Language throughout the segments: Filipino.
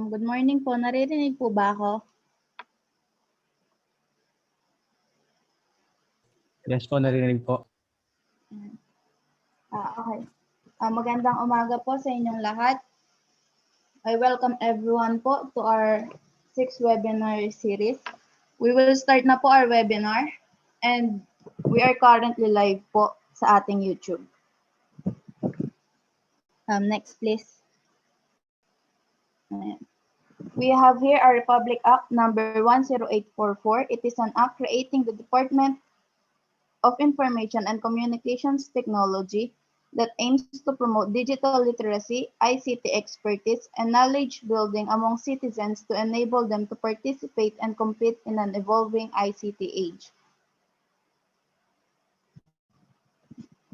Good morning po. Naririnig po ba ako? Yes po, naririnig po. Okay. Magandang umaga po sa inyong lahat. I welcome everyone po to our 6th webinar series. We will start na po our webinar and we are currently live po sa ating YouTube. Next please. We have here our Republic Act number 10844. It is an act creating the Department of Information and Communications Technology that aims to promote digital literacy, ICT expertise, and knowledge building among citizens to enable them to participate and compete in an evolving ICT age.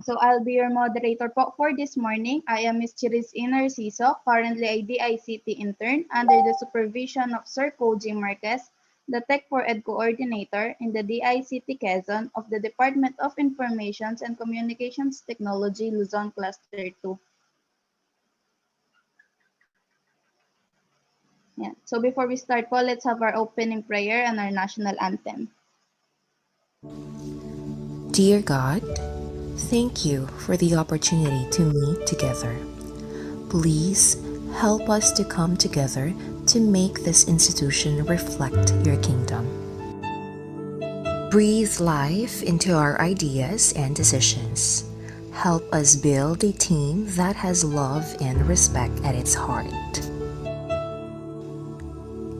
So I'll be your moderator for this morning. I am Ms. Chiris Narciso, currently a DICT intern under the supervision of Sir Koji Marquez, the Tech4ED coordinator in the DICT Quezon of the Department of Information and Communications Technology, Luzon Cluster 2. Yeah. So before we start po, let's have our opening prayer and our national anthem. Dear God, thank you for the opportunity to meet together. Please help us to come together to make this institution reflect your kingdom. Breathe life into our ideas and decisions. Help us build a team that has love and respect at its heart.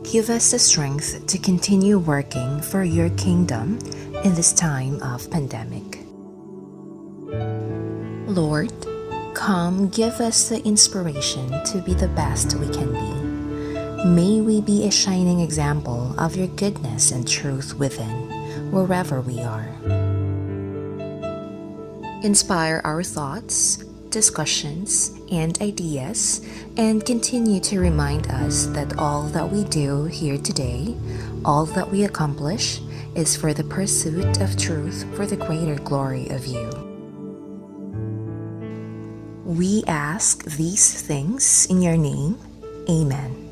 Give us the strength to continue working for your kingdom in this time of pandemic. Lord, come give us the inspiration to be the best we can be. May we be a shining example of your goodness and truth within, wherever we are. Inspire our thoughts, discussions, and ideas, and continue to remind us that all that we do here today, all that we accomplish, is for the pursuit of truth for the greater glory of you. We ask these things in your name. Amen.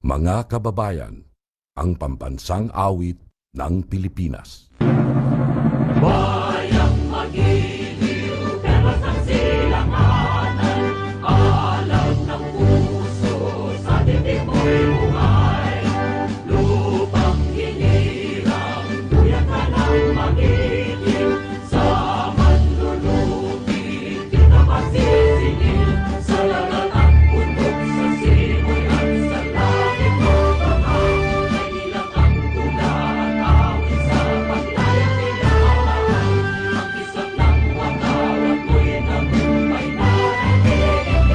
Mga kababayan, ang pambansang awit ng Pilipinas. Bayang magiliw, perlas ng silanganan, alam ng puso, sa titik mo'y buhay. Lupang hinirang, duyan ka ng magiliw, sa manlulupi, di ka masisingil, sa lalat at bundok, sa simoy at sa langit mo bangag, ay nilang ang tula at awit sa paglayang nilalaan. Ang isang ng watawat mo'y nagumpay na nagiging,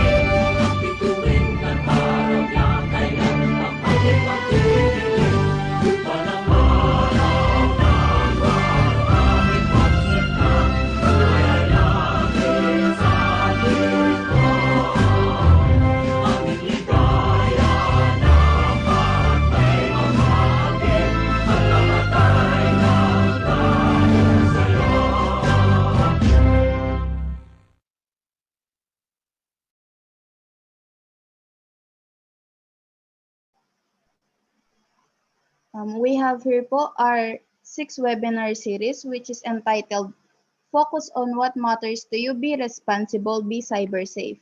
ang bituin at araw niya kailan mapalik magdidilim. Lupa ng araw ng maraming pagsikap, layalangin sa lingkod. Aming ligaya dapat may mamagin, at namatay ng dahil sa'yo. We have here po our 6th webinar series, which is entitled Focus on What Matters to You, Be Responsible, Be Cybersafe.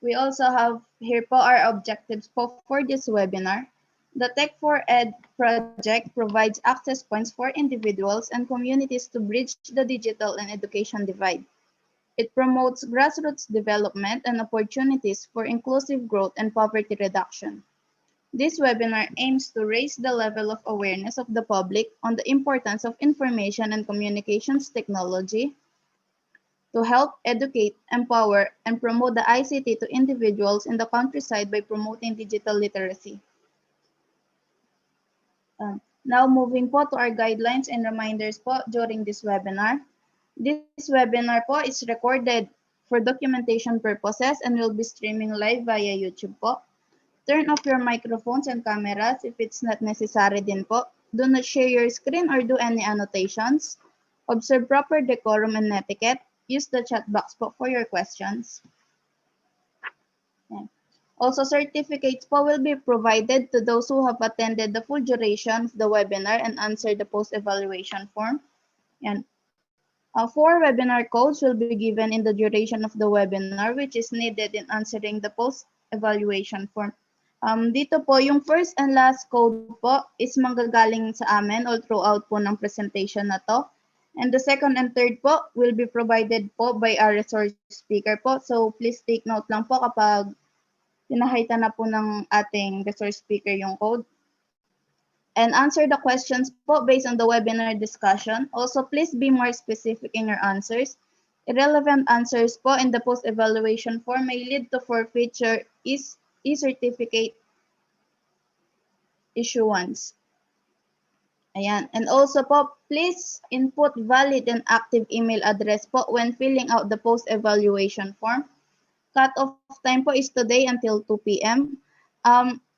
We also have here po our objectives po for this webinar. The Tech4ED project provides access points for individuals and communities to bridge the digital and education divide. It promotes grassroots development and opportunities for inclusive growth and poverty reduction. This webinar aims to raise the level of awareness of the public on the importance of information and communications technology to help educate, empower, and promote the ICT to individuals in the countryside by promoting digital literacy. Now moving po to our guidelines and reminders po during this webinar. This webinar po is recorded for documentation purposes and will be streaming live via YouTube po. Turn off your microphones and cameras if it's not necessary din po. Do not share your screen or do any annotations. Observe proper decorum and etiquette. Use the chat box po for your questions. Yan. Also, certificates po will be provided to those who have attended the full duration of the webinar and answered the post-evaluation form. Yan. 4 webinar codes will be given in the duration of the webinar, which is needed in answering the post-evaluation form. Dito po, yung first and last code po is manggagaling sa amin all throughout po ng presentation na to. And the second and third po will be provided po by our resource speaker po. So please take note lang po kapag pinahita na po ng ating resource speaker yung code. And answer the questions po based on the webinar discussion. Also, please be more specific in your answers. Irrelevant answers po in the post-evaluation form may lead to forfeiture e-certificate issuance. Ayan. And also po, please input valid and active email address po when filling out the post-evaluation form. Cut-off time po is today until 2 p.m.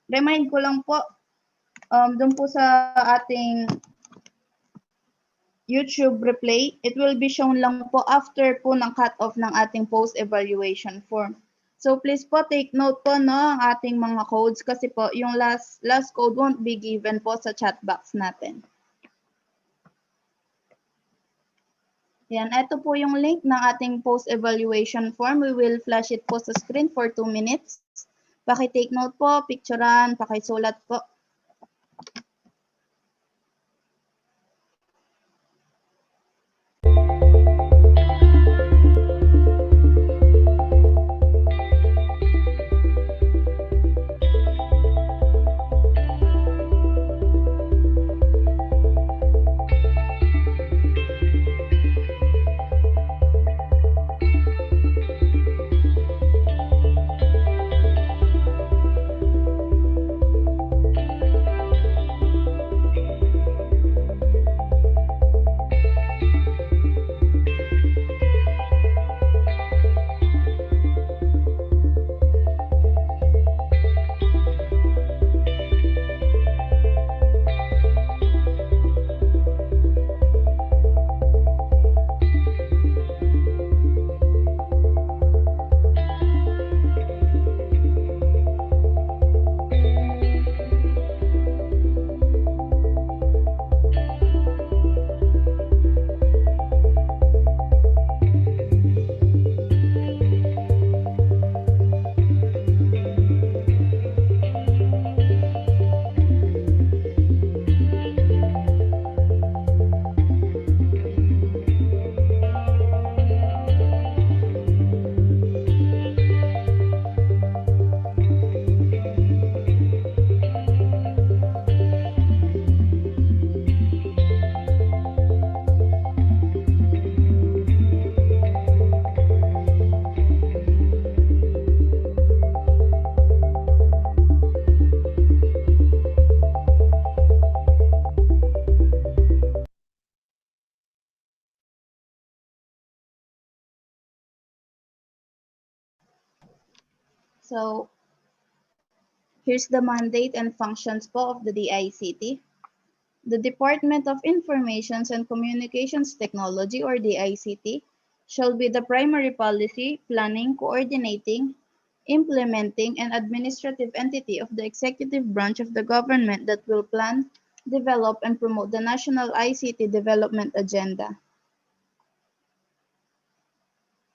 Remind ko lang po, doon po sa ating YouTube replay, it will be shown lang po after po ng cut-off ng ating post-evaluation form. So please po take note po no ang ating mga codes kasi po yung last code won't be given po sa chat box natin. Yan, ito po yung link ng ating post-evaluation form. We will flash it po sa screen for 2 minutes. Paki-take note po, picturean, pakisulat po. So, here's the mandate and functions po of the DICT. The Department of Information and Communications Technology, or DICT, shall be the primary policy, planning, coordinating, implementing, and administrative entity of the executive branch of the government that will plan, develop, and promote the National ICT Development Agenda.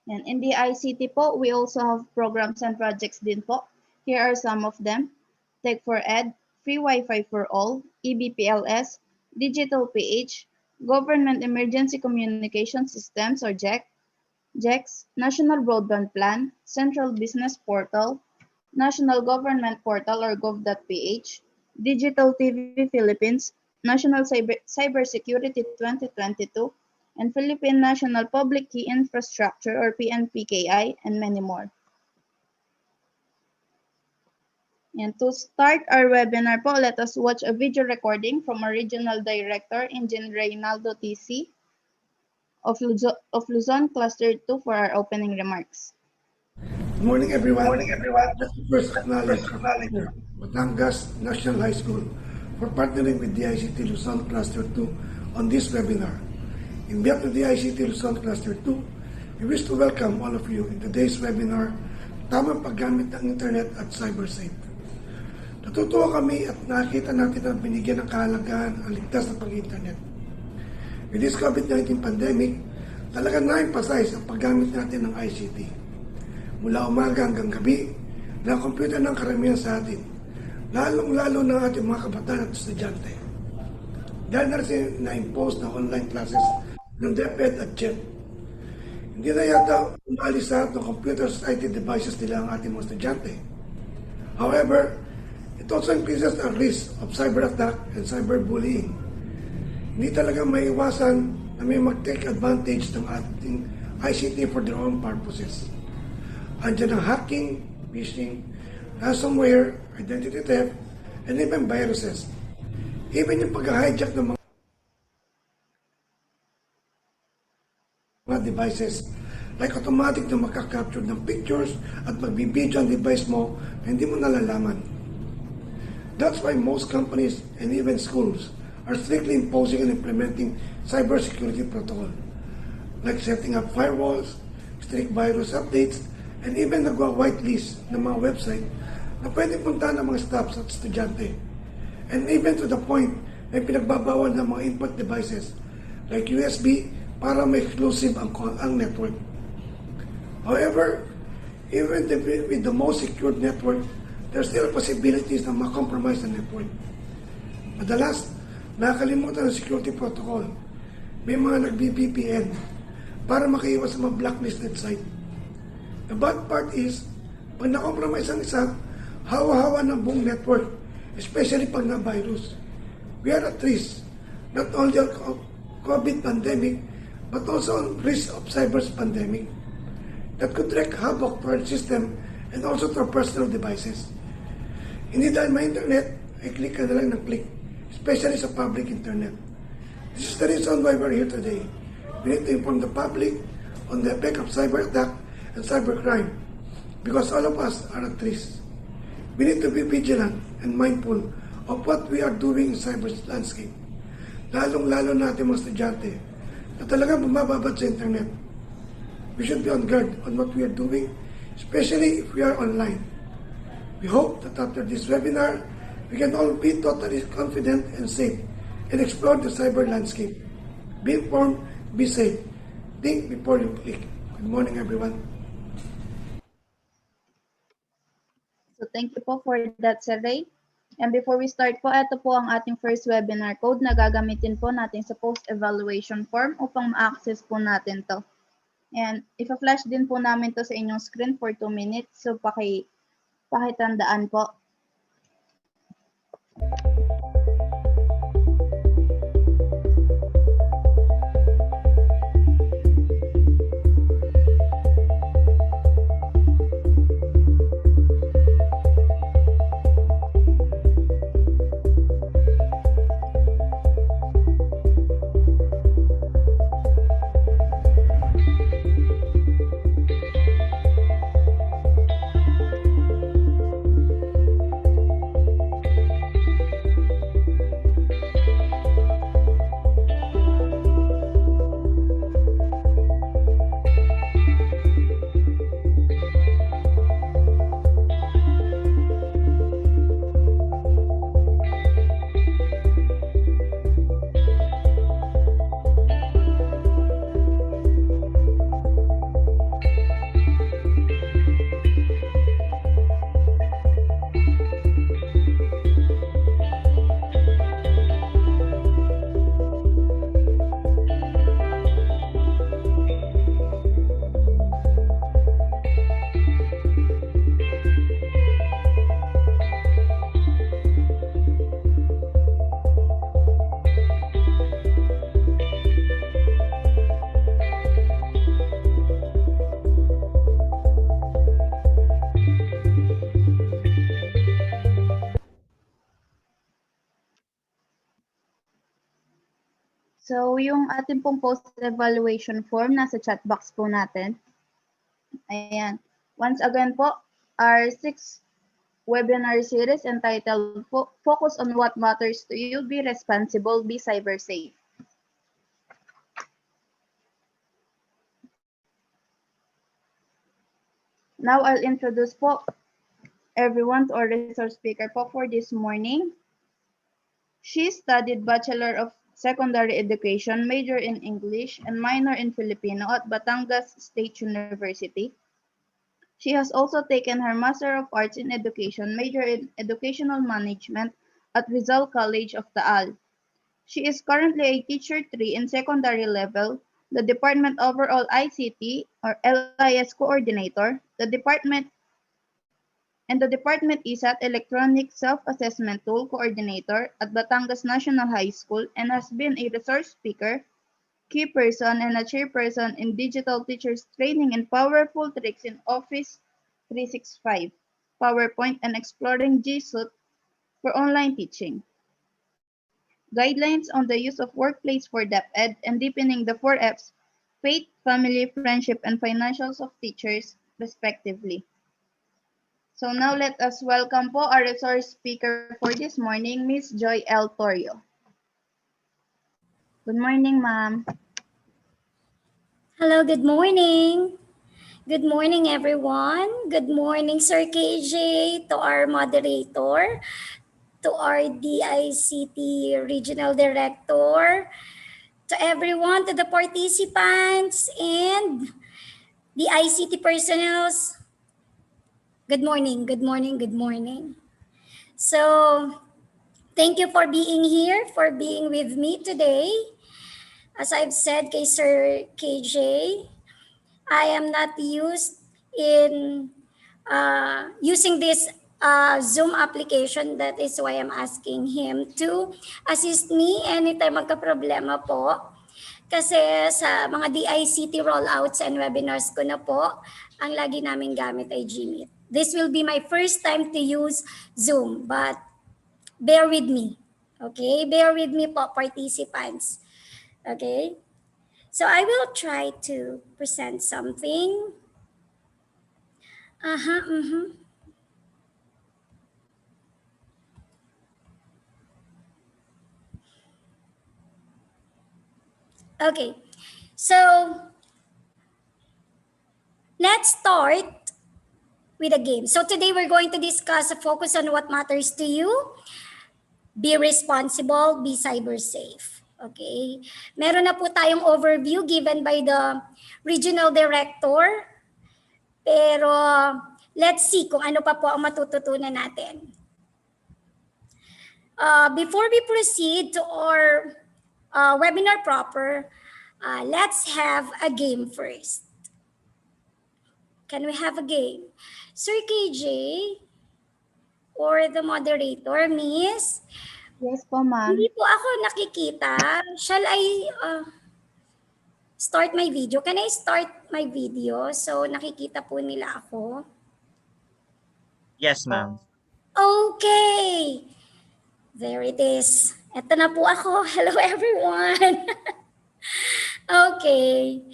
And in the ICT po, we also have programs and projects din po. Here are some of them. Tech4ED, Free Wi-Fi for All, EBPLS, Digital PH, Government Emergency Communication Systems or GECS, National Broadband Plan, Central Business Portal, National Government Portal or gov.ph, Digital TV Philippines, National Cybersecurity 2022, and Philippine National Public Key Infrastructure or PNPKI, and many more. And to start our webinar po, let us watch a video recording from our Regional Director, Engineer Reynaldo TC of Luzon Cluster 2 for our opening remarks. Good morning, everyone. Let me first acknowledge Batangas National High School for partnering with DICT Luzon Cluster 2 on this webinar. In behalf of DICT Luzon Cluster 2, we wish to welcome all of you in today's webinar, Tamang Paggamit ng Internet at Cybersafe. Natutuwa kami at nakita natin na binigyan ng kahalagahan ang ligtas na pag-internet. With this COVID-19 pandemic, talaga na-emphasize ang paggamit natin ng ICT. Mula umaga hanggang gabi, na-computer ng karamihan sa atin, lalong-lalo ng ating mga kabataan at estudyante. Dahil na rin na-impose na online classes ng DepEd at CHED. Hindi na yata umalis sa ng computers at IT devices nila ang ating mga estudyante. However, it also increases the risk of cyber attack and cyberbullying. Hindi talaga maiwasan na may mag-take advantage ng ating ICT for their own purposes. Andiyan ang hacking, phishing, ransomware, identity theft, and even viruses. Even yung pag-hijack ng mga devices, like automatic na makaka-capture ng pictures at magbibidyo ang device mo na hindi mo nalalaman. That's why most companies and even schools are strictly imposing and implementing cybersecurity protocol, like setting up firewalls, strict virus updates, and even nagwa-whitelist ng mga website na pwede puntahan ng mga staffs at estudyante. And even to the point na pinagbabawal ng mga input devices like USB para may exclusive ang network. However, even with the most secured network, there are still possibilities na ma-compromise ang network. Madalas, nakakalimutan ng security protocol. May mga nag-VPN para makaiwas sa mga blacklisted site. The bad part is, pag na-compromise ang isa, hawa-hawa ng buong network, especially pag na-virus. We are at risk, not only of COVID pandemic, but also on risk of cyber pandemic that could wreak havoc to our system and also to our personal devices. Hindi dahil may internet, ay click ka na lang ng click, especially sa public internet. This is the reason why we're here today. We need to inform the public on the effect of cyber attack and cybercrime because all of us are at risk. We need to be vigilant and mindful of what we are doing in cyber landscape. Lalong-lalo natin mga estudyante na talagang bumababad sa internet. We should be on guard on what we are doing, especially if we are online. We hope that after this webinar, we can all be totally confident and safe and explore the cyber landscape. Be informed, be safe. Think before you click. Good morning, everyone. So thank you po for that, Sir Ray. And before we start po, ito po ang ating first webinar code na gagamitin po natin sa post-evaluation form upang ma-access po natin to. And ipa-flash din po namin to sa inyong screen for 2 minutes. So pakitandaan po. So, yung ating pong post-evaluation form, nasa chat box po natin. Ayan. Once again po, our 6 webinar series entitled Focus on What Matters to You, Be Responsible, Be Cybersafe. Now I'll introduce po everyone to our resource speaker po for this morning. She studied Bachelor of Secondary Education, major in English, and minor in Filipino at Batangas State University. She has also taken her Master of Arts in Education, major in Educational Management at Rizal College of Taal. She is currently a Teacher 3 in secondary level, the Department Overall ICT or LIS Coordinator, the Department ISAT Electronic Self-Assessment Tool Coordinator at Batangas National High School and has been a resource speaker, key person, and a chairperson in Digital Teachers Training in Powerful Tricks in Office 365, PowerPoint, and Exploring G Suite for online teaching. Guidelines on the use of workplace for DepEd and deepening the 4Fs, faith, family, friendship, and financials of teachers, respectively. So now let us welcome po our resource speaker for this morning, Miss Joy L. Torrio. Good morning, ma'am. Hello, good morning. Good morning, everyone. Good morning, Sir KJ, to our moderator, to our DICT Regional Director, to everyone, to the participants, and the ICT personnels. Good morning, good morning, good morning. So, thank you for being here, for being with me today. As I've said kay Sir KJ, I am not used in using this Zoom application. That is why I'm asking him to assist me anytime magka-problema po. Kasi sa mga DICT rollouts and webinars ko na po, ang lagi namin gamit ay Gmeet. This will be my first time to use Zoom, but bear with me. Okay? Bear with me po, participants. Okay? So I will try to present something. Okay, so let's start with a game. So today we're going to discuss a focus on what matters to you. Be responsible, be cybersafe. Okay, meron na po tayong overview given by the regional director. Pero let's see kung ano pa po ang matututunan natin. Before we proceed to our webinar proper, let's have a game first. Can we have a game? Sir KJ or the moderator, Miss? Yes po, ma'am. Hindi po ako nakikita. Shall I start my video? Can I start my video so nakikita po nila ako? Yes, ma'am. Okay. There it is. Ito na po ako. Hello, everyone. Okay.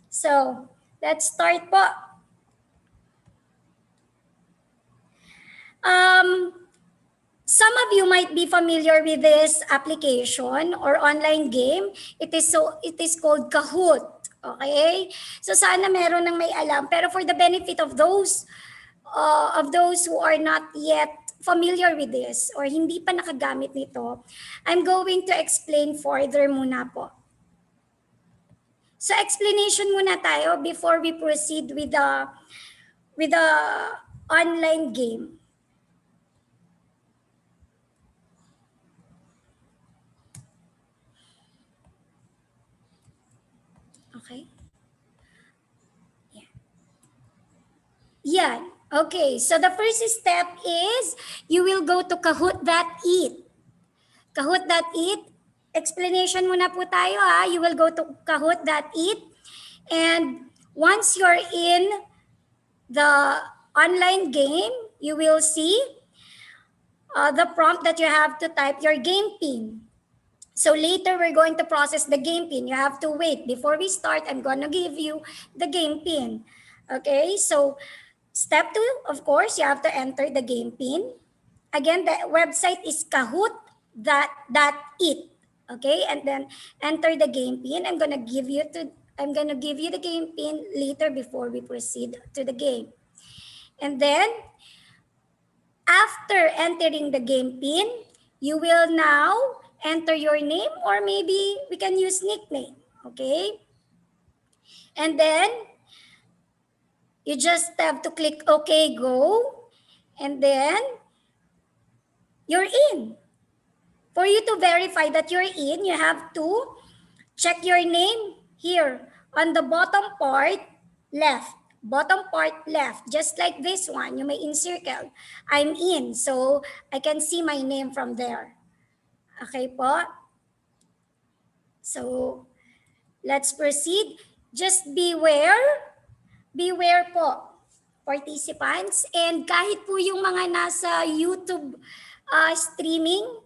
So, let's start po. Some of you might be familiar with this application or online game. It is called Kahoot. Okay? So sana meron nang may alam. Pero for the benefit of those who are not yet familiar with this or hindi pa nakagamit nito, I'm going to explain further muna po. So explanation muna tayo before we proceed with the online game. Okay. Yeah. Okay. So the first step is you will go to Kahoot.it. Kahoot.it. Explanation muna po tayo ha. You will go to Kahoot.it. And once you're in the online game, you will see the prompt that you have to type your game pin. So later we're going to process the game pin. You have to wait. Before we start, I'm going to give you the game pin. Okay, so Step 2, of course, you have to enter the game pin. Again, the website is kahoot.it. Okay, and then enter the game pin. I'm gonna give you the game pin later before we proceed to the game. And then after entering the game pin, you will now enter your name, or maybe we can use nickname. Okay, and then you just have to click OK, go, and then you're in. For you to verify that you're in, you have to check your name here on the bottom part left. Bottom part left, just like this one, you may encircle. I'm in, so I can see my name from there. Okay po? So, let's proceed. Just beware po, participants. And kahit po yung mga nasa YouTube streaming,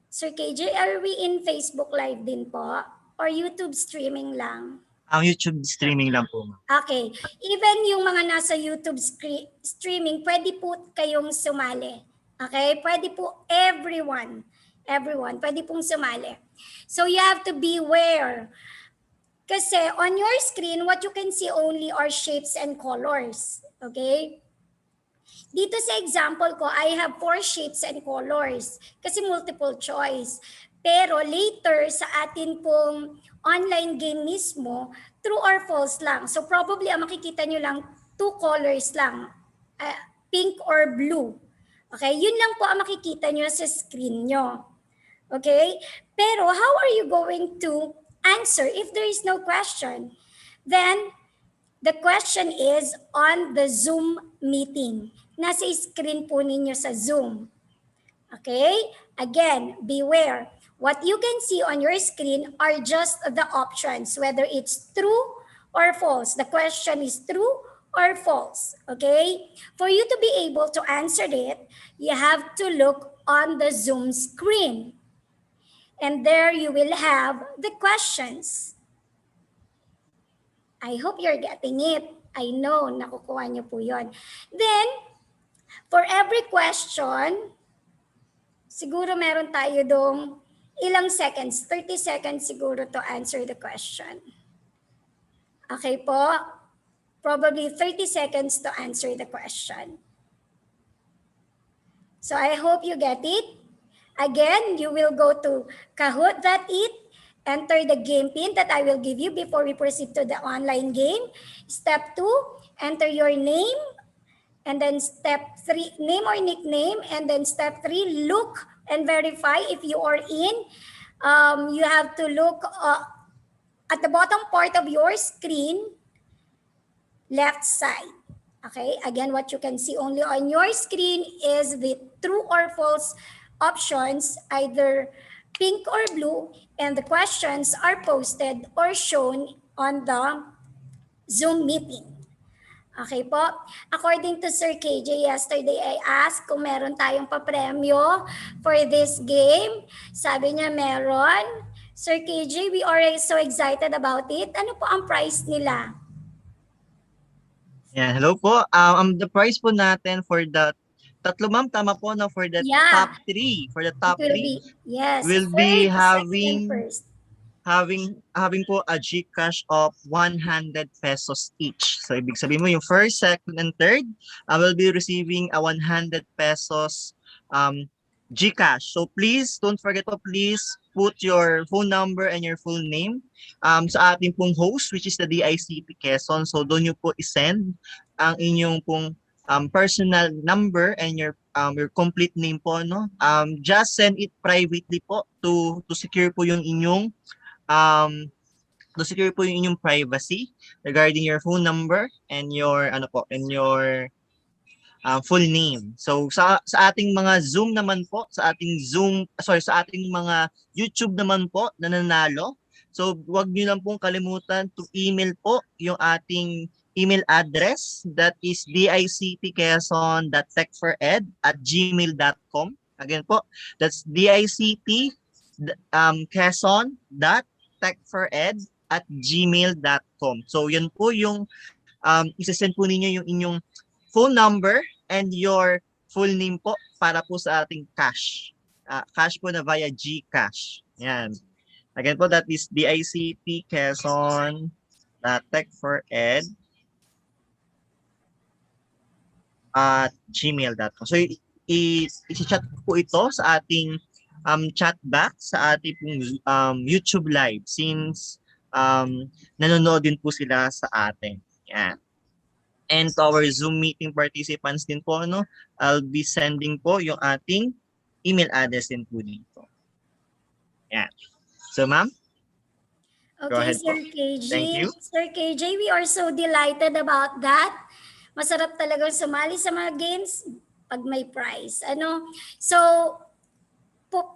Sir KJ, are we in Facebook Live din po? Or YouTube streaming lang? Ang YouTube streaming lang po, ma'am. Okay. Even yung mga nasa YouTube streaming, pwede po kayong sumali. Okay? Pwede po everyone, pwede pong sumali. So you have to beware. Kasi on your screen, what you can see only are shapes and colors. Okay? Dito sa example ko, I have 4 shapes and colors kasi multiple choice. Pero later sa atin pong online game mismo, true or false lang. So probably ang makikita nyo lang 2 colors lang, pink or blue. Okay, yun lang po ang makikita nyo sa screen nyo. Okay, pero how are you going to answer if there is no question? Then, the question is on the Zoom meeting. Nasa screen po ninyo sa Zoom. Okay? Again, beware. What you can see on your screen are just the options, whether it's true or false. The question is true or false. Okay? For you to be able to answer it, you have to look on the Zoom screen. And there you will have the questions. I hope you're getting it. I know, nakukuha niyo po yun. Then, for every question, siguro meron tayo dong ilang seconds, 30 seconds siguro to answer the question. Okay po? Probably 30 seconds to answer the question. So I hope you get it. Again, you will go to kahoot.it, enter the game pin that I will give you before we proceed to the online game. Step 2, enter your name. And then step 3, name or nickname. And then step 3, look and verify if you are in. You have to look at the bottom part of your screen, left side. Okay, again, what you can see only on your screen is the true or false options, either pink or blue, and the questions are posted or shown on the Zoom meeting. Okay po? According to Sir KJ, yesterday I asked kung meron tayong papremyo for this game. Sabi niya meron. Sir KJ, we are so excited about it. Ano po ang price nila? Yeah, hello po. The price po natin for the tatlo, ma'am, tama po, no, for the top 3. For the top 3, yes, we'll be having having po a GCash of 100 pesos each. So ibig sabihin mo yung first, second, and third will be receiving a 100 pesos GCash. So please don't forget po, please put your phone number and your full name sa ating pong host, which is the DICT Quezon. So doon nyo po isend ang inyong pong personal number and your complete name po, no. Just send it privately po to secure po yung inyong privacy regarding your phone number and your full name. So sa ating mga Zoom naman po, sa ating mga YouTube naman po na nanalo, so wag niyo lang pong kalimutan to email po yung ating email address, that is dictquezon.tech4ed@gmail.com. Again po, that's dictquezon.tech4ed@gmail.com. So yan po yung isasend po ninyo yung inyong phone number and your full name po para po sa ating cash. Cash po na via GCash. Yan. Again po, that is DICT Quezon Tech4ED at gmail.com. So, i-chat po ito sa ating chat box sa ating YouTube live since nanonood din po sila sa atin. Yan. And to our Zoom meeting participants din po, no, I'll be sending po yung ating email address din po dito. Yan. So, ma'am? Go Okay, ahead Sir po. KJ. Thank you. Sir KJ, we are so delighted about that. Masarap talagang sumali sa mga games pag may prize. So,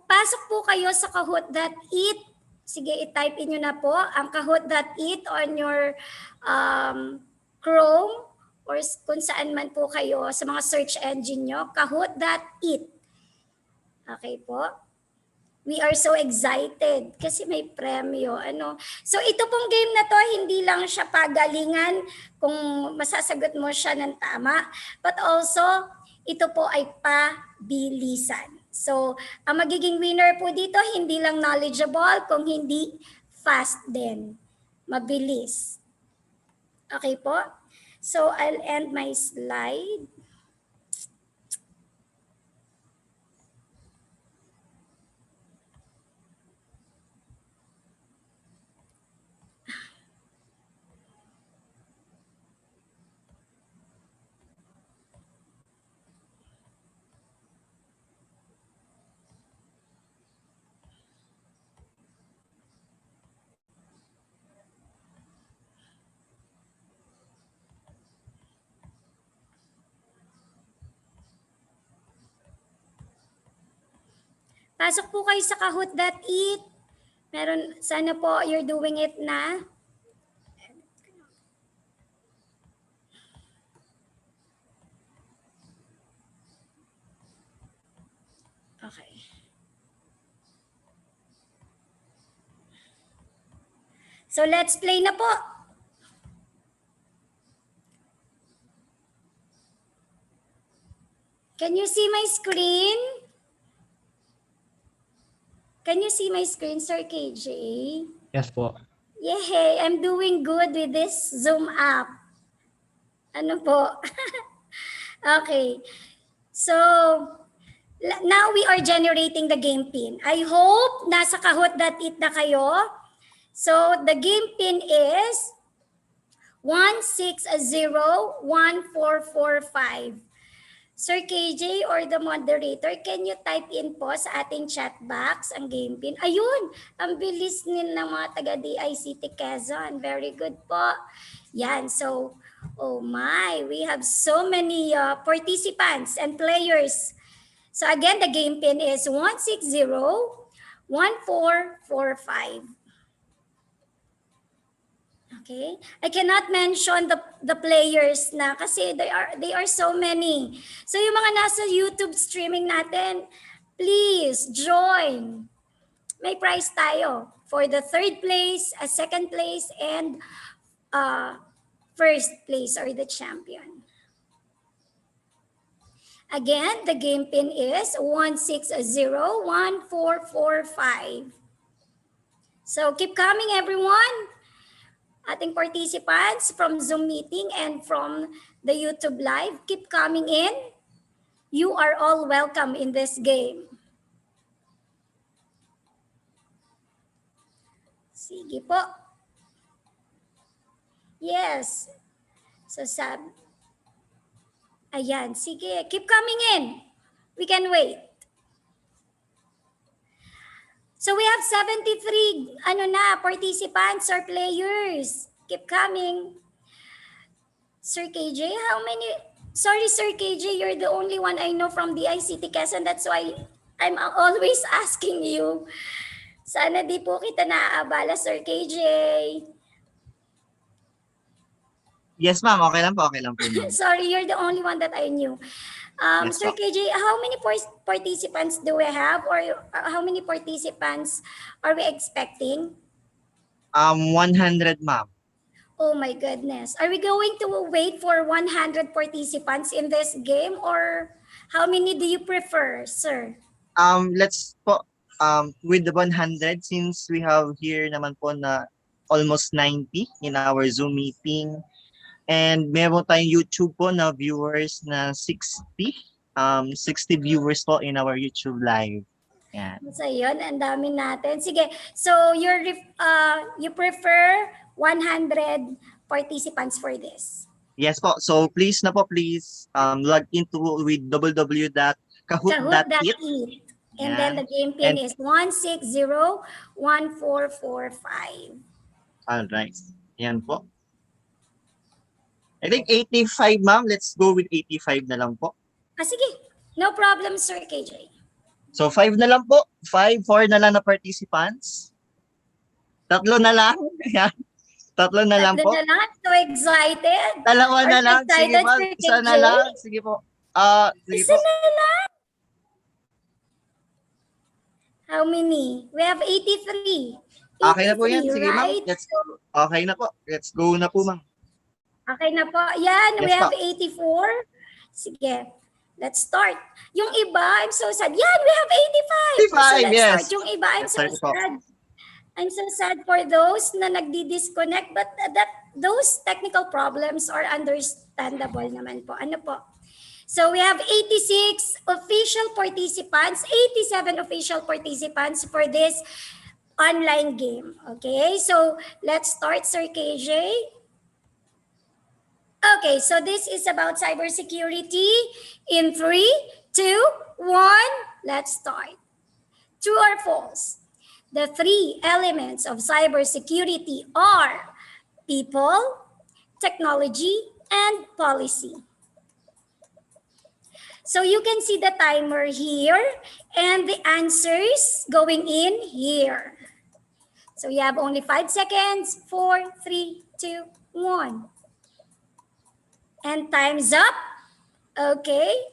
pasok po kayo sa kahoot.it. Sige, i-type in nyo na po ang kahoot.it on your Chrome or kung saan man po kayo sa mga search engine nyo, kahoot.it. Okay po. We are so excited kasi may premyo. So ito pong game na to, hindi lang siya pagalingan kung masasagot mo siya ng tama, but also ito po ay pabilisan. So ang magiging winner po dito, hindi lang knowledgeable, kung hindi fast din. Mabilis. Okay po? So I'll end my slide. Pasok po kayo sa kahoot.it. Sana po you're doing it na. Okay. So let's play na po. Can you see my screen? Can you see my screen, Sir KJ? Yes po. Yay! I'm doing good with this Zoom app. Ano po? Okay. So, now we are generating the game pin. I hope nasa kahoot.it na kayo. So, the game pin is 1601445. Sir KJ or the moderator, can you type in po sa ating chat box ang game pin? Ayun, ang bilis ng mga taga DICT Quezon. Very good po. Yan, so, oh my, we have so many participants and players. So again, the game pin is 1601445. Okay, I cannot mention the players na kasi they are so many. So yung mga nasa YouTube streaming natin, please join. May prize tayo for the third place, a second place, and first place or the champion. Again, the game pin is 1601445. So keep coming, everyone. Ating participants from Zoom meeting and from the YouTube live, keep coming in. You are all welcome in this game. Sige po. Yes. So ayan, sige. Keep coming in. We can wait. So we have 73 participants or players. Keep coming. Sir KJ, how many? Sorry, Sir KJ, you're the only one I know from the ICT Quezon. That's why I'm always asking you. Sana di po kita naaabala, Sir KJ. Yes, ma'am. Okay lang po, ma'am. Sorry, you're the only one that I knew. Yes, Sir KJ, how many participants do we have, or how many participants are we expecting? 100, ma'am. Oh my goodness. Are we going to wait for 100 participants in this game, or how many do you prefer, sir? Let's po with the 100, since we have here naman po na almost 90 in our Zoom meeting, and meron tayong YouTube po na viewers na 60 viewers po in our YouTube live. Yan. So yun, ang dami natin. Sige, so you prefer 100 participants for this? Yes po. So please log into with www.kahoot.it. Kahoot.it. And then the game pin is 1601445. All right. Yan po. I think 85, ma'am. Let's go with 85 na lang po. Sige. No problem, Sir KJ. So 5 na lang po. 4 na lang na participants. 3 na lang. Yan. 3 na lang po. 3 na lang. So excited. 2 na lang. Sige po. Isa na lang. Sige po. Sige Isa po. na lang. How many? We have 83. Okay na po yan. Sige, ma'am. Right? Okay na po. Let's go na po, ma'am. Okay na po. Yan, Yes, we have po. 84. Sige, let's start. Yung iba, I'm so sad. Yan, we have 85. So let's yes. start. Yung iba, I'm Let's so start po. sad. I'm so sad for those na nagdi-disconnect, but those technical problems are understandable naman po. Ano po? So we have 86 official participants, 87 official participants for this online game. Okay, so let's start, Sir KJ. Okay, so this is about cybersecurity. In 3, 2, 1, let's start. True or false? The 3 elements of cybersecurity are people, technology, and policy. So you can see the timer here and the answers going in here. So you have only 5 seconds. 4, 3, 2, 1. And time's up. Okay.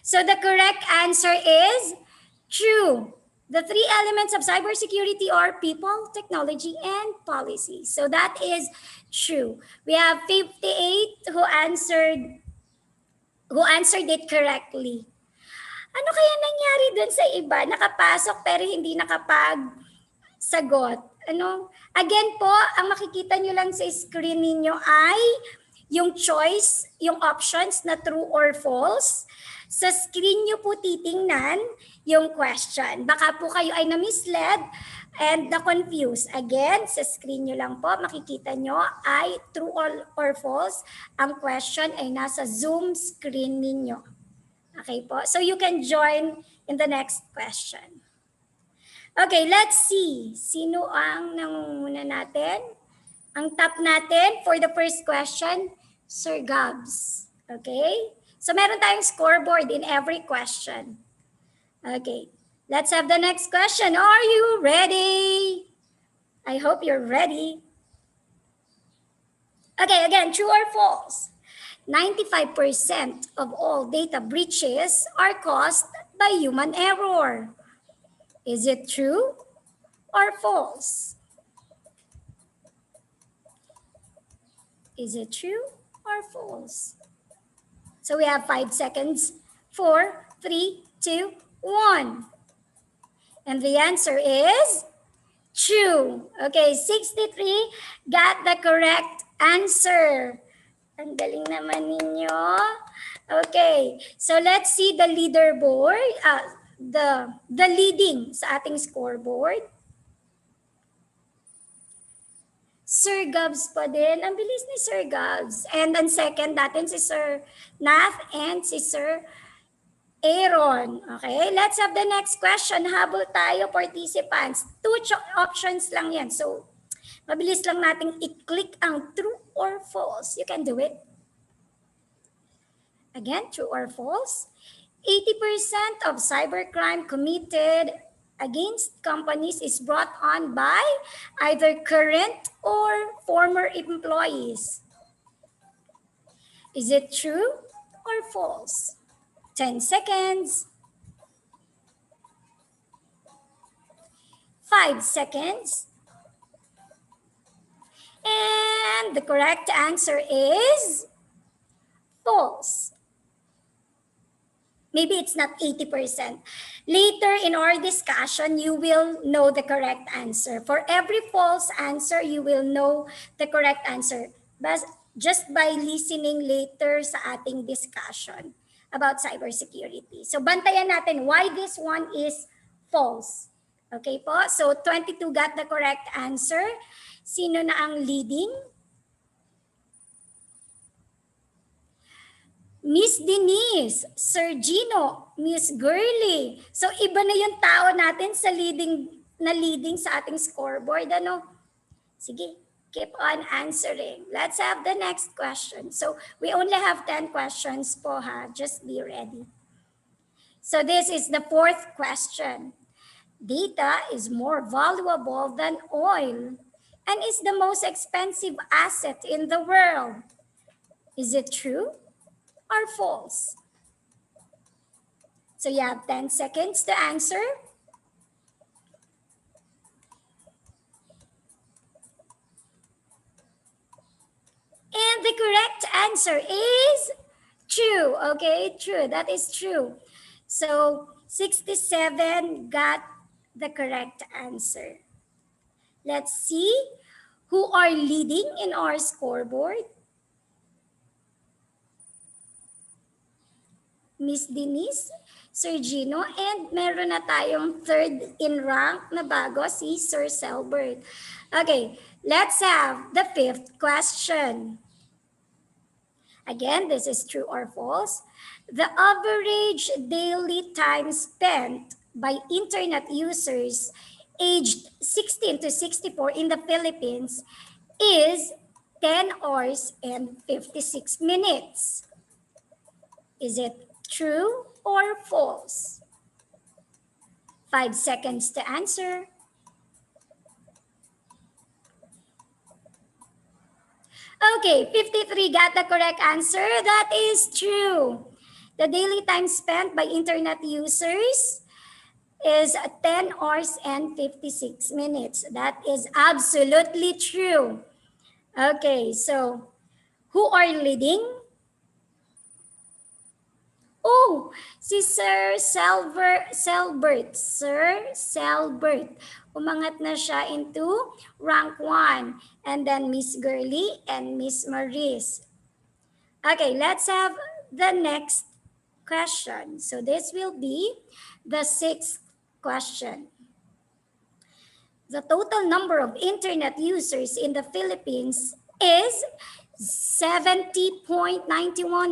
So the correct answer is true. The 3 elements of cybersecurity are people, technology, and policy. So that is true. We have 58 who answered it correctly. Ano kaya nangyari dun sa iba? Nakapasok pero hindi nakapagsagot. Again po, ang makikita nyo lang sa screen ninyo ay yung choice, yung options na true or false. Sa screen nyo po titingnan yung question. Baka po kayo ay na-misled and na-confuse. Again, sa screen nyo lang po, makikita nyo ay true or false. Ang question ay nasa Zoom screen ninyo. Okay po? So you can join in the next question. Okay, let's see. Sino ang nangunguna natin? Ang top natin for the first question, Sir Gabs. Okay? So meron tayong scoreboard in every question. Okay. Let's have the next question. Are you ready? I hope you're ready. Okay, again, true or false? 95% of all data breaches are caused by human error. Is it true or false? Is it true or false? So we have 5 seconds. 4, 3, 2, 1. And the answer is true. Okay, 63 got the correct answer. Ang galing naman ninyo. Okay, so let's see the leaderboard, the leading sa ating scoreboard. Sir Gabs pa din. Ang bilis ni Sir Gabs. And on second natin si Sir Nath and si Sir Aaron. Okay, let's have the next question. Habol tayo, participants. 2 options lang yan. So, mabilis lang nating i-click ang true or false. You can do it. Again, true or false. 80% of cybercrime committed against companies is brought on by either current or former employees. Is it true or false? 10 seconds. 5 seconds. And the correct answer is false. Maybe it's not 80%. Later in our discussion, you will know the correct answer. For every false answer, you will know the correct answer. But just by listening later sa ating discussion about cybersecurity. So bantayan natin why this one is false. Okay po? So 22 got the correct answer. Sino na ang leading? Miss Denise, Sir Gino, Miss Girly. So iba na yung tao natin sa leading sa ating scoreboard. Ano? Sige, keep on answering. Let's have the next question. So we only have 10 questions po ha. Just be ready. So this is the fourth question. Data is more valuable than oil and is the most expensive asset in the world. Is it true or false? So you have 10 seconds to answer. And the correct answer is true. Okay, true. That is true. So 67 got the correct answer. Let's see who are leading in our scoreboard. Miss Denise, Sir Gino, and meron na tayong third in rank na bago, si Sir Selbert. Okay, let's have the fifth question. Again, this is true or false. The average daily time spent by internet users aged 16 to 64 in the Philippines is 10 hours and 56 minutes. Is it true or false? 5 seconds to answer. Okay, 53 got the correct answer. That is true. The daily time spent by internet users is 10 hours and 56 minutes. That is absolutely true. Okay, so who are leading? Oh, si Sir Selbert. Sir Selbert. Umangat na siya into rank 1. And then Miss Girly and Miss Maris. Okay, let's have the next question. So this will be the sixth question. The total number of internet users in the Philippines is 70.91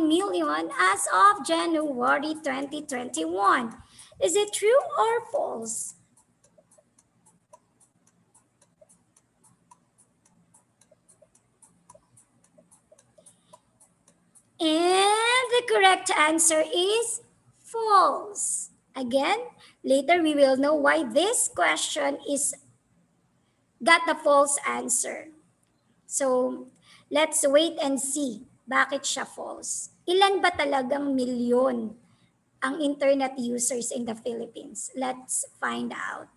million as of January 2021. Is it true or false? And the correct answer is false. Again, later we will know why this question is got the false answer. So, let's wait and see bakit siya false. Ilan ba talagang milyon ang internet users in the Philippines? Let's find out.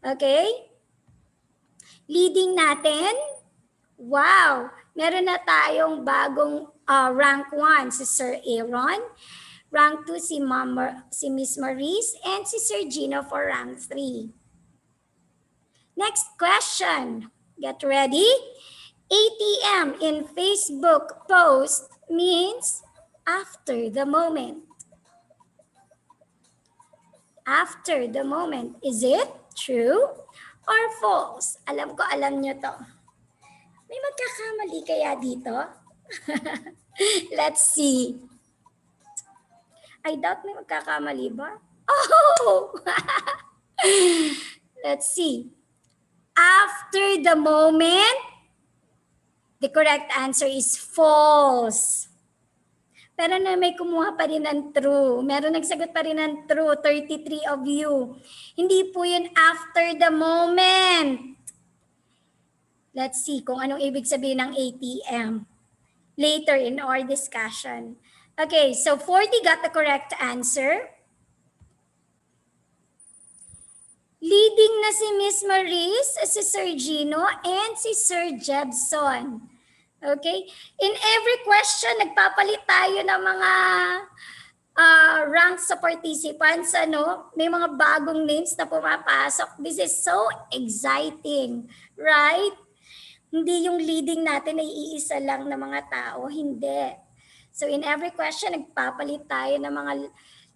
Okay? Leading natin. Wow! Meron na tayong bagong rank 1 si Sir Aaron, rank 2 si Miss Maris, and si Sir Gino for rank 3. Next question. Get ready. ATM in Facebook post means after the moment. After the moment. Is it true or false? Alam ko, alam nyo to. May magkakamali kaya dito? Let's see. I doubt may magkakamali ba? Oh! Let's see. After the moment, the correct answer is false. Pero na may kumuha pa rin ng true. Meron nagsagot pa rin ng true, 33 of you. Hindi po yun after the moment. Let's see kung anong ibig sabihin ng ATM later in our discussion. Okay, so 40 got the correct answer. Leading na si Miss Maris, si Sir Gino, and si Sir Jebson. Okay? In every question, nagpapalit tayo ng mga ranks sa participants. May mga bagong names na pumapasok. This is so exciting, right? Hindi yung leading natin ay iisa lang na mga tao. Hindi. So in every question, nagpapalit tayo ng mga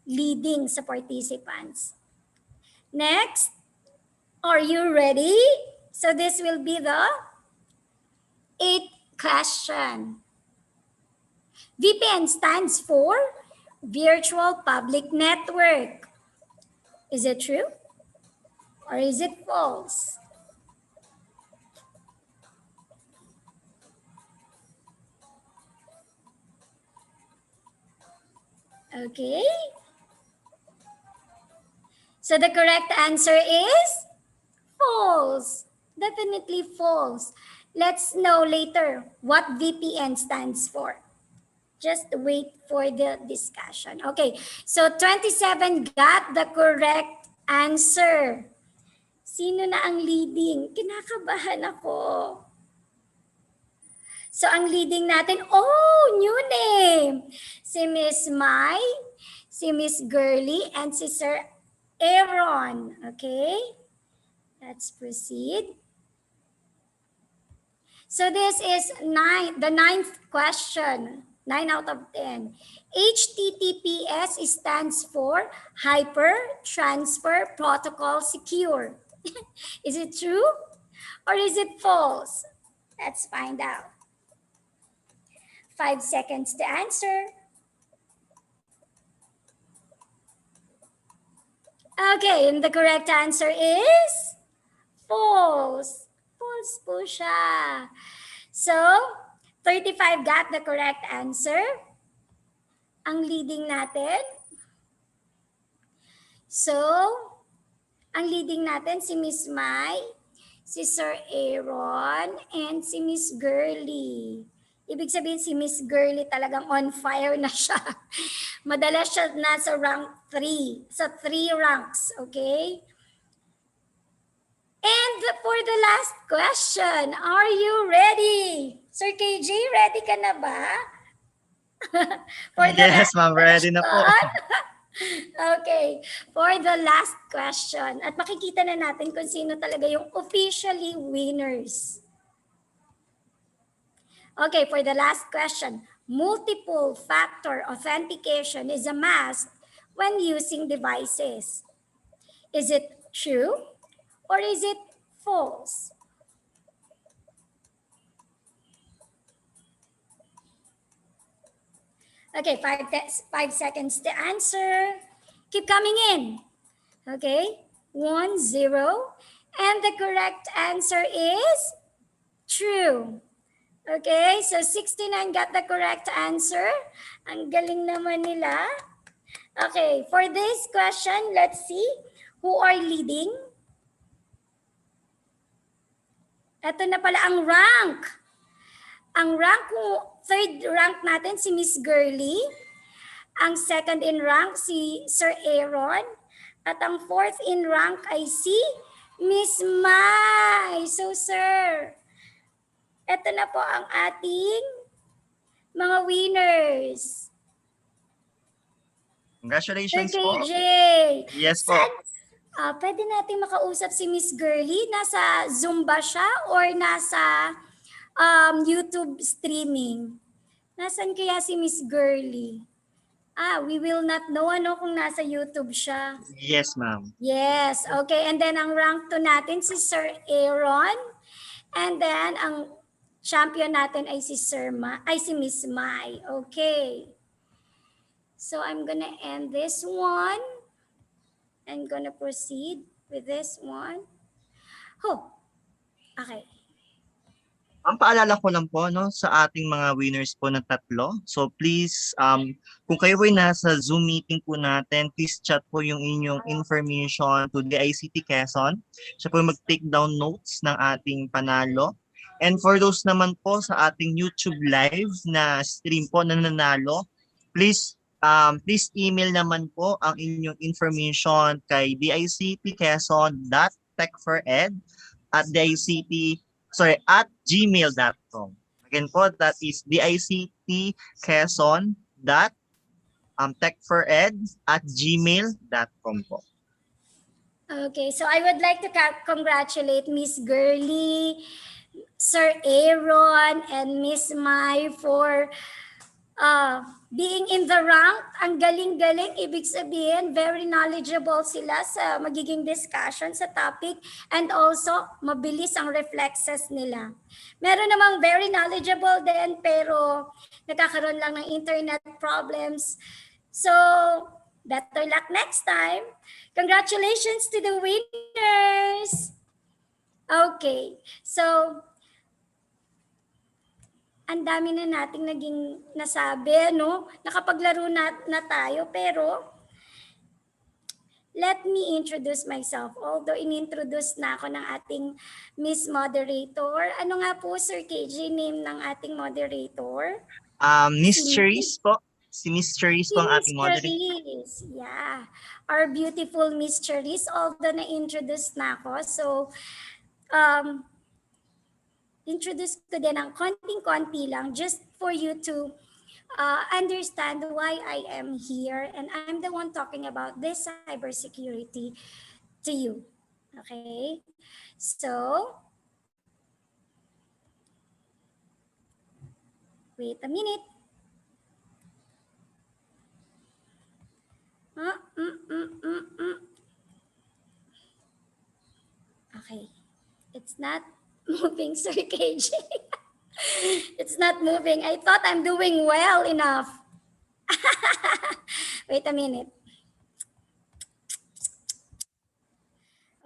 leading sa participants. Next, are you ready? So this will be the 8th question. VPN stands for Virtual Public Network. Is it true? Or is it false? Okay. So the correct answer is false. Definitely false. Let's know later what VPN stands for. Just wait for the discussion. Okay, so 27 got the correct answer. Sino na ang leading? Kinakabahan ako. So ang leading natin, new name. Si Miss Mai, si Miss Girly, and si Sir Aaron. Okay, let's proceed. So this is the 9th question. 9 out of 10. HTTPS stands for Hyper Transfer Protocol Secure. Is it true or is it false? Let's find out. 5 seconds to answer. Okay, and the correct answer is false. False po siya. So, 35 got the correct answer. Ang leading natin. So, ang leading natin si Miss Mai, si Sir Aaron, and si Miss Girly. Ibig sabihin si Miss Girly talagang on fire na siya. Madalas siya nasa rank 3. Sa 3 ranks, okay? And for the last question, are you ready? Sir KJ, ready ka na ba? Yes, ma'am, ready na po. Okay, for the last question. At makikita na natin kung sino talaga yung officially winners. Okay, for the last question. Multiple factor authentication is a must when using devices. Is it true or is it false? Okay, 5 seconds to answer. Keep coming in. Okay, 1, 0. And the correct answer is true. Okay, so 69 got the correct answer. Ang galing naman nila. Okay, for this question, let's see who are leading. Ito na pala ang rank. Ang rank, third rank natin si Miss Girly. Ang second in rank si Sir Aaron. At ang fourth in rank ay si Miss Mai. So sir, ito na po ang ating mga winners. Congratulations Sir po. KJ. Yes po. Pwede natin makausap si Miss Girly. Nasa Zoom ba siya or nasa YouTube streaming? Nasaan kaya si Miss Girly? We will not know kung nasa YouTube siya. Yes, ma'am. Yes, okay. And then ang rank 2 natin si Sir Aaron. And then ang champion natin ay si Miss Mai. Okay. So I'm gonna end this one. I'm gonna proceed with this one. Okay. Ang paalala ko lang po sa ating mga winners po na 3. So please, kung kayo ay nasa Zoom meeting po natin, please chat po yung inyong information to the ICT Quezon. Siya po mag-take down notes ng ating panalo. And for those naman po sa ating YouTube live na stream po na nanalo, please please email naman po ang inyong information kay dictquezon.tech4ed at gmail.com. Again po, that is dictquezon.tech4ed@gmail.com po. Okay, so I would like to congratulate Miss Girly, Sir Aaron, and Miss Mai for being in the rank. Ang galing-galing, ibig sabihin, very knowledgeable sila sa magiging discussion sa topic, and also mabilis ang reflexes nila. Meron namang very knowledgeable din pero nagkakaroon lang ng internet problems. So, better luck next time. Congratulations to the winners! Okay, so ang dami na nating naging nasabi, no? Nakapaglaro na tayo, pero let me introduce myself. Although inintroduce na ako ng ating Miss Moderator. Ano nga po, Sir KJ, name ng ating moderator? Miss Cherise po. Si Miss Cherise po ang ating moderator. Yeah. Our beautiful Miss Cherise, although na-introduce na ako. So, introduce ko din ng konting-konti lang just for you to understand why I am here, and I'm the one talking about this cybersecurity to you. Okay? So, wait a minute. Okay. It's not moving, Sir KJ. It's not moving. I thought I'm doing well enough. Wait a minute.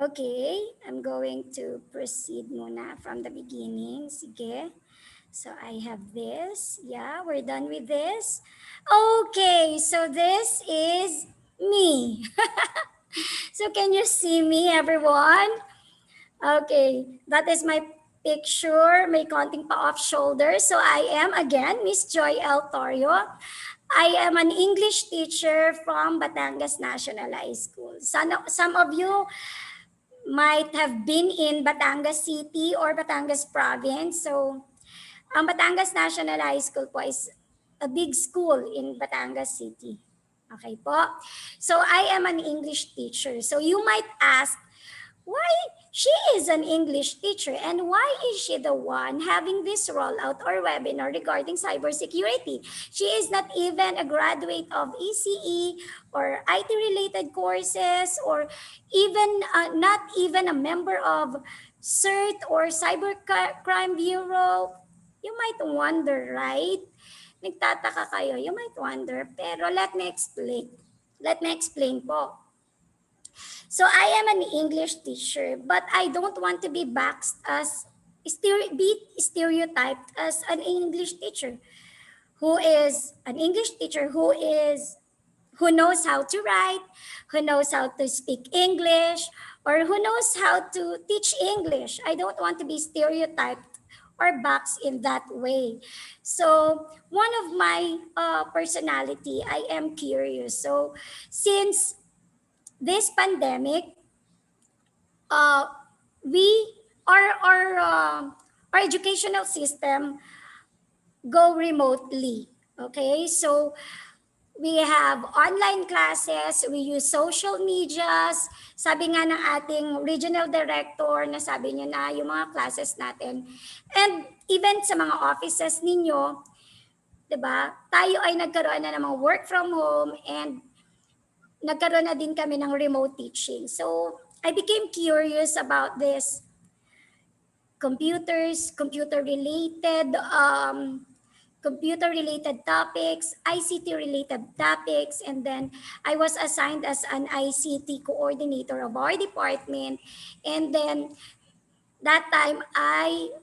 Okay, I'm going to proceed muna from the beginning. Sige. So I have this. Yeah, we're done with this. Okay, so this is me. So can you see me, everyone? Okay, that is my picture. May konting pa-off shoulder. So I am, again, Miss Joy L. Torrio. I am an English teacher from Batangas National High School. Some of you might have been in Batangas City or Batangas Province. So, ang Batangas National High School po is a big school in Batangas City. Okay po? So, I am an English teacher. So, you might ask, why she is an English teacher and why is she the one having this rollout or webinar regarding cybersecurity? She is not even a graduate of ECE or IT-related courses, or even not even a member of CERT or Cybercrime Bureau. You might wonder, right? Nagtataka kayo, you might wonder, pero let me explain. Let me explain po. So I am an English teacher, but I don't want to be boxed as stereotyped as an English teacher who is an English teacher who knows how to write, who knows how to speak English, or who knows how to teach English. I don't want to be stereotyped or boxed in that way. So one of my personality, I am curious. So since this pandemic, our educational system go remotely. Okay, so we have online classes, we use social medias. Sabi nga ng ating regional director na sabi niya na yung mga classes natin, and even sa mga offices ninyo, diba, tayo ay nagkaroon na ng mga work from home, and nagkaroon na din kami ng remote teaching. So I became curious about this computer-related topics, ICT-related topics, and then I was assigned as an ICT coordinator of our department. And then that time I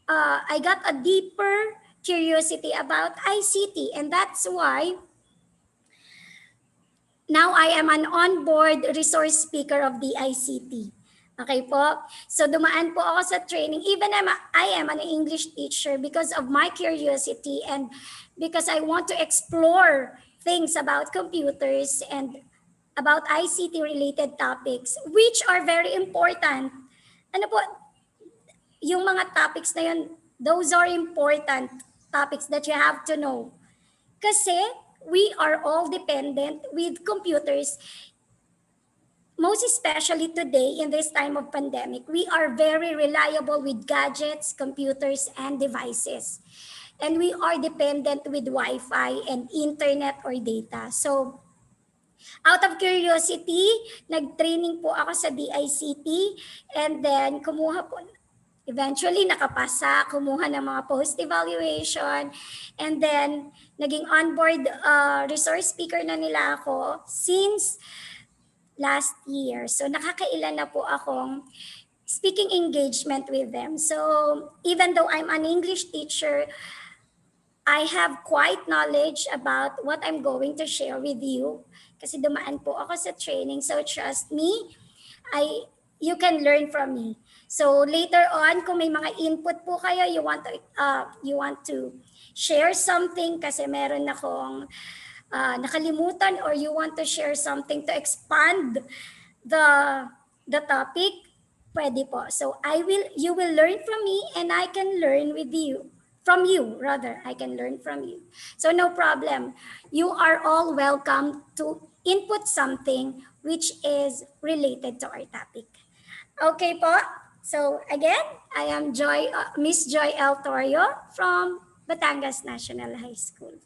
got a deeper curiosity about ICT, and that's why now I am an on-board resource speaker of the ICT. Okay po? So dumaan po ako sa training. Even I am an English teacher because of my curiosity and because I want to explore things about computers and about ICT related topics which are very important. Ano po, yung mga topics na yun, those are important topics that you have to know. Kasi we are all dependent with computers. Most especially today in this time of pandemic, we are very reliable with gadgets, computers, and devices. And we are dependent with Wi-Fi and internet or data. So, out of curiosity, nag-training po ako sa DICT and then eventually nakapasa, kumuha ng mga post-evaluation, and then naging onboard resource speaker na nila ako since last year. So nakakailan na po akong speaking engagement with them. So even though I'm an English teacher, I have quite knowledge about what I'm going to share with you kasi dumaan po ako sa training. So trust me, you can learn from me. So later on, kung may mga input po kayo, you want to share something kasi meron akong nakalimutan or you want to share something to expand the topic, pwede po. So you will learn from me and I can learn with you. From you, rather, I can learn from you. So no problem. You are all welcome to input something which is related to our topic. Okay po. So again, I am Miss Joy L. Torrio from Batangas National High School.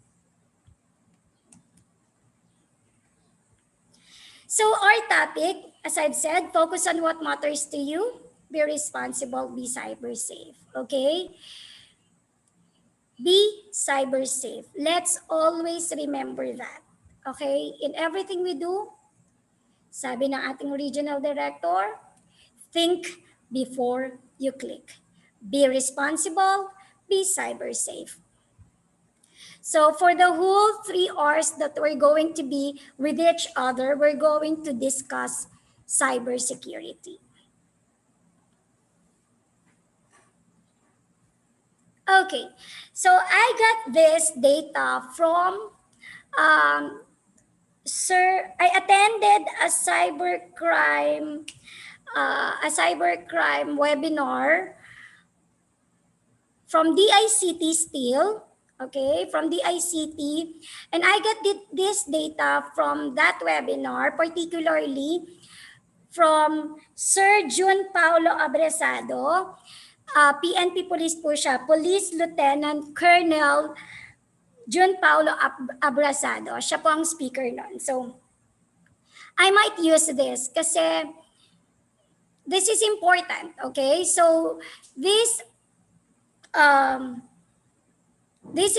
So our topic, as I've said, focus on what matters to you, be responsible, be cyber safe. Okay? Be cyber safe. Let's always remember that. Okay? In everything we do, sabi ng ating regional director, think before you click. Be responsible, be cyber safe. So for the whole 3 hours that we're going to be with each other, we're going to discuss cybersecurity. Okay, so I got this data from I attended a cybercrime webinar from DICT still. Okay, from the ICT, and I got this data from that webinar, particularly from Sir Jun Paulo Abresado, PNP Police po siya, Police Lieutenant Colonel Jun Paulo Abresado. Siya po ang speaker nun. So, I might use this kasi this is important, okay? So, this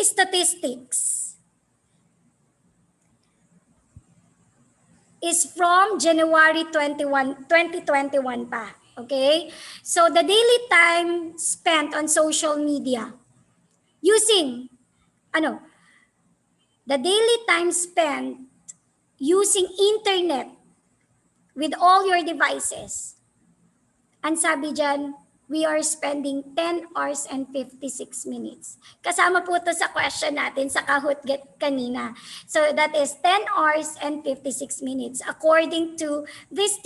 statistics is from January 21, 2021 pa. Okay? So the daily time spent on social media using, the daily time spent using internet with all your devices. Ang sabi dyan, we are spending 10 hours and 56 minutes. Kasama po ito sa question natin sa Kahoot kanina. So that is 10 hours and 56 minutes according to this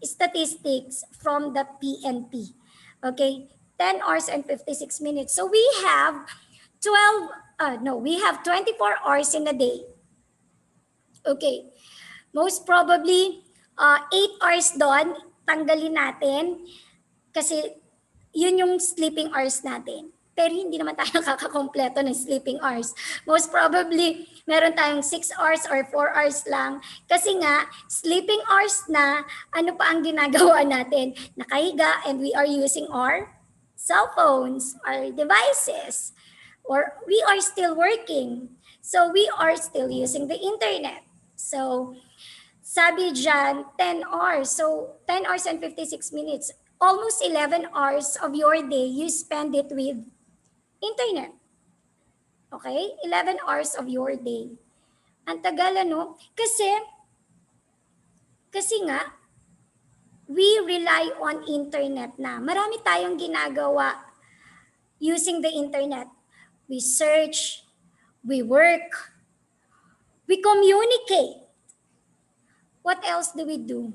statistics from the PNP. Okay, 10 hours and 56 minutes. So we have 24 hours in a day. Okay, most probably 8 hours doon, tanggalin natin kasi yun yung sleeping hours natin. Pero hindi naman tayo nakakakompleto ng sleeping hours. Most probably, meron tayong 6 hours or 4 hours lang. Kasi nga, sleeping hours na, ano pa ang ginagawa natin? Nakahiga and we are using our cell phones, our devices. Or we are still working. So we are still using the internet. So, sabi dyan, 10 hours. So, 10 hours and 56 minutes. Almost 11 hours of your day, you spend it with internet. Okay? 11 hours of your day. Ang tagal, ano? Kasi nga, we rely on internet na. Marami tayong ginagawa using the internet. We search, we work, We communicate. What else do?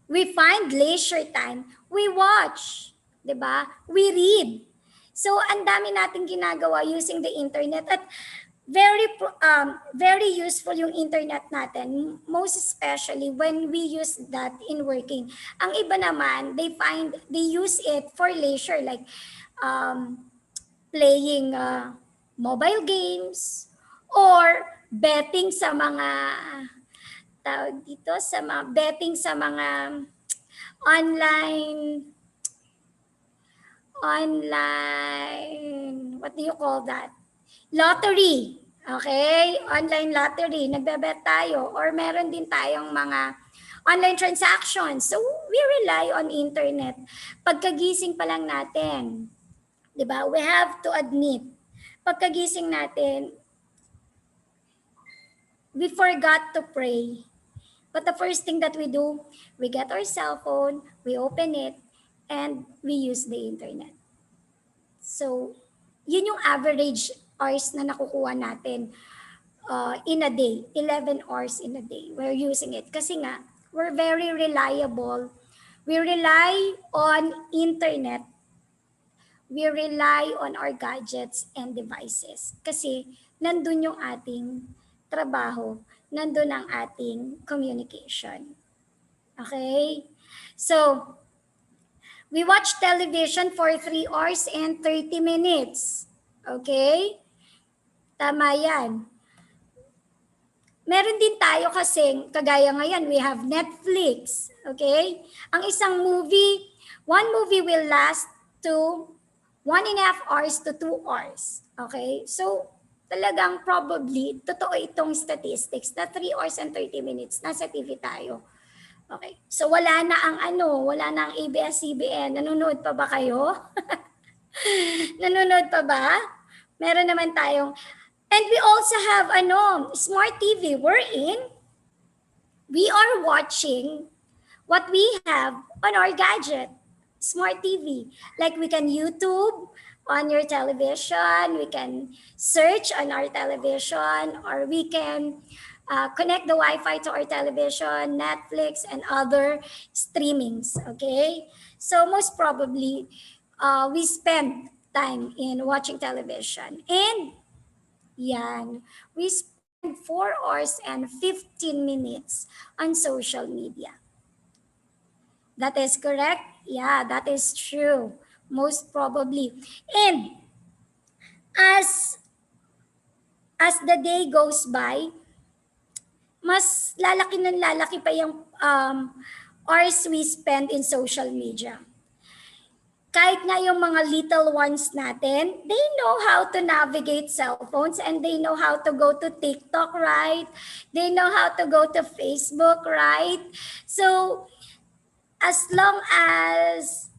We find leisure time. We watch. 'Di ba? We read. So, ang dami nating ginagawa using the internet at very useful yung internet natin, most especially when we use that in working. Ang iba naman, they use it for leisure, like playing mobile games or betting sa mga tawag dito, sa mga betting sa mga online, what do you call that? Lottery. Okay? Online lottery. Nagbebet tayo. Or meron din tayong mga online transactions. So, we rely on internet. Pagkagising pa lang natin, di ba? We have to admit, pagkagising natin, we forgot to pray. But the first thing that we do, we get our cell phone, we open it, and we use the internet. So, yun yung average hours na nakukuha natin in a day, 11 hours in a day. We're using it. Kasi nga, we're very reliable. We rely on internet. We rely on our gadgets and devices. Kasi nandun yung ating trabaho, nandun ang ating communication. Okay? So, we watch television for 3 hours and 30 minutes. Okay? Tama yan. Meron din tayo kasing, kagaya ngayon, we have Netflix. Okay? Ang isang movie, one movie will last to 1.5 hours to 2 hours. Okay? So, talagang probably, totoo itong statistics na 3 hours and 30 minutes nasa TV tayo. Okay. So, wala na ang wala na ang ABS-CBN. Nanonood pa ba kayo? Nanonood pa ba? Meron naman tayong, and we also have smart TV wherein we are watching what we have on our gadget, smart TV. Like we can YouTube on your television, we can search on our television, or we can connect the Wi-Fi to our television, Netflix, and other streamings, okay? So most probably, we spend time in watching television. And yan, we spend 4 hours and 15 minutes on social media. That is correct? Yeah, that is true. Most probably. And as the day goes by, mas lalaki ng lalaki pa yung hours we spend in social media. Kahit nga yung mga little ones natin, they know how to navigate cell phones and they know how to go to TikTok, right? They know how to go to Facebook, right? So, as long as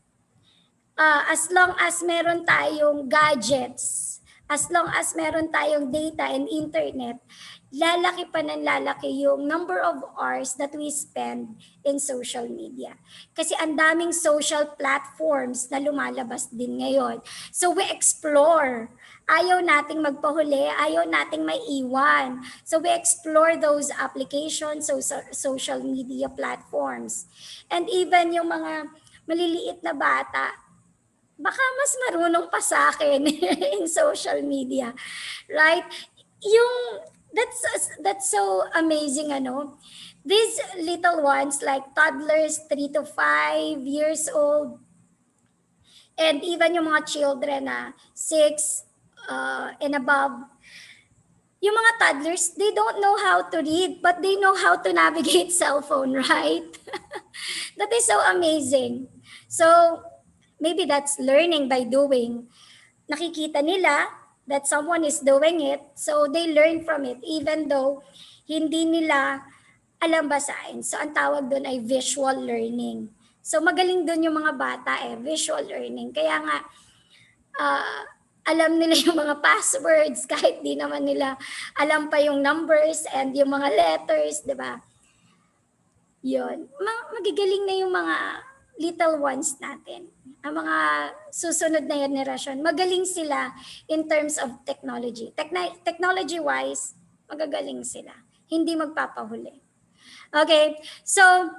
meron tayong gadgets, as long as meron tayong data and internet, lalaki pa ng lalaki yung number of hours that we spend in social media. Kasi ang daming social platforms na lumalabas din ngayon. So we explore. Ayaw nating magpahuli, ayaw nating maiwan. So we explore those applications, social media platforms. And even yung mga maliliit na bata, baka mas marunong pa sa akin in social media, right? That's so amazing, These little ones, like toddlers, 3 to 5 years old, and even yung mga children na 6 and above, yung mga toddlers, they don't know how to read, but they know how to navigate cell phone, right? That is so amazing. So, maybe that's learning by doing. Nakikita nila that someone is doing it, so they learn from it even though hindi nila alam basahin. So ang tawag doon ay visual learning. So magaling doon yung mga bata visual learning. Kaya nga alam nila yung mga passwords kahit di naman nila alam pa yung numbers and yung mga letters, di ba? Yun. Magigaling na yung mga little ones natin. Ang mga susunod na generation, magaling sila in terms of technology. Technology-wise, Magagaling sila. Hindi magpapahuli. Okay, so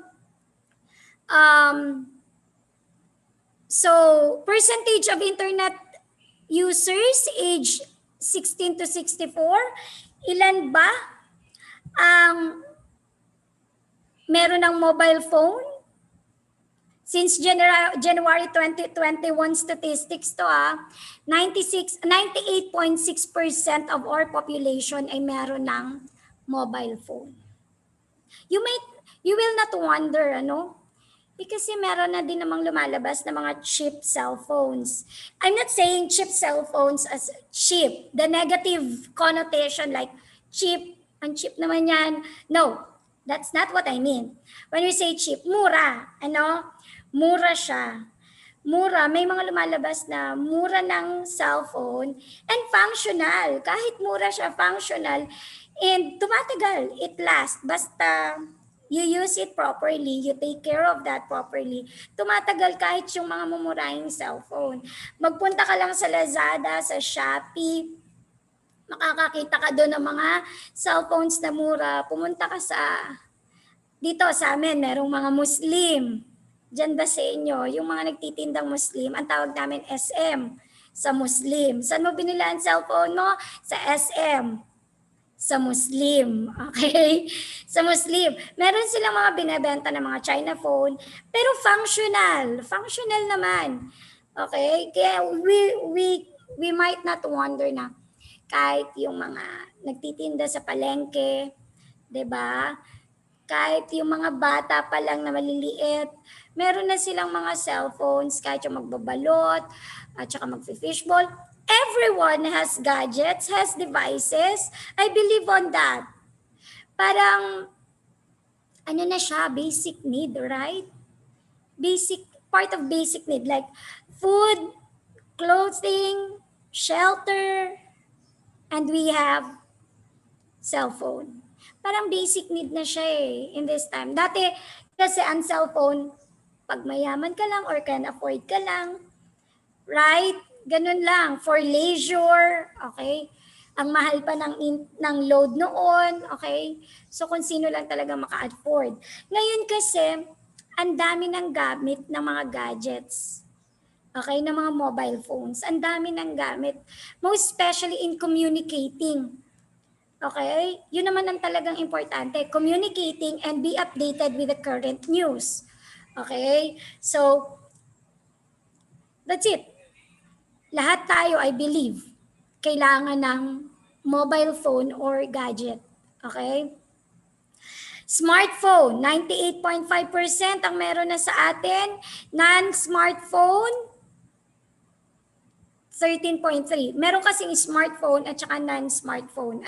percentage of internet users age 16 to 64, ilan ba ang meron ng mobile phone? Since January 2021 statistics to 98.6% of our population ay meron ng mobile phone. You will not wonder, kasi meron na din namang lumalabas na mga cheap cell phones. I'm not saying cheap cell phones as cheap. The negative connotation like cheap, ang cheap naman yan. No, that's not what I mean. When we say cheap, mura. Mura siya. Mura, may mga lumalabas na mura ng cellphone and functional. Kahit mura siya, functional. And tumatagal, it lasts. Basta you use it properly, you take care of that properly, tumatagal kahit yung mga mumurahing cellphone. Magpunta ka lang sa Lazada, sa Shopee, makakakita ka doon ng mga cellphones na mura. Pumunta ka dito sa amin, merong mga Muslim. Diyan ba sa inyo, yung mga nagtitindang Muslim, ang tawag namin SM sa Muslim. Saan mo binila ang cellphone mo? Sa SM. Sa Muslim. Okay? Sa Muslim. Meron silang mga binebenta ng mga China phone, pero functional. Functional naman. Okay? Kaya we might not wonder na kahit yung mga nagtitinda sa palengke, 'di ba? Kahit yung mga bata pa lang na maliliit, meron na silang mga cellphones, kahit yung magbabalot, at saka mag-fishball. Everyone has gadgets, has devices. I believe on that. Parang, na siya, basic need, right? Part of basic need, like food, clothing, shelter, and we have cellphone. Parang basic need na siya in this time. Dati kasi ang cellphone, pag mayaman ka lang or can afford ka lang, right? Ganun lang, for leisure, okay? Ang mahal pa ng load noon, okay? So kung sino lang talaga maka-afford. Ngayon kasi, ang dami ng gamit ng mga gadgets. Okay, ng mga mobile phones. Ang dami ng gamit. Most especially in communicating. Okay? Yun naman ang talagang importante. Communicating and be updated with the current news. Okay? So, that's it. Lahat tayo, I believe, kailangan ng mobile phone or gadget. Okay? Smartphone, 98.5% ang meron na sa atin. Non-smartphone, 13.3. Meron kasing smartphone at saka non-smartphone.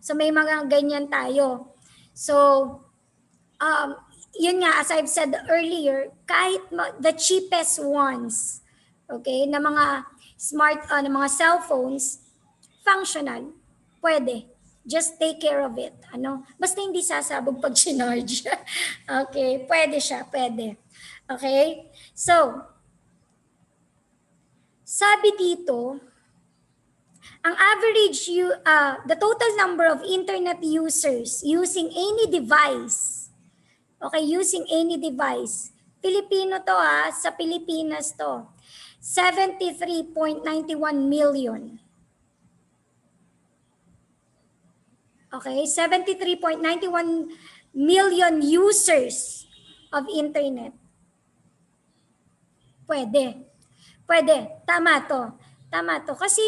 So may mga ganyan tayo. So, yun nga, as I've said earlier, kahit the cheapest ones, okay, na mga na mga cellphones, functional, pwede. Just take care of it. Basta hindi sasabog pag sinarge. Okay, pwede siya, pwede. Okay? So, sabi dito, ang average, the total number of internet users using any device, okay, using any device, Pilipino to sa Pilipinas to, 73.91 million. Okay, 73.91 million users of internet. Pwede. Tama to. Kasi,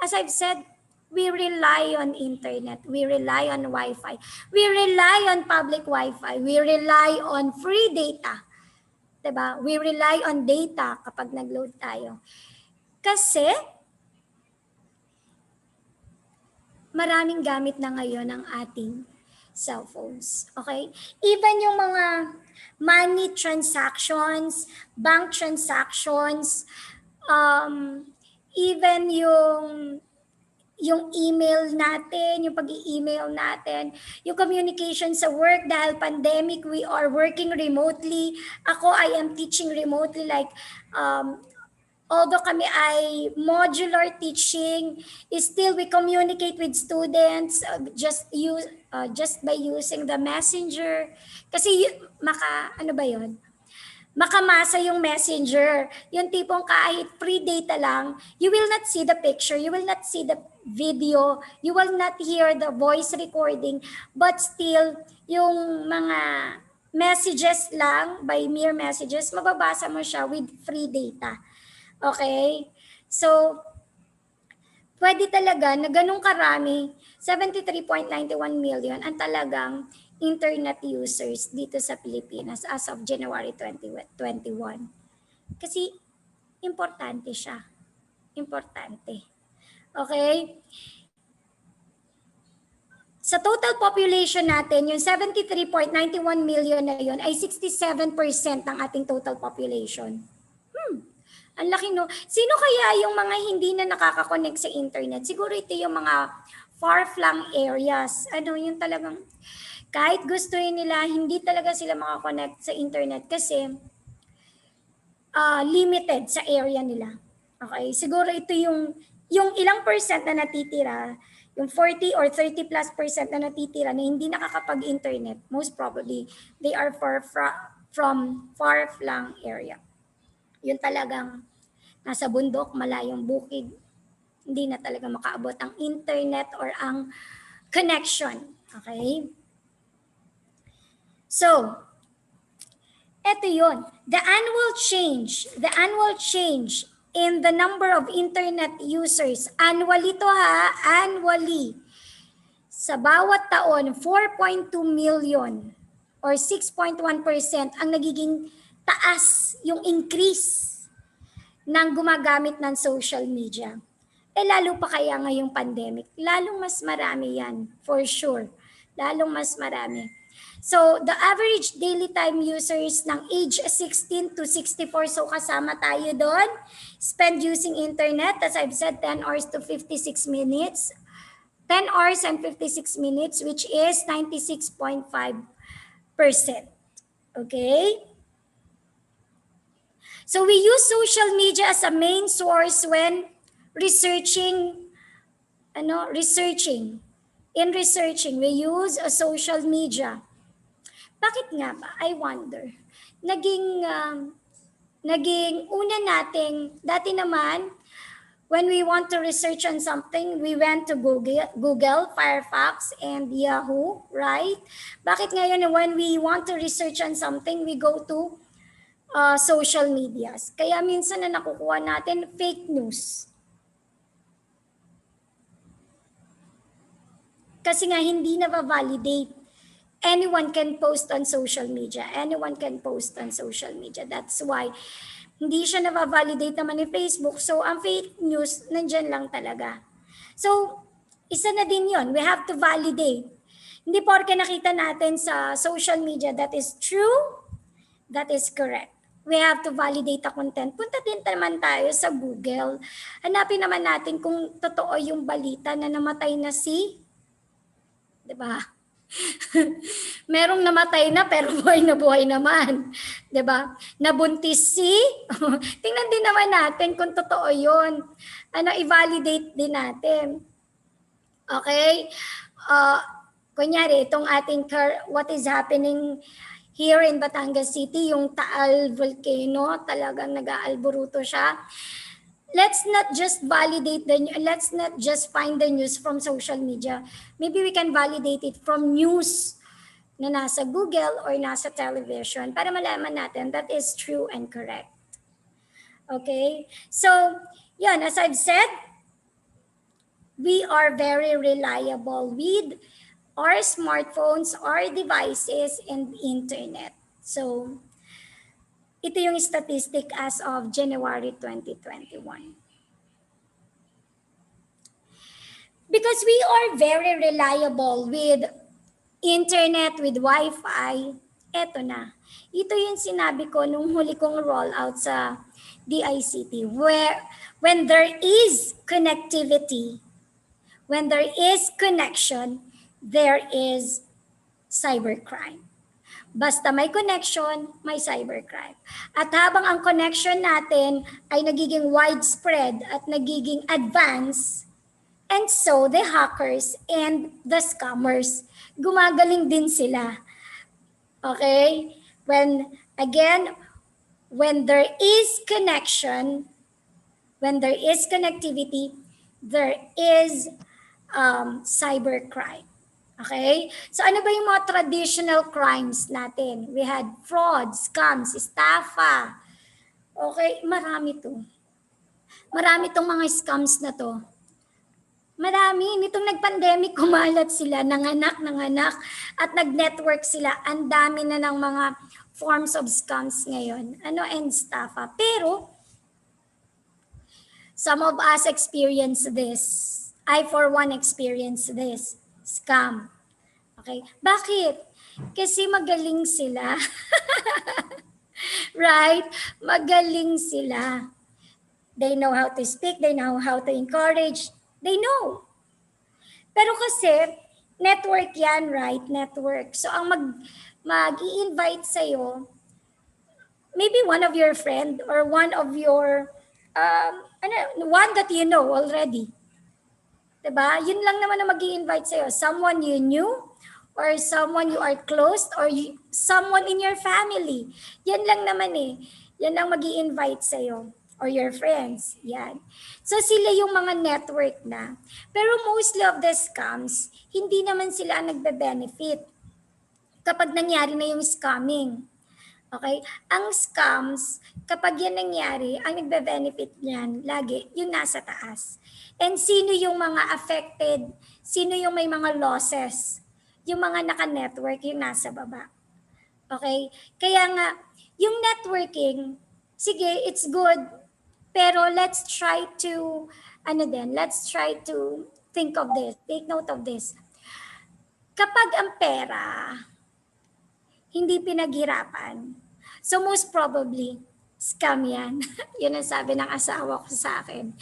as I've said, we rely on internet. We rely on Wi-Fi. We rely on public Wi-Fi. We rely on free data. Diba? We rely on data kapag nag-load tayo. Kasi, maraming gamit na ngayon ang ating cellphones. Okay? Even yung mga money transactions, bank transactions, even yung email natin, yung pag-i-email natin, yung communication sa work dahil pandemic, we are working remotely. Ako, I am teaching remotely like although kami ay modular teaching, still we communicate with students just by using the messenger. Kasi ano ba yon? Makamasa yung messenger. Yung tipong kahit free data lang, you will not see the picture, you will not see the video, you will not hear the voice recording, but still, yung mga messages lang, by mere messages, mababasa mo siya with free data. Okay? So, pwede talaga na ganun karami, 73.91 million ang talagang internet users dito sa Pilipinas as of January 2021. Kasi importante siya. Importante. Okay? Sa total population natin, yung 73.91 million na yun ay 67% ng ating total population. Ang laki, no? Sino kaya yung mga hindi na nakaka-connect sa internet? Siguro ito yung mga far-flung areas. Ano, yung talagang kahit gustuin nila, hindi talaga sila makakonect sa internet kasi limited sa area nila. Okay? Siguro ito yung ilang percent na natitira, yung 40 or 30 plus percent na natitira na hindi nakakapag-internet, most probably, they are from far-flung area. Yun talagang nasa bundok, malayong bukid, hindi na talaga makaabot ang internet or ang connection. Okay? So, eto yun. The annual change in the number of internet users, annually to ha, annually, sa bawat taon, 4.2 million or 6.1% ang nagiging taas, yung increase ng gumagamit ng social media. Lalo pa kaya ngayong pandemic, lalong mas marami yan, for sure. Lalong mas marami. So, the average daily time users ng age 16 to 64, so kasama tayo doon, spend using internet, as I've said, 10 hours to 56 minutes. 10 hours and 56 minutes, which is 96.5%. Okay? So we use social media as a main source when researching. In researching, we use a social media. Bakit nga ba? I wonder. Naging una nating, dati naman, when we want to research on something, we went to Google, Firefox, and Yahoo, right? Bakit ngayon when we want to research on something, we go to social medias. Kaya minsan na nakukuha natin fake news. Kasi nga hindi na validate. Anyone can post on social media. Anyone can post on social media. That's why hindi siya na-validate naman ni Facebook. So ang fake news nandyan lang talaga. So isa na din yon. We have to validate. Hindi porke nakita natin sa social media that is true, that is correct. We have to validate the content. Punta din naman tayo sa Google. Hanapin naman natin kung totoo yung balita na namatay na si, diba? Merong namatay na pero buhay naman. Diba? Nabuntis si, tingnan din naman natin kung totoo yun. I-validate din natin. Okay? Kunyari, itong ating, what is happening here in Batangas City, yung Taal Volcano, talagang nag-aalburuto siya. Let's not just let's not just find the news from social media. Maybe we can validate it from news na nasa Google or nasa television para malaman natin that is true and correct. Okay? So, yan, as I've said, we are very reliable with our smartphones, our devices, and internet. So, ito yung statistic as of January 2021. Because we are very reliable with internet, with Wi-Fi, eto na. Ito yung sinabi ko nung huli kong rollout sa DICT, where when there is connectivity, when there is connection, there is cybercrime. Basta may connection, may cybercrime. At habang ang connection natin ay nagiging widespread at nagiging advanced, and so the hackers and the scammers, gumagaling din sila. Okay? When there is connection, when there is connectivity, there is cybercrime. Okay? So ano ba yung mga traditional crimes natin? We had fraud, scams, estafa. Okay? Marami to. Marami tong mga scams na to. Marami. Nitong nag-pandemic, kumalat sila, nanganak, at nag-network sila. Ang dami na ng mga forms of scams ngayon. And estafa. Pero, some of us experience this. I, for one, experience this. Scam. Okay? Bakit? Kasi magaling sila. Right? Magaling sila. They know how to speak. They know how to encourage. They know. Pero kasi, network yan, right? Network. So, ang mag-i-invite sa'yo, maybe one of your friend or one of your, one that you know already. Diba? Yun lang naman na mag-i-invite sa'yo. Someone you knew or someone you are close or someone in your family. Yan lang naman eh. Yan lang mag-i-invite sa'yo or your friends. Yan. So sila yung mga network na. Pero mostly of the scams, hindi naman sila nagbe-benefit kapag nangyari na yung scamming. Okay? Ang scams, kapag yan nangyari, ang nagbe-benefit niyan, lagi, yung nasa taas. And sino yung mga affected? Sino yung may mga losses? Yung mga naka-network, yung nasa baba. Okay? Kaya nga, yung networking, sige, it's good. Pero let's try to, let's try to think of this. Take note of this. Kapag ang pera, hindi pinaghirapan, so most probably, scam yan. Yun ang sabi ng asawa ko sa akin.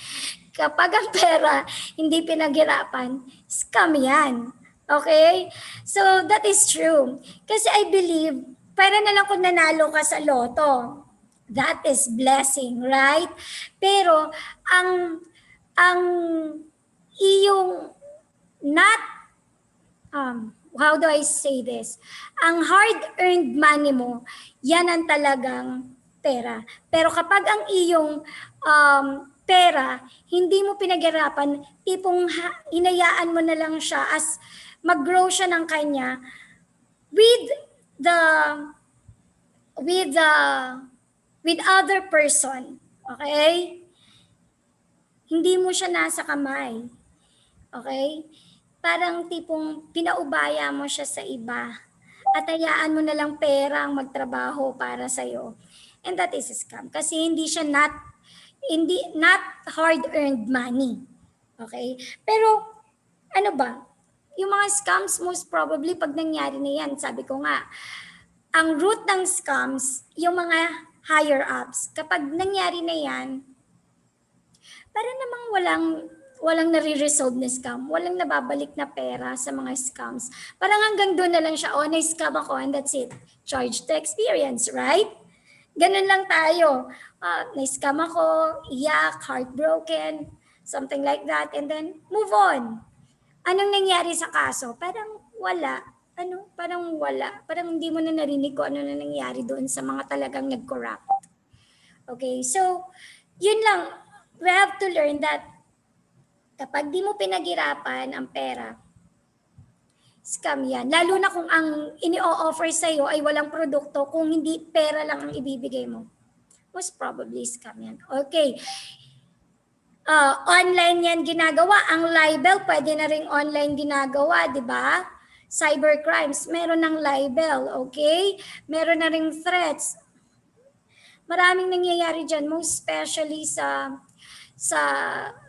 Kapag ang pera hindi pinaghirapan, scam yan. Okay? So that is true. Kasi I believe, pera na lang kung nanalo ka sa loto. That is blessing, right? Pero ang iyong not, how do I say this? Ang hard-earned money mo, yan ang talagang pera. Pero kapag ang iyong pera, hindi mo pinaghirapan, tipong hinayaan mo na lang siya as mag-grow siya ng kanya with other person. Okay? Hindi mo siya nasa kamay. Okay? Parang tipong pinaubaya mo siya sa iba at hayaan mo na lang pera ang magtrabaho para sa'yo. And that is a scam. Kasi hindi siya not hard-earned money. Okay? Pero, ano ba? Yung mga scams, most probably, pag nangyari na yan, sabi ko nga, ang root ng scams, yung mga higher-ups, kapag nangyari na yan, para namang walang nare-resolve na scam, walang nababalik na pera sa mga scams. Parang hanggang doon na lang siya, na-scam ako and that's it. Charge to experience, right? Ganun lang tayo. Na-scam ako, iyak, heartbroken, something like that, and then move on. Anong nangyari sa kaso? Parang wala. Parang wala. Parang hindi mo na narinig ko ano na nangyari doon sa mga talagang nag-corrupt. Okay, so yun lang. We have to learn that kapag di mo pinaghirapan ang pera, scam yan. Lalo na kung ang ini-offer sa'yo ay walang produkto, kung hindi pera lang ang ibibigay mo. Most probably scam yan. Okay. Online yan ginagawa. Ang libel, pwede na ring online ginagawa, di ba? Cybercrimes, meron ng libel, okay? Meron na ring threats. Maraming nangyayari dyan, most especially sa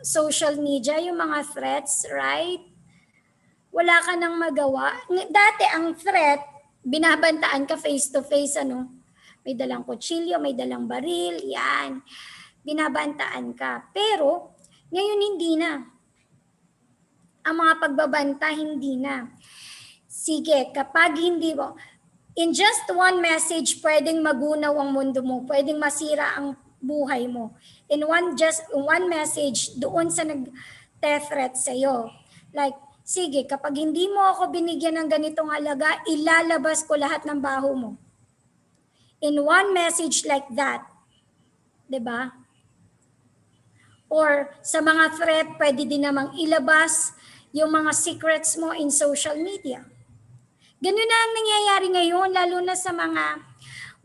social media, yung mga threats, right? Wala ka nang magawa. Dati ang threat, binabantaan ka face to face, may dalang kutsilyo, may dalang baril, yan. Binabantaan ka. Pero, ngayon hindi na. Ang mga pagbabanta, hindi na. Sige, kapag hindi mo, In just one message, pwedeng magunaw ang mundo mo, pwedeng masira ang buhay mo. In one message, doon sa nag-death threat sa'yo. Like, sige, kapag hindi mo ako binigyan ng ganitong halaga, ilalabas ko lahat ng baho mo. In one message like that, 'di ba? Or sa mga threat, pwede din namang ilabas yung mga secrets mo in social media. Ganun na ang nangyayari ngayon, lalo na sa mga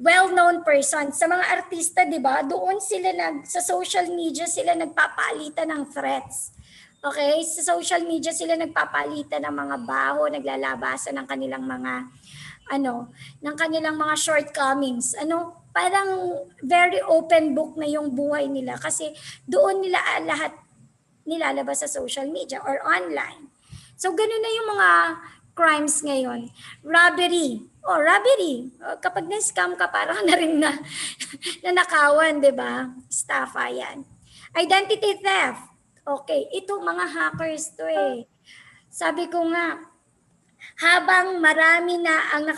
well-known persons. Sa mga artista, di ba? Doon sila sa social media sila nagpapalitan ng threats. Okay? Sa social media sila nagpapalitan ng mga baho, naglalabasan ng kanilang mga ng kanilang mga shortcomings. Parang very open book na yung buhay nila kasi doon nila lahat nilalabas sa social media or online. So ganun na yung mga crimes ngayon. Robbery. Robbery. Kapag na-scam ka, parang na rin na nanakawan, di ba? Estafa yan. Identity theft. Okay, ito mga hackers to eh. Sabi ko nga, habang marami na ang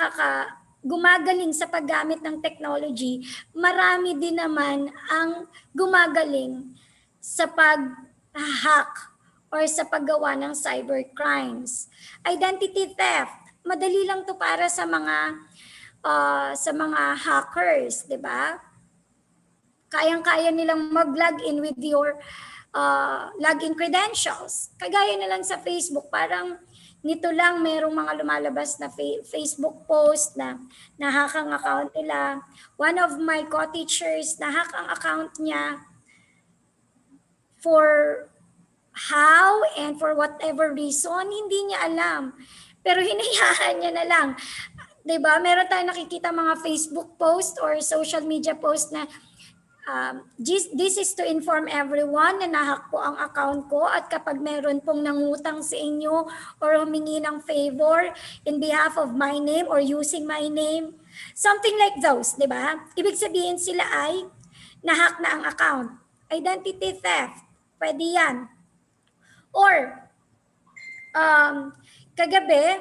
gumagaling sa paggamit ng technology, marami din naman ang gumagaling sa pag-hack or sa paggawa ng cybercrimes. Identity theft, madali lang to para sa mga hackers, 'di ba? Kayang-kaya nilang mag-login with your login credentials. Kagaya na lang sa Facebook, parang nito lang merong mga lumalabas na Facebook post na nahack ang account nila. One of my co-teachers, nahack ang account niya for how and for whatever reason, hindi niya alam. Pero hinayaan niya na lang. 'Di ba? Meron tayong nakikita mga Facebook post or social media post na this is to inform everyone na nahack po ang account ko at kapag meron pong nangutang sa inyo or humingi ng favor in behalf of my name or using my name, something like those, di ba? Ibig sabihin sila ay nahack na ang account. Identity theft, pwede yan. Or, kagabi,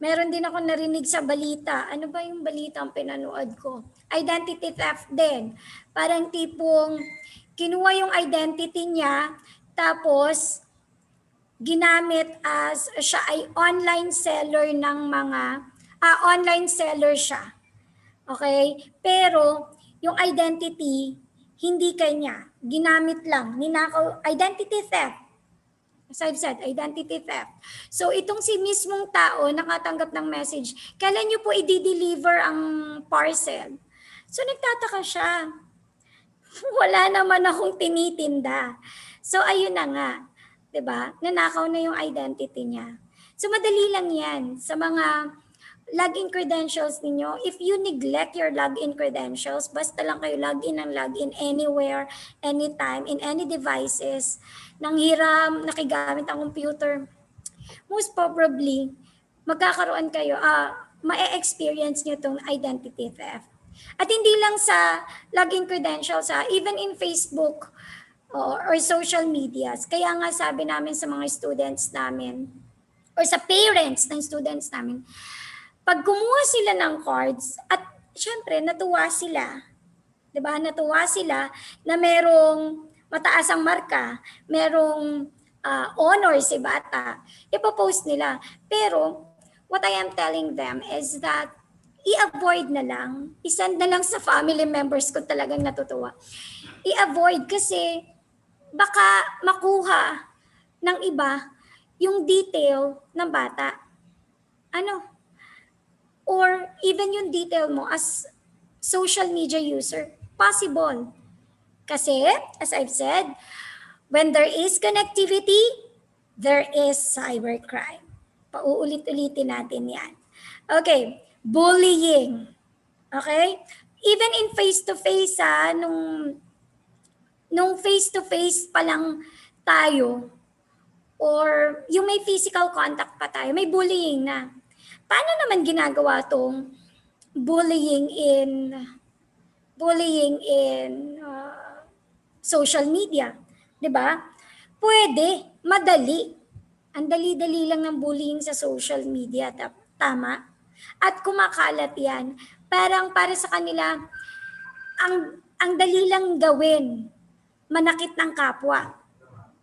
meron din ako narinig sa balita. Ano ba yung balita ang pinanood ko? Identity theft din. Parang tipong kinuha yung identity niya tapos ginamit as siya ay online seller ng online seller siya. Okay? Pero yung identity hindi kanya. Ginamit lang. Ninakaw, identity theft. As I've said, identity theft. So itong si mismong tao nakatanggap ng message, kailan niyo po i-deliver ang parcel? So nagtataka siya. Wala naman akong tinitinda. So ayun na nga, 'di ba? Nanakaw na yung identity niya. So madali lang 'yan sa mga login credentials ninyo. If you neglect your login credentials, basta lang kayo login anywhere, anytime, in any devices, nang hiram, nakigamit ang computer, most probably, magkakaroon kayo, ma-experience nyo itong identity theft. At hindi lang sa login credentials, even in Facebook or social medias. Kaya nga sabi namin sa mga students namin, or sa parents ng students namin, pag kumuha sila ng cards, at syempre natuwa sila, 'di ba? Natuwa sila na merong mataas ang marka, merong honor si bata, ipopost nila. Pero what I am telling them is that i-avoid na lang, isend na lang sa family members ko, talagang natutuwa. I-avoid kasi baka makuha ng iba yung detail ng bata. Or even yung detail mo as social media user, possible. Kasi, as I've said, when there is connectivity, there is cybercrime. Pauulit-ulitin natin yan. Okay, bullying. Okay? Even in face-to-face, nung face-to-face pa lang tayo, or yung may physical contact pa tayo, may bullying na. Paano naman ginagawa tong bullying in social media? 'Di ba? Pwede, madali. Ang dali-dali lang ng bullying sa social media, tama? At kumakalat yan. Parang para sa kanila, ang dali lang gawin, manakit ng kapwa.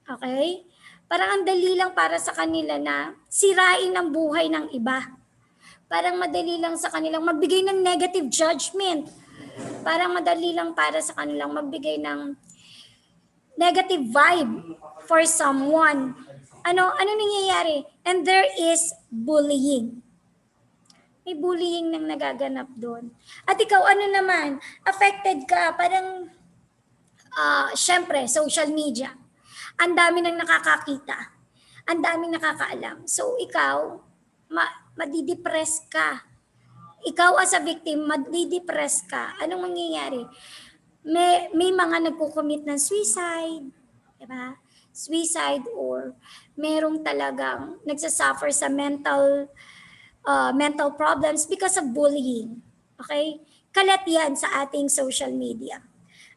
Okay? Parang ang dali lang para sa kanila na sirain ang buhay ng iba. Parang madali lang sa kanilang magbigay ng negative judgment. Parang madali lang para sa kanilang magbigay ng negative vibe for someone. Ano nangyayari? And there is bullying. May bullying nang nagaganap doon. At ikaw, ano naman? Affected ka, parang, syempre, social media. Ang dami nang nakakakita. Ang daming nakakaalam. So, ikaw, madidepress ka. Ikaw as a victim, madidepress ka. Anong mangyayari? May mga nagko-commit ng suicide. Diba? Suicide or merong talagang nagsasuffer sa mental problems because of bullying. Okay? Kalat yan sa ating social media.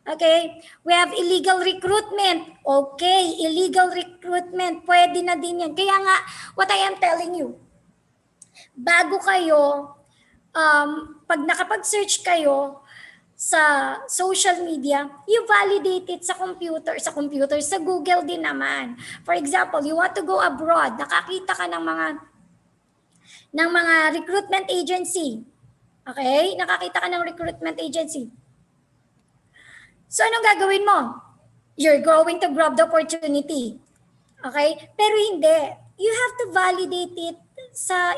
Okay? We have illegal recruitment. Okay, illegal recruitment. Pwede na din yan. Kaya nga, what I am telling you, bago kayo, pag nakapag-search kayo sa social media, you validate it sa computer, sa Google din naman. For example, you want to go abroad, nakakita ka ng mga recruitment agency. Okay? Nakakita ka ng recruitment agency. So, anong gagawin mo? You're going to grab the opportunity. Okay? Pero hindi. You have to validate it sa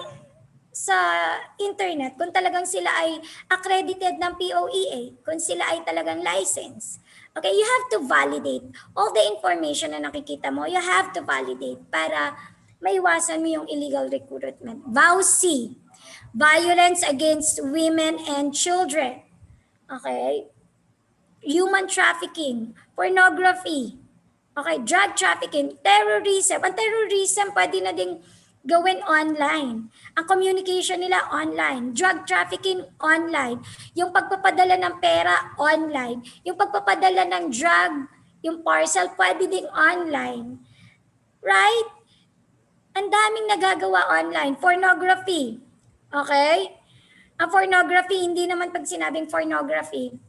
internet kung talagang sila ay accredited ng POEA, kung sila ay talagang license. Okay? You have to validate all the information na nakikita mo. You have to validate para maiwasan mo yung illegal recruitment. VAUC, violence against women and children. Okay? Human trafficking, pornography, okay, drug trafficking, terrorism. Ang terrorism pwede na ding gawin online. Ang communication nila online. Drug trafficking online. Yung pagpapadala ng pera online. Yung pagpapadala ng drug, yung parcel pwede ding online. Right? Ang daming nagagawa online. Pornography. Okay? Ang pornography, hindi naman pag sinabing pornography,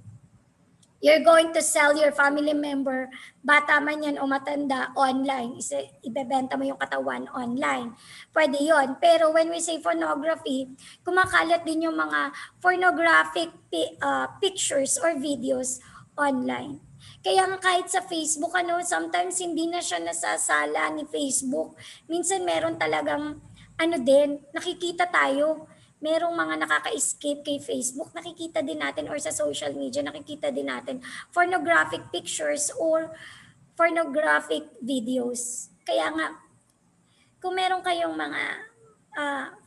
you're going to sell your family member, bata man yan o matanda, online. Ibebenta mo yung katawan online. Pwede yon. Pero when we say pornography, kumakalat din yung mga pornographic pictures or videos online. Kaya nga kahit sa Facebook, sometimes hindi na siya nasasala ni Facebook. Minsan meron talagang, nakikita tayo. Merong mga nakaka-escape kay Facebook, nakikita din natin, or sa social media, nakikita din natin pornographic pictures or pornographic videos. Kaya nga, kung meron kayong mga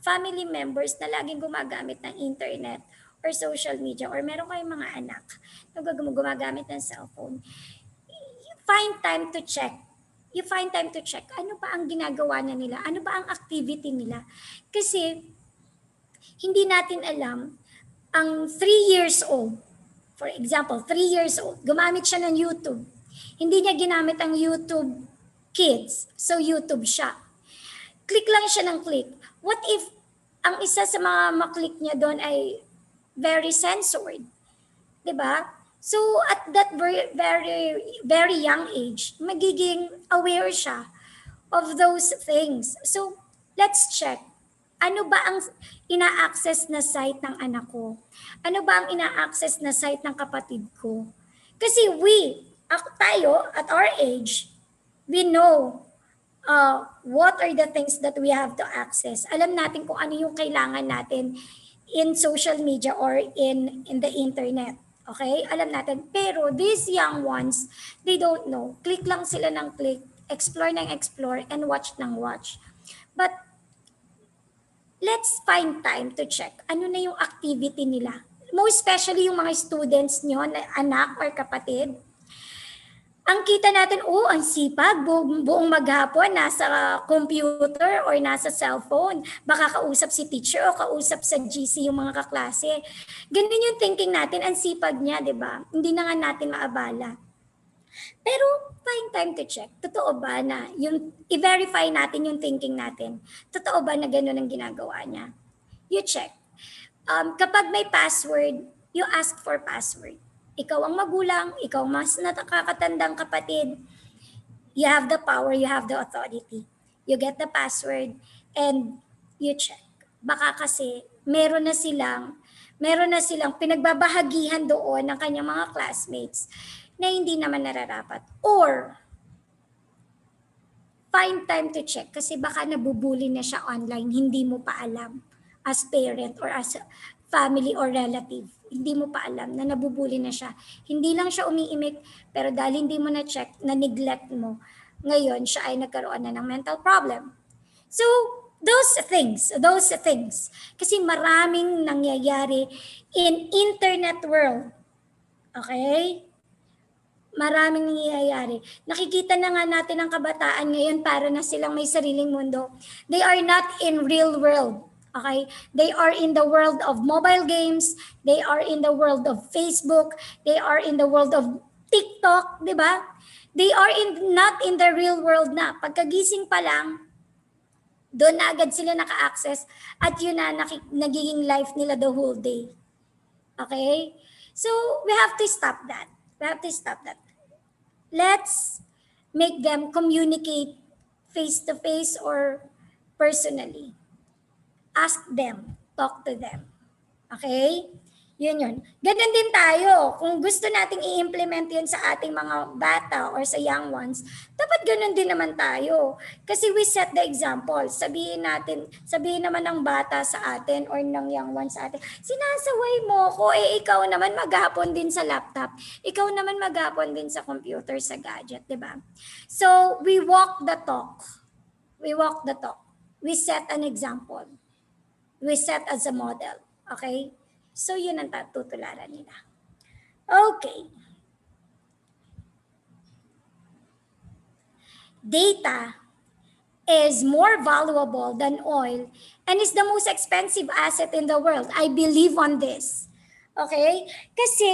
family members na laging gumagamit ng internet or social media, or meron kayong mga anak na gumagamit ng cellphone, find time to check. You find time to check. Ano ba ang ginagawa na nila? Ano ba ang activity nila? Kasi, hindi natin alam, ang 3 years old, for example, 3 years old, gumamit siya ng YouTube. Hindi niya ginamit ang YouTube Kids, so YouTube siya. Click lang siya ng click. What if ang isa sa mga maklik niya doon ay very censored? Diba? So at that very young age, magiging aware siya of those things. So let's check. Ano ba ang ina-access na site ng anak ko? Ano ba ang ina-access na site ng kapatid ko? Kasi tayo at our age, we know what are the things that we have to access. Alam natin kung ano yung kailangan natin in social media or in the internet. Okay? Alam natin. Pero these young ones, they don't know. Click lang sila ng click, explore ng explore, and watch ng watch. But let's find time to check ano na yung activity nila. Most especially yung mga students nyo, anak or kapatid. Ang kita natin, ang sipag, buong maghapon, nasa computer or nasa cellphone. Baka kausap si teacher o kausap sa GC yung mga kaklase. Ganun yung thinking natin, ang sipag niya, di ba? Hindi na nga natin maabala. Pero find time to check. Totoo ba na i-verify natin yung thinking natin? Totoo ba na gano'n ang ginagawa niya? You check. kapag may password, you ask for password. Ikaw ang magulang, ikaw ang mas nakakatandang kapatid, you have the power, you have the authority. You get the password and you check. Baka kasi meron na silang pinagbabahagihan doon ng kanyang mga classmates na hindi naman nararapat. Or find time to check kasi baka nabubuli na siya online, hindi mo pa alam as parent or as family or relative. Hindi mo pa alam na nabubuli na siya. Hindi lang siya umiimik, pero dahil hindi mo na-check, na-neglect mo, ngayon siya ay nagkaroon na ng mental problem. So, those things. Kasi maraming nangyayari in internet world. Okay? Maraming nangyayari. Nakikita na nga natin ang kabataan ngayon para na silang may sariling mundo. They are not in real world. Okay? They are in the world of mobile games. They are in the world of Facebook. They are in the world of TikTok, di ba? They are not in the real world na. Pagkagising pa lang, doon na agad sila naka-access at yun na nagiging life nila the whole day. Okay? So, we have to stop that. Let's make them communicate face-to-face or personally. Ask them, talk to them. Okay? Yun. Ganun din tayo. Kung gusto nating i-implement yun sa ating mga bata or sa young ones, dapat ganun din naman tayo. Kasi we set the example. Sabihin naman ng bata sa atin or ng young ones sa atin, sinasaway mo ko, ikaw naman maghapon din sa laptop. Ikaw naman maghapon din sa computer, sa gadget, di ba? So, we walk the talk. We set an example. We set as a model. Okay? So, yun ang tutularan nila. Okay. Data is more valuable than oil and is the most expensive asset in the world. I believe on this. Okay? Kasi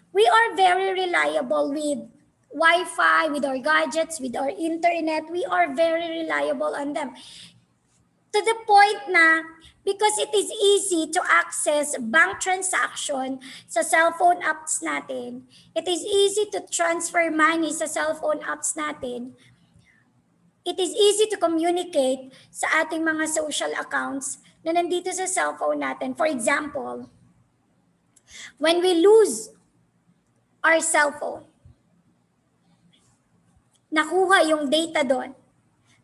we are very reliable with Wi-Fi, with our gadgets, with our internet. We are very reliable on them. To the point na because it is easy to access bank transaction sa cellphone apps natin, it is easy to transfer money sa cellphone apps natin, it is easy to communicate sa ating mga social accounts na nandito sa cellphone natin. For example, when we lose our cellphone, nakuha yung data doon,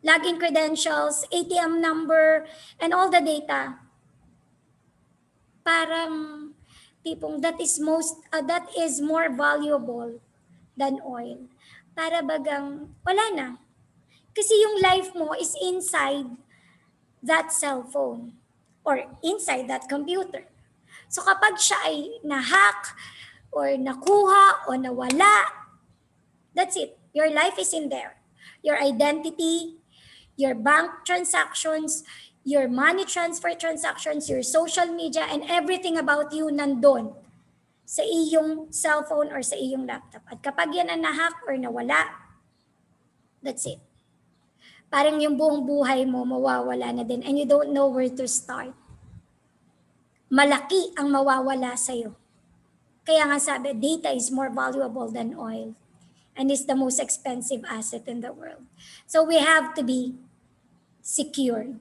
login credentials, ATM number, and all the data. Parang tipong that is more valuable than oil. Para bagang wala na. Kasi yung life mo is inside that cellphone or inside that computer. So kapag siya ay na-hack or nakuha o nawala, that's it. Your life is in there. Your identity, your bank transactions, your money transfer transactions, your social media, and everything about you nandun sa iyong cellphone or sa iyong laptop. At kapag yan ang nahack or nawala, that's it. Parang yung buong buhay mo mawawala na din and you don't know where to start. Malaki ang mawawala sa'yo. Kaya nga sabi, data is more valuable than oil and is the most expensive asset in the world. So we have to be secured.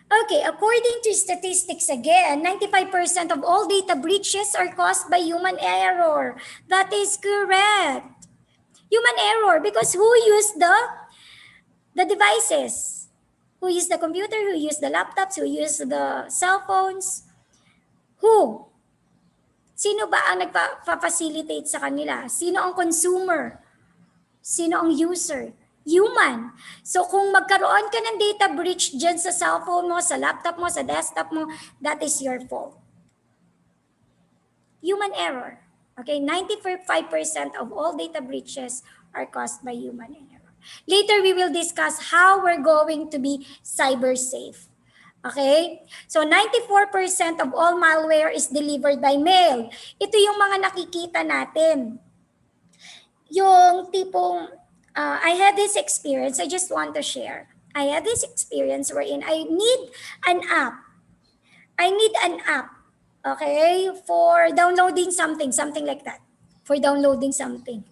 Okay, according to statistics again, 95% of all data breaches are caused by human error. That is correct. Human error because who used the devices? Who used the computer? Who used the laptops? Who used the cell phones? Who? Sino ba ang nagpa-facilitate sa kanila? Sino ang consumer? Sino ang user? Human. So kung magkaroon ka ng data breach dyan sa cellphone mo, sa laptop mo, sa desktop mo, that is your fault. Human error. Okay, 95% of all data breaches are caused by human error. Later, we will discuss how we're going to be cyber safe. Okay? So 94% of all malware is delivered by mail. Ito yung mga nakikita natin. Yung tipong, I had this experience, I just want to share. I had this experience wherein I need an app. Okay, for downloading something like that. For downloading something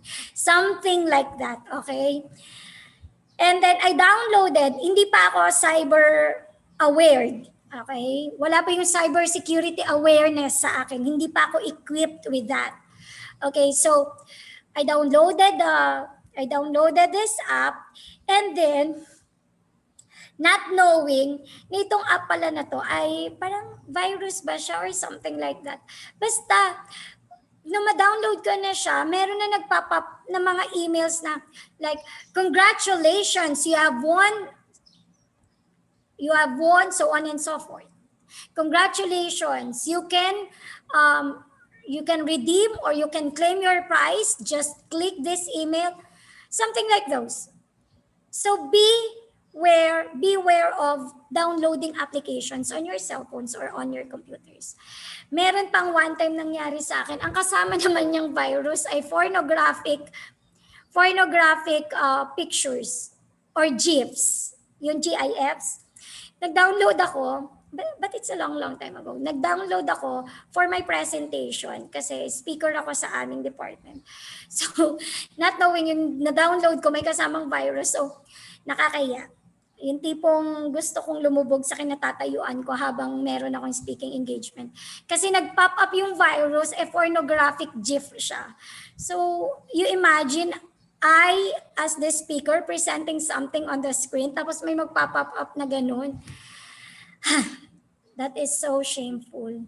like that, okay? And then I downloaded, hindi pa ako cyber aware, okay? Wala pa yung cyber security awareness sa akin. Hindi pa ako equipped with that. Okay, so I downloaded this app, and then not knowing nitong app pala na to ay parang virus ba siya or something like that. Basta na ma-download ko na siya, meron na nagpop up na mga emails na like, congratulations, you have won, so on and so forth. Congratulations, you can redeem or you can claim your prize, just click this email, something like those. So beware of downloading applications on your cell phones or on your computers. Meron pang one time nangyari sa akin, ang kasama naman niyang virus ay pornographic pictures or GIFs, yung GIFs. Nag-download ako, but it's a long time ago. Nag-download ako for my presentation kasi speaker ako sa aming department. So, not knowing yung na-download ko may kasamang virus, so nakakaya. Yung tipong gusto kong lumubog sa kinatatayuan ko habang meron akong speaking engagement. Kasi nag-pop up yung virus, pornographic GIF siya. So, you imagine, I, as the speaker, presenting something on the screen, tapos may mag-pop up na ganun. That is so shameful.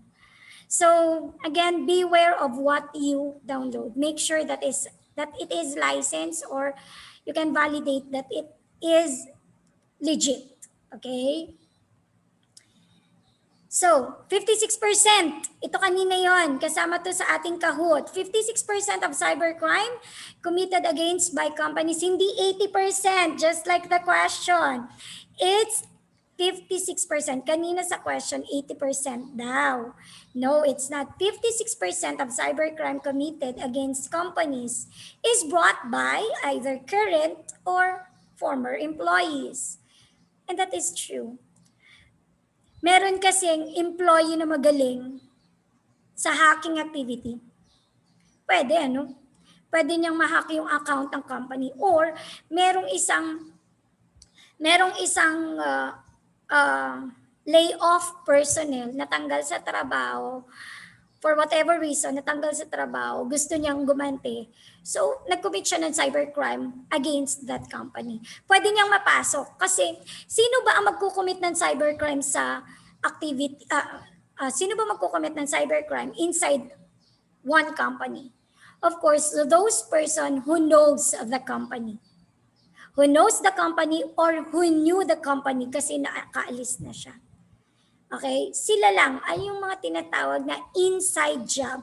So, again, beware of what you download. Make sure that it is licensed, or you can validate that it is legit, okay? So, 56%, ito kanina yon, kasama to sa ating Kahoot. 56% of cybercrime committed against by companies, hindi 80%, just like the question. It's 56%. Kanina sa question, 80% daw. No, it's not. 56% of cybercrime committed against companies is brought by either current or former employees. And that is true. Meron kasing employee na magaling sa hacking activity. Pwede, ano? Pwede niyang ma-hack yung account ng company, or merong isang layoff personnel natanggal sa trabaho for whatever reason, natanggal sa trabaho, gusto niyang gumanti. So, nag-commit siya ng cybercrime against that company. Pwede niyang mapasok kasi sino ba ang magkukommit ng cybercrime sa activity, sino ba magkukommit ng cybercrime inside one company? Of course, those person who knows the company. Who knows the company or who knew the company kasi nakaalis na siya. Okay? Sila lang ay yung mga tinatawag na inside job.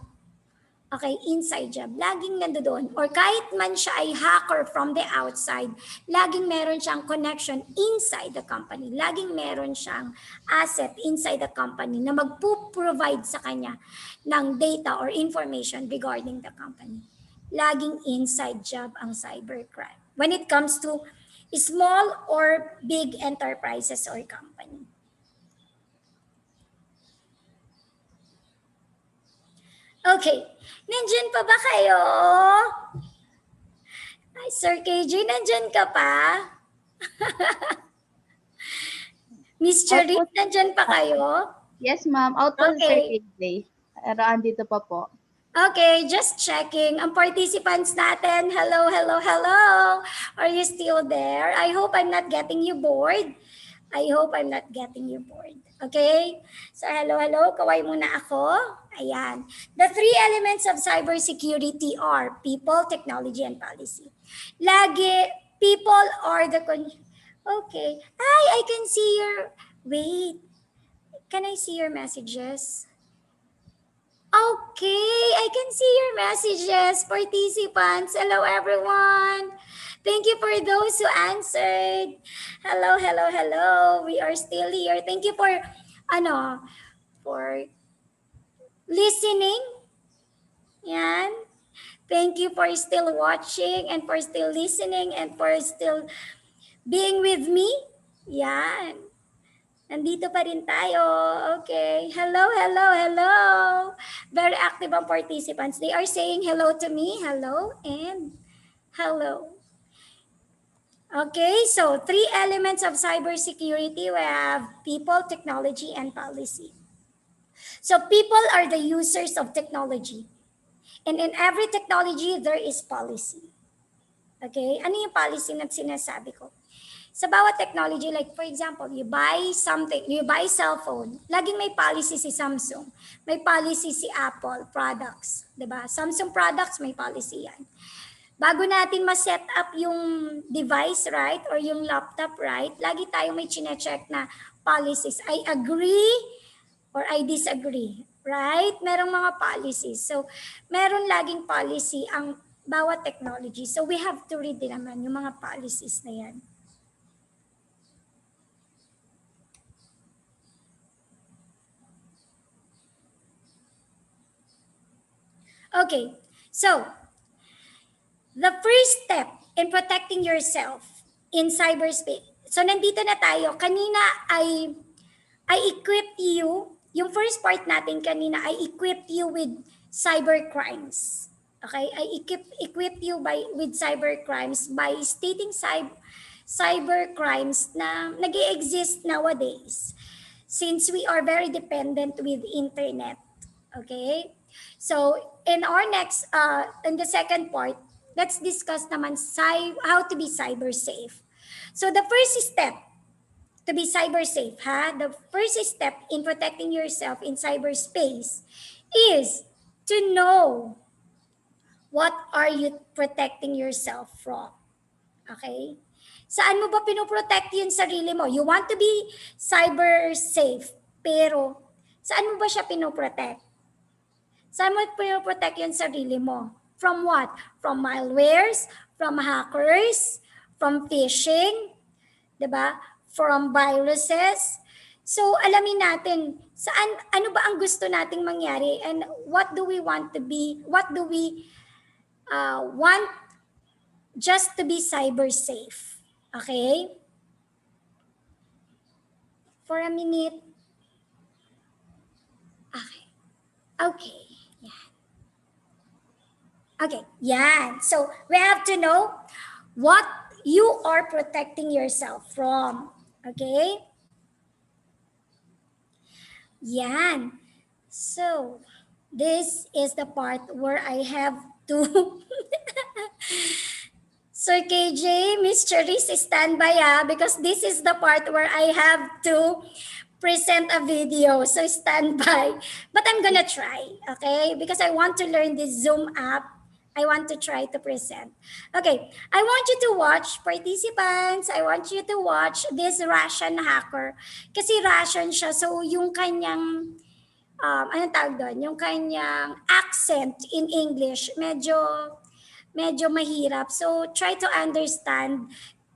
Okay? Inside job. Laging nandoon. Or kahit man siya ay hacker from the outside, laging meron siyang connection inside the company. Laging meron siyang asset inside the company na magpo-provide sa kanya ng data or information regarding the company. Laging inside job ang cybercrime when it comes to small or big enterprises or company. Okay, nandyan pa ba kayo? Ay, Sir KJ, nandyan ka pa? Miss Charit, nandyan pa kayo? Yes, ma'am. Out po Okay. Sir KJ. Pero andito pa po. Okay, just checking. Ang participants natin, hello. Are you still there? I hope I'm not getting you bored. Okay? So, hello. Kaway muna ako. Ayan. The three elements of cybersecurity are people, technology, and policy. People are the... Okay. I can see your... Wait. Can I see your messages? Okay, I can see your messages, participants. Hello, everyone. Thank you for those who answered. Hello. We are still here. Thank you for listening. Yan. Thank you for still watching and for still listening and for still being with me. Yan. Nandito pa rin tayo. Okay. Hello, hello, hello. Very active ang participants. They are saying hello to me. Hello and hello. Okay, so 3 elements of cybersecurity. We have people, technology, and policy. So people are the users of technology. And in every technology, there is policy. Okay? Ano yung policy na sinasabi ko? Sa bawat technology, like for example, you buy something, you buy cellphone, laging may policy si Samsung. May policy si Apple products. Diba? Samsung products, may policy yan. Bago natin ma-set up yung device, right? Or yung laptop, right? Lagi tayo may chine-check na policies. I agree or I disagree, right? Merong mga policies. So, meron laging policy ang bawat technology. So, we have to read din naman yung mga policies na yan. Okay, so the first step in protecting yourself in cyberspace. So nandito na tayo. Kanina I equipped you, yung first part natin kanina, I equipped you with cyber crimes. Okay, I equipped you with cyber crimes by stating cyber crimes na nag-exist nowadays since we are very dependent with internet. Okay? So, in our next, in the second part, let's discuss naman how to be cyber safe. So, the first step to be cyber safe, the first step in protecting yourself in cyberspace is to know what are you protecting yourself from. Okay? Saan mo ba pinoprotect yung sarili mo? You want to be cyber safe, pero saan mo ba siya pinoprotect? Saan mo pinoprotect yung sarili mo? From what? From malwares, from hackers, from phishing, diba? From viruses. So alamin natin, ano ba ang gusto nating mangyari and what do we want to be, what do we want just to be cyber safe. Okay? For a minute. Okay. Okay. Okay, yan. So we have to know what you are protecting yourself from. Okay? Yan. So this is the part where I have to Sir KJ, Miss Charisse, stand by because this is the part where I have to present a video. So stand by. But I'm gonna try, okay? Because I want to learn this Zoom app. I want to try to present. Okay, I want you to watch, participants, I want you to watch this Russian hacker. Kasi Russian siya, so yung kanyang, anong tawag doon? Yung kanyang accent in English, medyo mahirap. So try to understand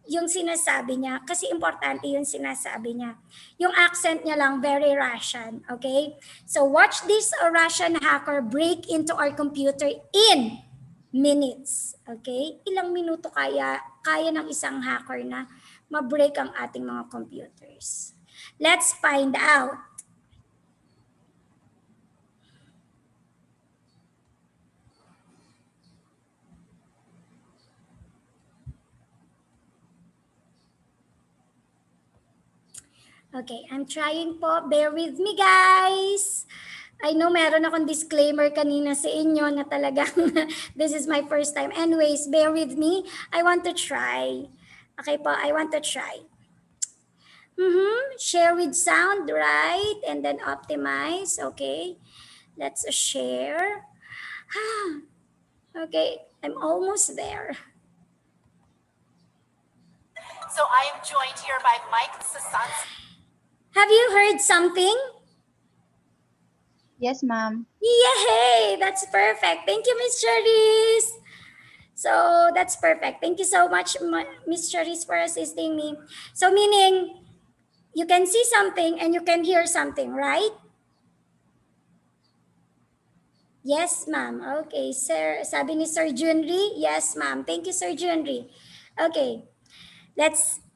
yung sinasabi niya kasi importante yung sinasabi niya. Yung accent niya lang very Russian, okay? So watch this Russian hacker break into our computer in minutes, okay? Ilang minuto kaya ng isang hacker na ma-break ang ating mga computers. Let's find out. Okay, I'm trying po. Bear with me, guys. I know meron akong disclaimer kanina sa inyo na talagang this is my first time. Anyways, bear with me. I want to try. Okay po, I want to try. Share with sound, right? And then optimize. Okay, let's share. Okay, I'm almost there. So I am joined here by Mike Sasansky. Have you heard something? Yes, ma'am. Yay! That's perfect. Thank you, Miss Charisse. So that's perfect. Thank you so much, Miss Charisse, for assisting me. So meaning, you can see something and you can hear something, right? Yes, ma'am. Okay, sir. Sabi ni Sir Junri. Yes, ma'am. Thank you, Sir Junri. Okay.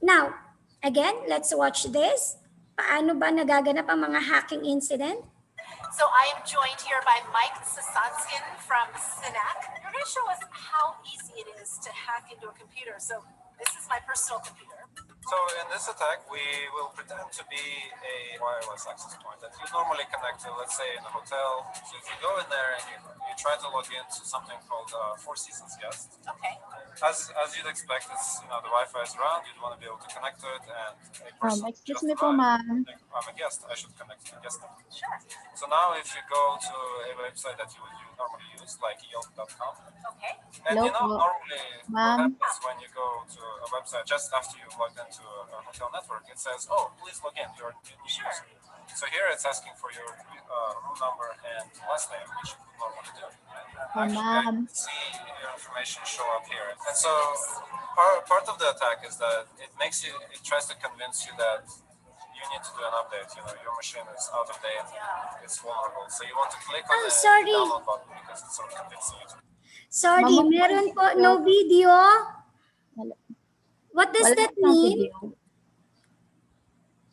Now, Again, let's watch this. Paano ba nagaganap ang mga hacking incident? So I am joined here by Mike Sasanskin from SINAC. You're going to show us how easy it is to hack into a computer. So this is my personal computer. So in this attack, we will pretend to be a wireless access point that you normally connect to, let's say in a hotel. So if you go in there and you try to log into something called Four Seasons Guest, Okay. as you'd expect, it's, the Wi-Fi is around, you'd want to be able to connect to it, and a person Excuse just me po, arrived, ma'am. think, I'm a guest, I should connect to the guest network. Sure. So now if you go to a website that you would normally use, like yelp.com, Okay. and Hello you know, po. normally what Ma'am. happens when you go to a website just after you've logged into a hotel network, it says, oh, please log in, you're a new user. So here it's asking for your room number and last name, which you would normally do. And actually, I can see your information show up here. And so part of the attack is that it tries to convince you that you need to do an update. Your machine is out of date, it's vulnerable. So you want to click on the download button because it's sort of convincing you to. Sorry, Ma'am, meron po no video. What does that mean?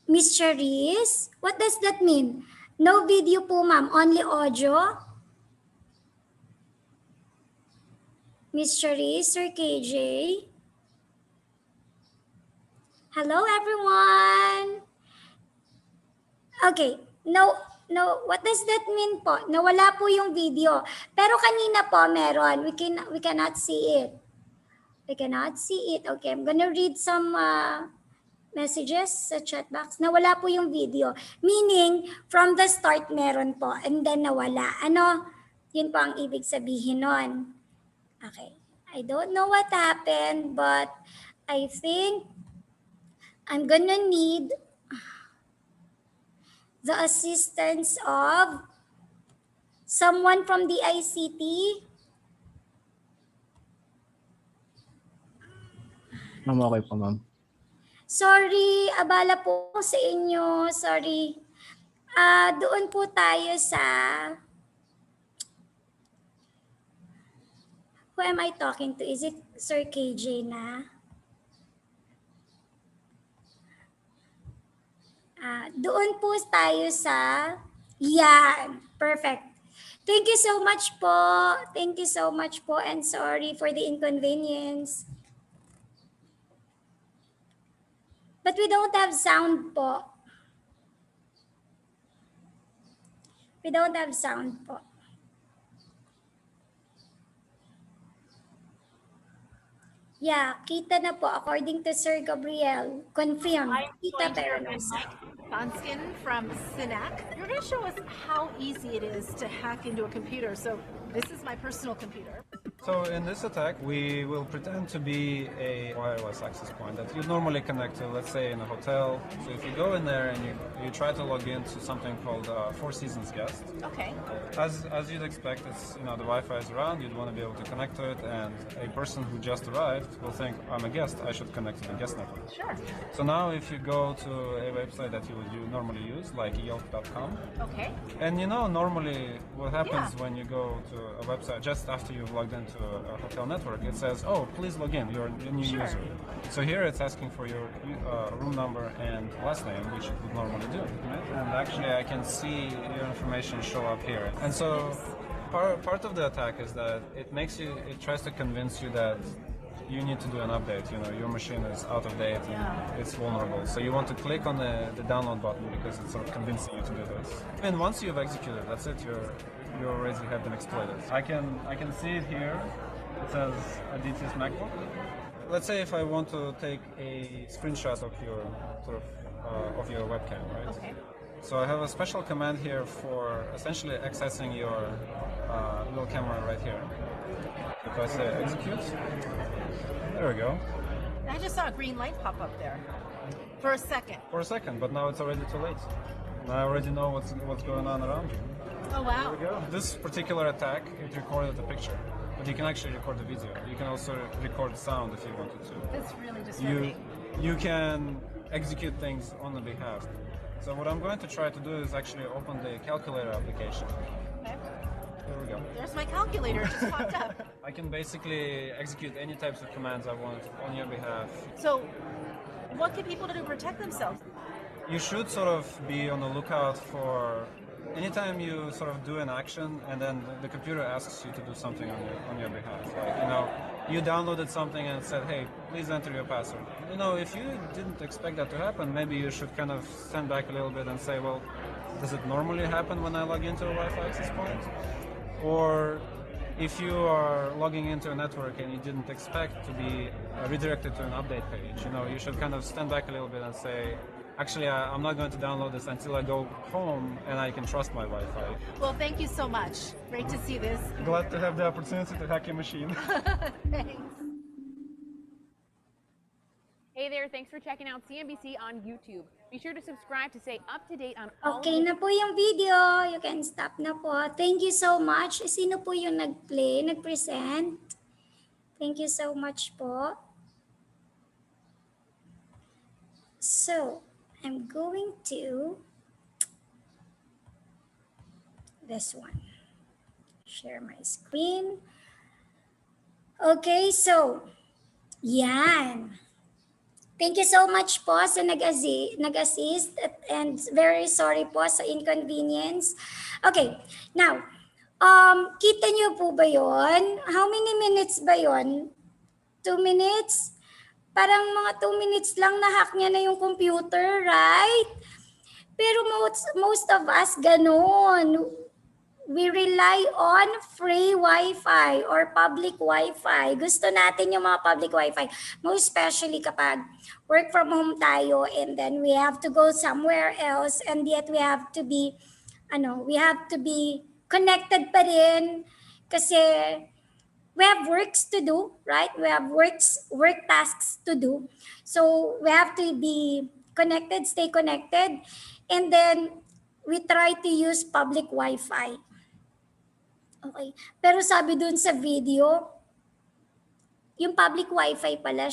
Miss Charisse, what does that mean? No video po, ma'am. Only audio? Miss Charisse or KJ? Hello, everyone. Okay. No. What does that mean po? Nawala po yung video. Pero kanina po meron. We cannot see it. We cannot see it. Okay, I'm gonna read some messages sa chat box. Nawala po yung video. Meaning, from the start meron po and then nawala. Yun po ang ibig sabihin nun. Okay. I don't know what happened, but I think I'm gonna need the assistance of someone from the ICT. Ma'am, okay po, ma'am. Sorry, abala po sa inyo. Sorry. Doon po tayo sa... Who am I talking to? Is it Sir KJ na? Doon po tayo sa... Yan. Perfect. Thank you so much po. Thank you so much po and sorry for the inconvenience. But we don't have sound po. We don't have sound po. Yeah, kita na po according to Sir Gabriel. Confirm. I'm Kita joined here pero by Mike Sasanskin from SINAC. You're going to show us how easy it is to hack into a computer. So this is my personal computer. So in this attack, we will pretend to be a wireless access point that you normally connect to, let's say in a hotel. So if you go in there and you try to log into something called Four Seasons Guest, Okay. as you'd expect, it's the Wi-Fi is around, you'd want to be able to connect to it, and a person who just arrived will think, I'm a guest, I should connect to the guest network. Sure. So now if you go to a website that you would normally use, like yelp.com, Okay. and normally what happens when you go to a website just after you've logged into a hotel network, it says, oh, please log in, you're a new user. So here it's asking for your room number and last name, which you would normally do. Right? And actually I can see your information show up here. And so part of the attack is that it tries to convince you that you need to do an update. Your machine is out of date and it's vulnerable. So you want to click on the download button because it's sort of convincing you to do this. And once you've executed, that's it. You already have been exploited. I can see it here. It says Aditya's MacBook. Let's say if I want to take a screenshot of your of your webcam, right? Okay. So I have a special command here for essentially accessing your little camera right here. If I say execute, there we go. I just saw a green light pop up there for a second. For a second, but now it's already too late. Now I already know what's going on around you. Oh, wow. There we go. This particular attack, it recorded the picture, but you can actually record the video. You can also record sound if you wanted to. That's really disturbing. You can execute things on the behalf. So what I'm going to try to do is actually open the calculator application. Okay. There we go. There's my calculator. It just popped up. I can basically execute any types of commands I want on your behalf. So What can people do to protect themselves? You should sort of be on the lookout for anytime you sort of do an action and then the computer asks you to do something on your behalf. Like, you downloaded something and said, hey, please enter your password. If you didn't expect that to happen, maybe you should kind of stand back a little bit and say, well, does it normally happen when I log into a Wi-Fi access point? Or if you are logging into a network and you didn't expect to be redirected to an update page, you should kind of stand back a little bit and say, actually, I'm not going to download this until I go home and I can trust my Wi-Fi. Well, thank you so much. Great to see this. Glad to have the opportunity to hack your machine. Thanks. Hey there, thanks for checking out CNBC on YouTube. Be sure to subscribe to stay up to date on all Okay na po yung video. You can stop na po. Thank you so much. Sino po yung nag-play, nag-present? Thank you so much po. So, I'm going to this one. Share my screen. Okay, so, yan. Thank you so much po sa nag-assist and very sorry po sa inconvenience. Okay, now, kita niyo po ba yon? How many minutes ba yon? 2 minutes? Parang mga 2 minutes lang na-hack niya na yung computer, right? Pero most of us ganun. We rely on free Wi-Fi or public Wi-Fi. Gusto natin yung mga public Wi-Fi. Most especially kapag work from home tayo and then we have to go somewhere else and yet we have to be connected pa rin kasi we have works to do, right? We have work tasks to do. So we have to be connected, stay connected. And then we try to use public Wi-Fi. Okay. Pero sabi dun sa video, yung public Wi-Fi pala,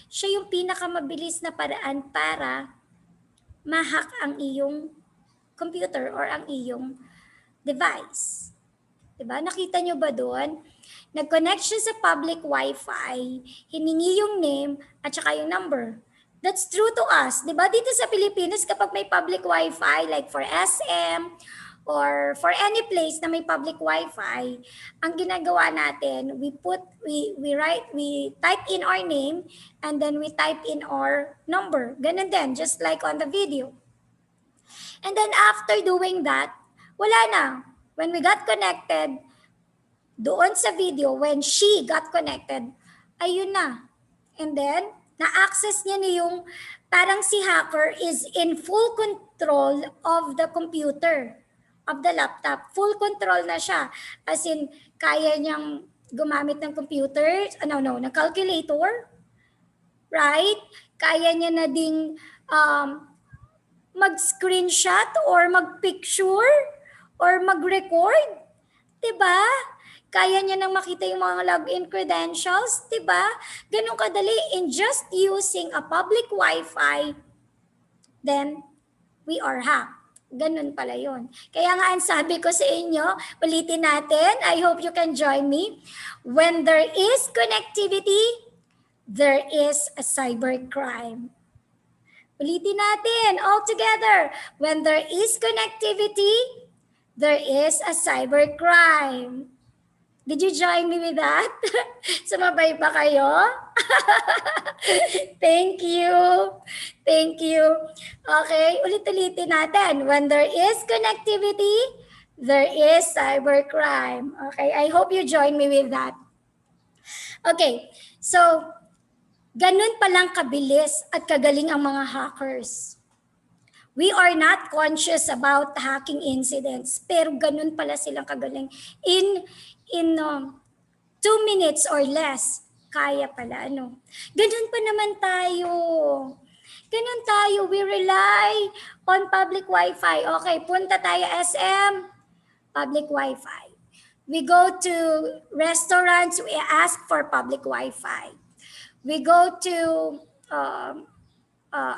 siya yung pinakamabilis na paraan para ma-hack ang iyong computer or ang iyong device. Diba? Nakita nyo ba doon? Nag-connect siya sa public Wi-Fi, hiningi yung name at saka yung number. That's true to us. Diba? Dito sa Pilipinas, kapag may public Wi-Fi, like for SM, or for any place na may public Wi-Fi, ang ginagawa natin, we type in our name and then we type in our number. Ganun din, just like on the video. And then after doing that, wala na. When we got connected, doon sa video, when she got connected, ayun na. And then, na-access niya na yung parang si hacker is in full control of the computer, of the laptop. Full control na siya. As in, kaya niyang gumamit ng computer, ng calculator, right? Kaya niya na ding mag-screenshot or mag-picture or mag-record. Diba? Kaya niya nang makita yung mga login credentials. Diba? Ganun kadali. In just using a public Wi-Fi, then we are hacked. Ganun pala yun. Kaya nga ang sabi ko sa inyo, ulitin natin, I hope you can join me. When there is connectivity, there is a cybercrime. Ulitin natin all together. When there is connectivity, there is a cybercrime. Did you join me with that? Sumabay ba kayo? Thank you. Thank you. Okay, ulit-ulitin natin. When there is connectivity, there is cybercrime. Okay, I hope you join me with that. Okay, so ganun palang kabilis at kagaling ang mga hackers. We are not conscious about hacking incidents, pero ganun pala silang kagaling. In 2 minutes or less, kaya pala, Ganun pa naman tayo. Ganun tayo. We rely on public Wi-Fi. Okay, punta tayo SM, public Wi-Fi. We go to restaurants, we ask for public Wi-Fi. We go to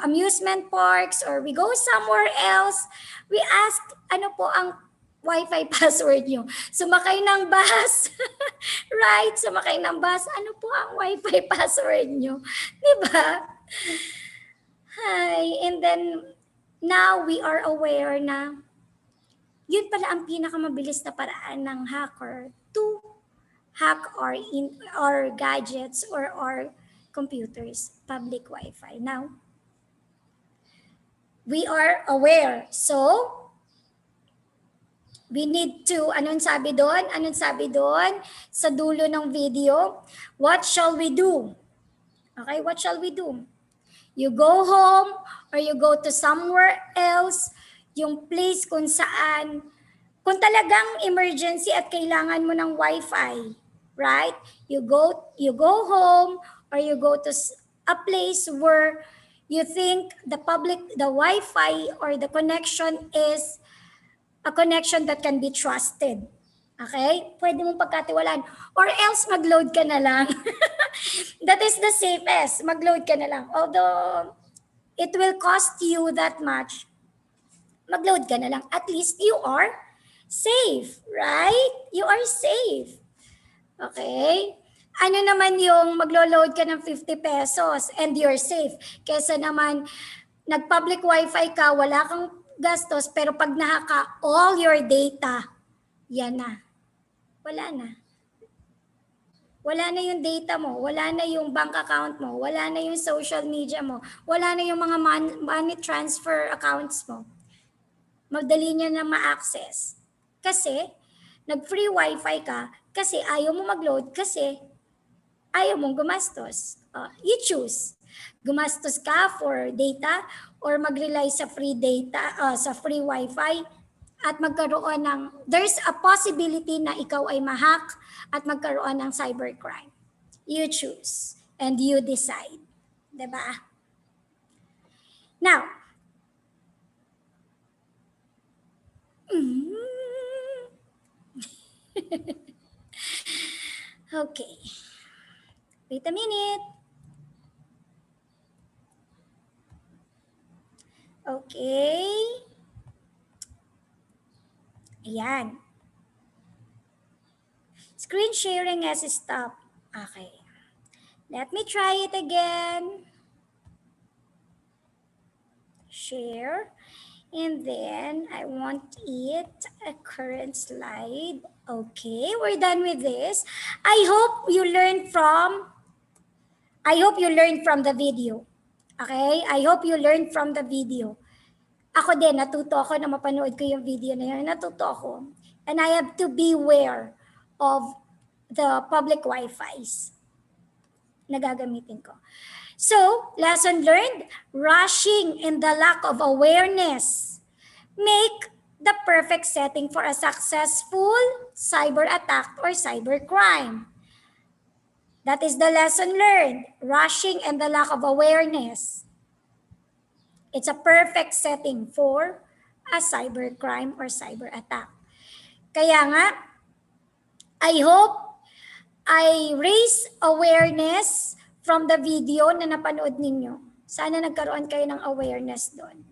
amusement parks or we go somewhere else, we ask, ano po ang Wi-Fi password nyo? Sumakay ng bus. Right? Sumakay ng bus. Ano po ang Wi-Fi password nyo? Diba? Hi, and then now we are aware na yun pala ang pinakamabilis na paraan ng hacker to hack our gadgets or our computers, public Wi-Fi. Now, we are aware. So, we need to, anong sabi doon? Anong sabi doon sa dulo ng video? What shall we do? Okay, what shall we do? You go home or you go to somewhere else, yung place kung saan, kung talagang emergency at kailangan mo ng Wi-Fi, right? You go home or you go to a place where you think the Wi-Fi or the connection is a connection that can be trusted. Okay? Pwede mong pagkatiwalaan. Or else mag-load ka na lang. That is the safest. Mag-load ka na lang. Although it will cost you that much, mag-load ka na lang. At least you are safe, right? You are safe. Okay? Ano naman yung maglo-load ka ng 50 pesos and you're safe? Kesa naman nag-public Wi-Fi ka, wala kang gastos, pero pag nahaka all your data, yan na. Wala na. Wala na yung data mo, wala na yung bank account mo, wala na yung social media mo, wala na yung mga money transfer accounts mo. Madali niya na ma-access. Kasi, nag-free Wi-Fi ka, kasi ayaw mo mag-load, kasi ayaw mong gumastos. You choose. Gumastos ka for data or mag-rely sa free data, sa free Wi-Fi at magkaroon ng, there's a possibility na ikaw ay ma-hack at magkaroon ng cybercrime. You choose and you decide. Diba? Now, okay. Wait a minute. Okay. Ayan. Screen sharing has stopped. Okay. Let me try it again. Share. And then I want it a current slide. Okay, we're done with this. I hope you learned from the video. Okay? I hope you learned from the video. Ako din, natuto ako na mapanood ko yung video na yun. Natuto ako. And I have to beware of the public Wi-Fis na gagamitin ko. So, lesson learned, rushing and the lack of awareness make the perfect setting for a successful cyber attack or cyber crime. That is the lesson learned, rushing and the lack of awareness. It's a perfect setting for a cyber crime or cyber attack. Kaya nga, I hope I raise awareness from the video na napanood ninyo. Sana nagkaroon kayo ng awareness doon.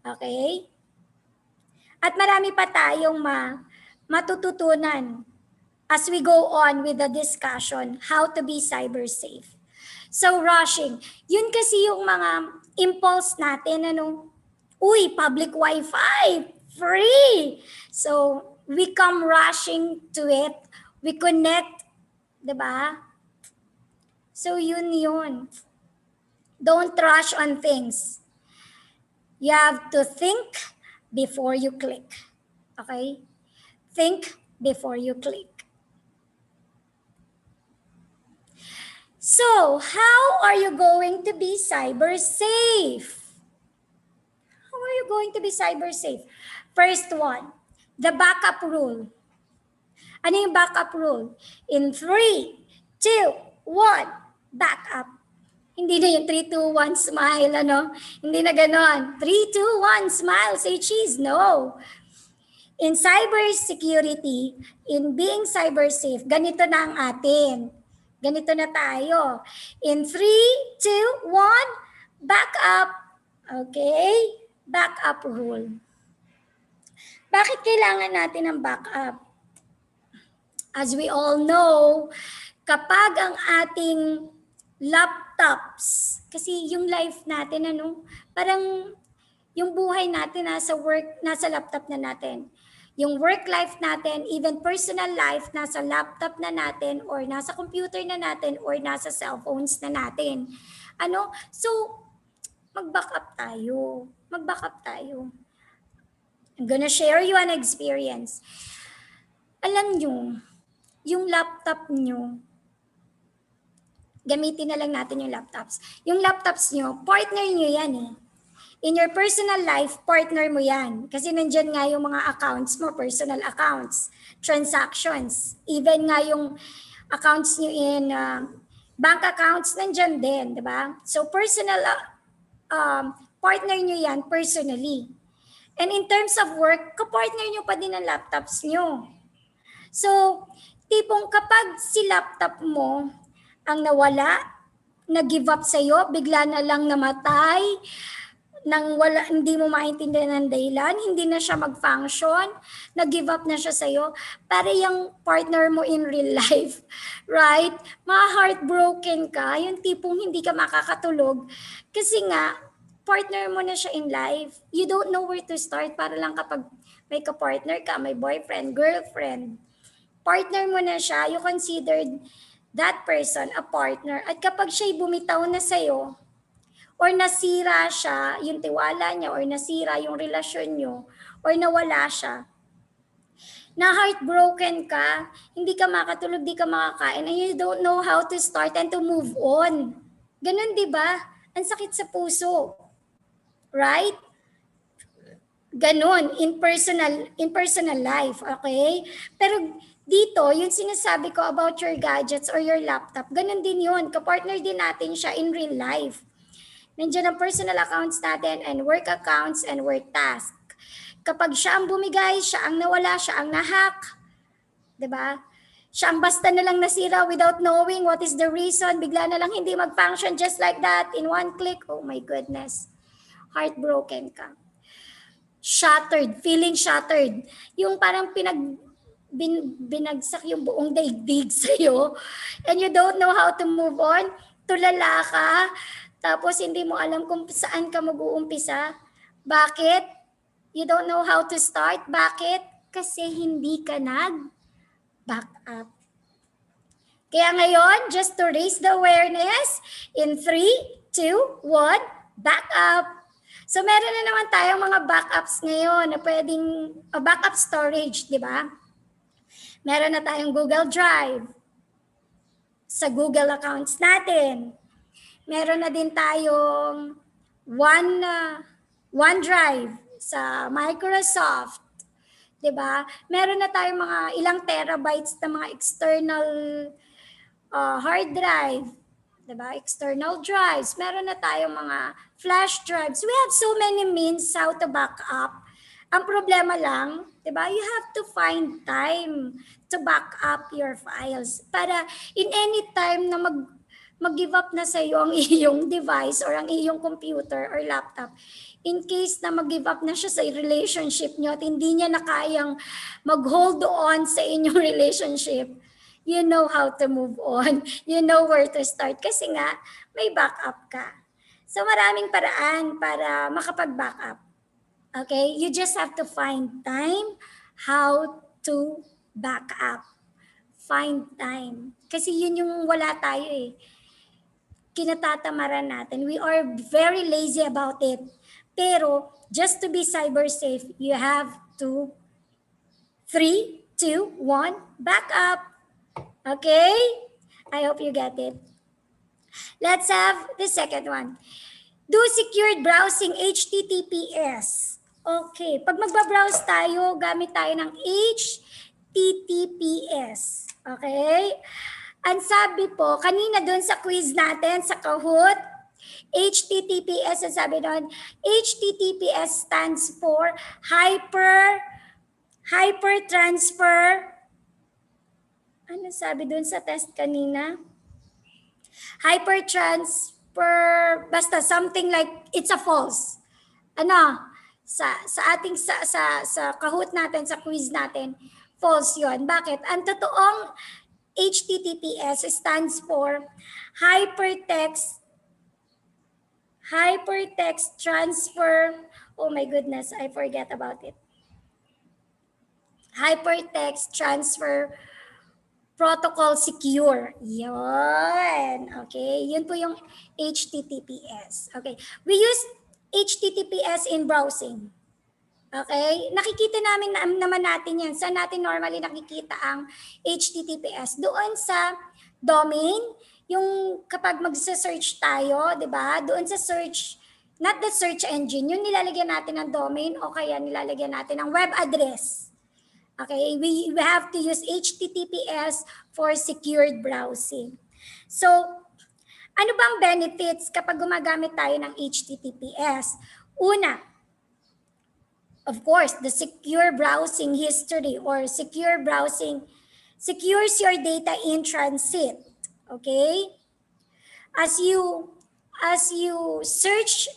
Okay? At marami pa tayong matututunan as we go on with the discussion how to be cyber safe. So rushing, yun kasi yung mga impulse natin, uy, public Wi-Fi, free. So we come rushing to it, we connect, diba? So yun. Don't rush on things. You have to think before you click. Okay? Think before you click. So, how are you going to be cyber safe? How are you going to be cyber safe? First one, the backup rule. Ano yung backup rule? In 3, 2, 1, backup. Hindi na yung 3, 2, 1, smile, Hindi na ganon. 3, 2, 1, smile, say cheese. No. In cybersecurity, in being cyber safe, ganito na ang atin. Ganito na tayo. In 3, 2, 1, back up. Okay? Back up rule. Bakit kailangan natin ng backup? As we all know, kapag ang ating laptops, Kasi yung life natin, parang yung buhay natin nasa work, nasa laptop na natin. Yung work life natin, even personal life, nasa laptop na natin or nasa computer na natin or nasa cellphones na natin. So, mag-backup tayo. Mag-backup tayo. I'm gonna share you an experience. Alam nyo, yung laptop nyo, gamitin na lang natin yung laptops. Yung laptops nyo, partner nyo yan eh. In your personal life, partner mo yan. Kasi nandyan nga yung mga accounts mo, personal accounts, transactions. Even nga yung accounts nyo in bank accounts, nandyan din, di ba? So personal, partner nyo yan personally. And in terms of work, kapartner nyo pa din ang laptops nyo. So, tipong kapag si laptop mo ang nawala, nag-give up sa'yo, bigla na lang namatay, nang wala, hindi mo maintindihan ng dahilan, hindi na siya mag-function, nag-give up na siya sa'yo, para yung partner mo in real life, right? Ma-heartbroken ka, yung tipong hindi ka makakatulog, kasi nga, partner mo na siya in life. You don't know where to start para lang kapag may ka-partner ka, may boyfriend, girlfriend, partner mo na siya, you considered that person a partner. At kapag siya'y bumitaw na sa'yo, or nasira siya, yung tiwala niya, or nasira yung relasyon niyo, or nawala siya, na heartbroken ka, hindi ka makatulog, di ka makakain, and you don't know how to start and to move on. Ganun, di ba? Ang sakit sa puso. Right? Ganon, in personal life, okay? Pero dito, yung sinasabi ko about your gadgets or your laptop, ganon din yun. Kapartner din natin siya in real life. Nandiyan ang personal accounts natin and work accounts and work task. Kapag siya ang bumigay, siya ang nawala, siya ang nahack, diba? Siya ang basta na lang nasira without knowing what is the reason, bigla na lang hindi mag-function just like that in one click. Oh my goodness. Heartbroken ka. Shattered, feeling shattered. Yung parang binagsak yung buong daigdig sa'yo and you don't know how to move on, tulala ka, tapos hindi mo alam kung saan ka mag-uumpisa. Bakit? You don't know how to start. Bakit? Kasi hindi ka nag-back up. Kaya ngayon, just to raise the awareness, in 3, 2, 1, back up. So meron na naman tayong mga backups ngayon na pwedeng, backup storage, di ba? Meron na tayong Google Drive sa Google accounts natin. Meron na din tayong OneDrive sa Microsoft, di ba? Meron na tayong mga ilang terabytes na mga external hard drive, diba? External drives. Meron na tayong mga flash drives. We have so many means how to back up. Ang problema lang, diba? You have to find time to back up your files para in any time na mag-give up na sa iyo ang iyong device or ang iyong computer or laptop, in case na mag-give up na siya sa relationship niyo at hindi niya na kayang mag-hold on sa inyong relationship, you know how to move on. You know where to start kasi nga may backup ka. So maraming paraan para makapag-backup. Okay? You just have to find time how to back up. Find time. Kasi yun yung wala tayo eh. Kinatatamaran natin. We are very lazy about it. Pero just to be cyber safe, you have to 3, 2, 1, back up. Okay? I hope you get it. Let's have the second one. Do secured browsing HTTPS. Okay. Pag magbabrowse tayo, gamit tayo ng HTTPS. Okay? Ang sabi po, kanina doon sa quiz natin, sa Kahoot, HTTPS, ang sabi doon, HTTPS stands for Hypertransfer. Ano sabi doon sa test kanina? Hypertransfer, basta something like it's a false. Ano? Sa Kahoot natin, sa quiz natin, false 'yon. Bakit? Ang totoong HTTPS stands for Hypertext Hypertext transfer. Oh my goodness, I forget about it. Hypertext transfer protocol secure. Yun. Okay, yun po yung HTTPS. Okay, we use HTTPS in browsing. Okay, nakikita naman natin yan. Saan natin normally nakikita ang HTTPS? Doon sa domain, yung kapag magsa-search tayo, di ba? Doon sa search, not the search engine, yung nilalagyan natin ng domain o kaya nilalagyan natin ng web address. Okay, we have to use HTTPS for secured browsing. So, ano bang benefits kapag gumagamit tayo ng HTTPS? Una, of course, the secure browsing history or secure browsing secures your data in transit. Okay? As you search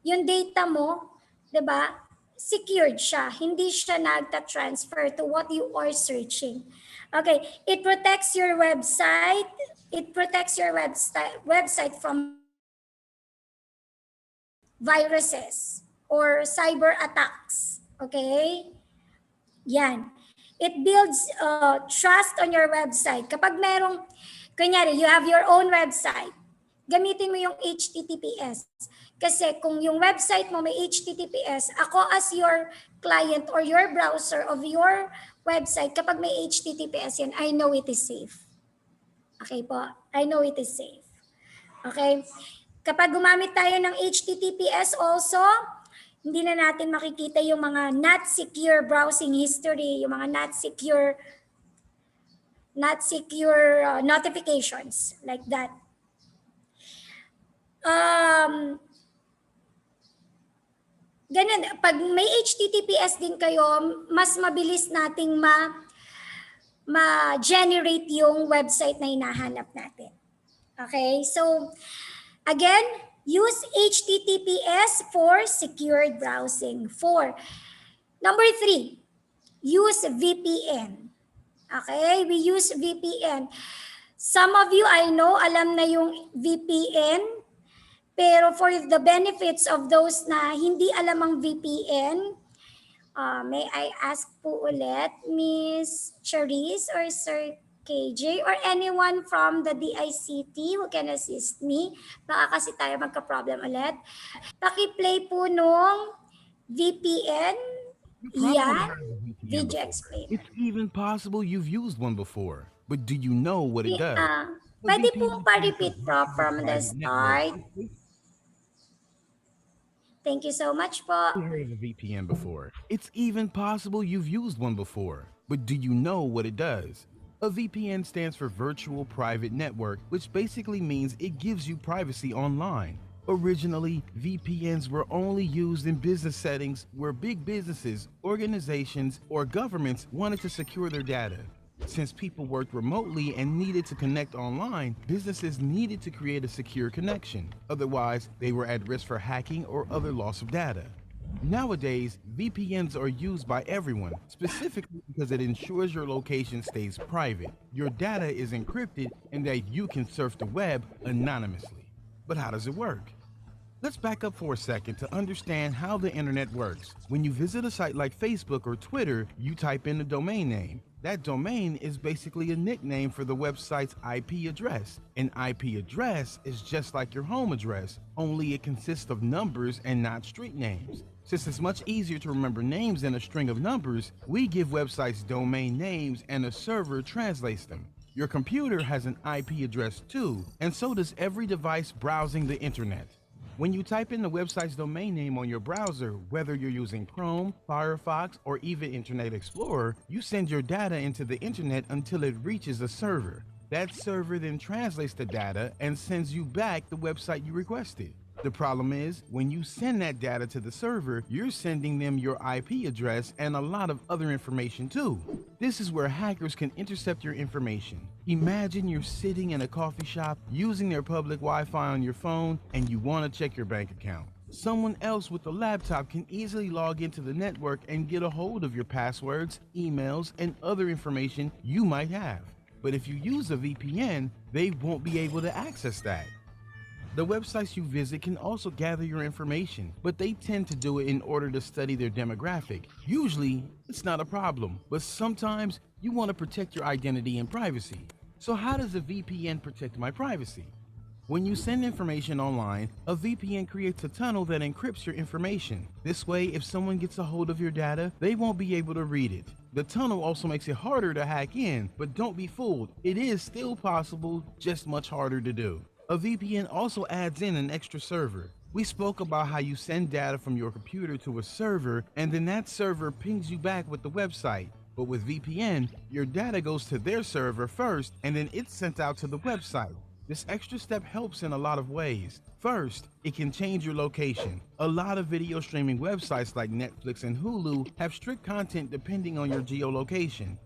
yung data mo, 'di ba? Secured siya. Hindi siya nagta-transfer to what you are searching. Okay, it protects your website. It protects your website from viruses or cyber attacks. Okay? Yan. It builds trust on your website. Kapag merong, kunyari, you have your own website, gamitin mo yung HTTPS. Kasi kung yung website mo may HTTPS, ako as your client or your browser of your website, kapag may HTTPS yan, I know it is safe. Okay po? I know it is safe. Okay? Kapag gumamit tayo ng HTTPS also, hindi na natin makikita yung mga not secure browsing history, yung mga not secure notifications like that. Ganun, pag may HTTPS din kayo, mas mabilis nating ma-generate yung website na hinahanap natin. Okay, so again, use HTTPS for secured browsing. Number 3, use VPN. Okay, we use VPN. Some of you, I know, alam na yung VPN. Pero for the benefits of those na hindi alam ang VPN, may I ask po ulit, Miss Charisse or Sir KJ or anyone from the DICT who can assist me. Baka kasi tayo magka-problem ulit. Paki-play po nung VPN. Yan. Video explainer. It's even possible you've used one before. But do you know what it does? Pwede po pa-repeat from the start. Thank you so much po. You heard of a VPN before. It's even possible you've used one before. But do you know what it does? A VPN stands for Virtual Private Network, which basically means it gives you privacy online. Originally, VPNs were only used in business settings where big businesses, organizations, or governments wanted to secure their data. Since people worked remotely and needed to connect online, businesses needed to create a secure connection. Otherwise, they were at risk for hacking or other loss of data. Nowadays, VPNs are used by everyone, specifically because it ensures your location stays private, your data is encrypted, and that you can surf the web anonymously. But how does it work? Let's back up for a second to understand how the internet works. When you visit a site like Facebook or Twitter, you type in the domain name. That domain is basically a nickname for the website's IP address. An IP address is just like your home address, only it consists of numbers and not street names. Since it's much easier to remember names than a string of numbers, we give websites domain names and a server translates them. Your computer has an IP address too, and so does every device browsing the internet. When you type in the website's domain name on your browser, whether you're using Chrome, Firefox, or even Internet Explorer, you send your data into the internet until it reaches a server. That server then translates the data and sends you back the website you requested. The problem is, when you send that data to the server, you're sending them your IP address and a lot of other information too. This is where hackers can intercept your information. Imagine you're sitting in a coffee shop using their public Wi-Fi on your phone and you want to check your bank account. Someone else with a laptop can easily log into the network and get a hold of your passwords, emails, and other information you might have. But if you use a VPN, they won't be able to access that. The websites you visit can also gather your information, but they tend to do it in order to study their demographic. Usually, it's not a problem, but sometimes you want to protect your identity and privacy. So how does a VPN protect my privacy? When you send information online, a VPN creates a tunnel that encrypts your information. This way, if someone gets a hold of your data, they won't be able to read it. The tunnel also makes it harder to hack in, but don't be fooled. It is still possible, just much harder to do. A VPN also adds in an extra server. We spoke about how you send data from your computer to a server, and then that server pings you back with the website. But with VPN, your data goes to their server first, and then it's sent out to the website. This extra step helps in a lot of ways. First, it can change your location. A lot of video streaming websites like Netflix and Hulu have strict content depending on your geolocation.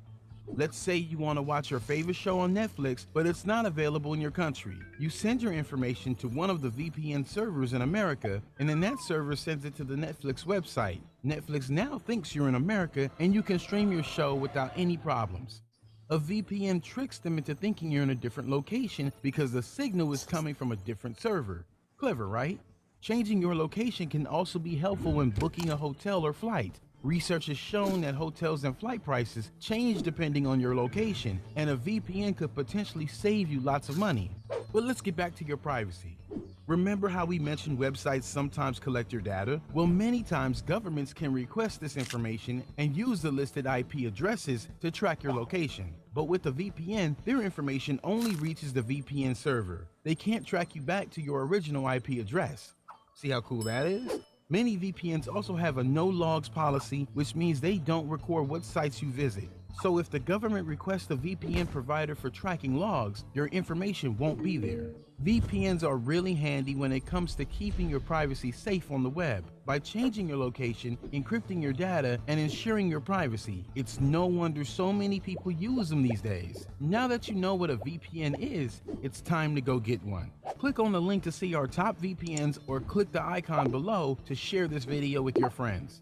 Let's say you want to watch your favorite show on Netflix, but it's not available in your country. You send your information to one of the VPN servers in America, and then that server sends it to the Netflix website. Netflix now thinks you're in America, and you can stream your show without any problems. A VPN tricks them into thinking you're in a different location because the signal is coming from a different server. Clever, right? Changing your location can also be helpful when booking a hotel or flight. Research has shown that hotels and flight prices change depending on your location, and a VPN could potentially save you lots of money. But let's get back to your privacy. Remember how we mentioned websites sometimes collect your data? Well, many times governments can request this information and use the listed IP addresses to track your location. But with the VPN, their information only reaches the VPN server. They can't track you back to your original IP address. See how cool that is? Many VPNs also have a no logs policy, which means they don't record what sites you visit. So if the government requests a VPN provider for tracking logs, your information won't be there. VPNs are really handy when it comes to keeping your privacy safe on the web. By changing your location, encrypting your data, and ensuring your privacy, it's no wonder so many people use them these days. Now that you know what a VPN is, it's time to go get one. Click on the link to see our top VPNs or click the icon below to share this video with your friends.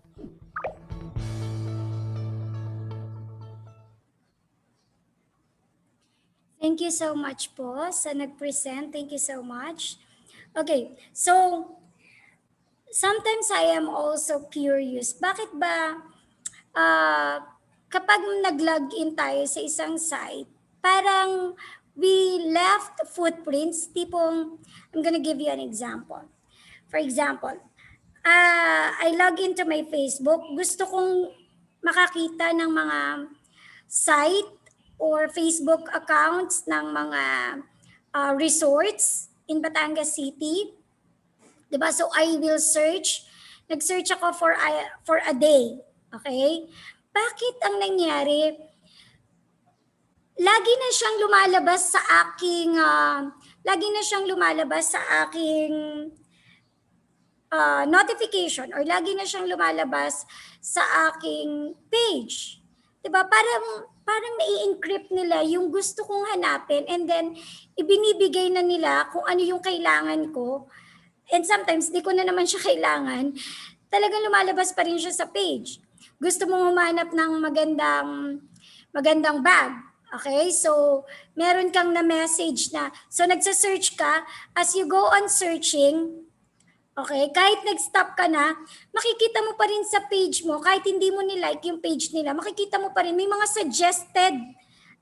Thank you so much po sa nag-present. Thank you so much. Okay, so sometimes I am also curious. Bakit ba kapag nag-login tayo sa isang site, parang we left footprints, tipong, I'm gonna give you an example. For example, I log into my Facebook, gusto kong makakita ng mga site or Facebook accounts ng mga resorts in Batangas City. Diba? So I will search. Nag-search ako for a day. Okay? Bakit ang nangyari? Lagi na siyang lumalabas sa aking notification, or lagi na siyang lumalabas sa aking page. Diba? Parang nai-encrypt nila yung gusto kong hanapin, and then ibinibigay na nila kung ano yung kailangan ko. And sometimes di ko na naman siya kailangan. Talagang lumalabas pa rin siya sa page. Gusto mong humanap ng magandang bag. Okay? So, meron kang na-message na. So, nagsa-search ka. As you go on searching, okay, kahit nag-stop ka na, makikita mo pa rin sa page mo, kahit hindi mo nilike yung page nila, makikita mo pa rin, may mga suggested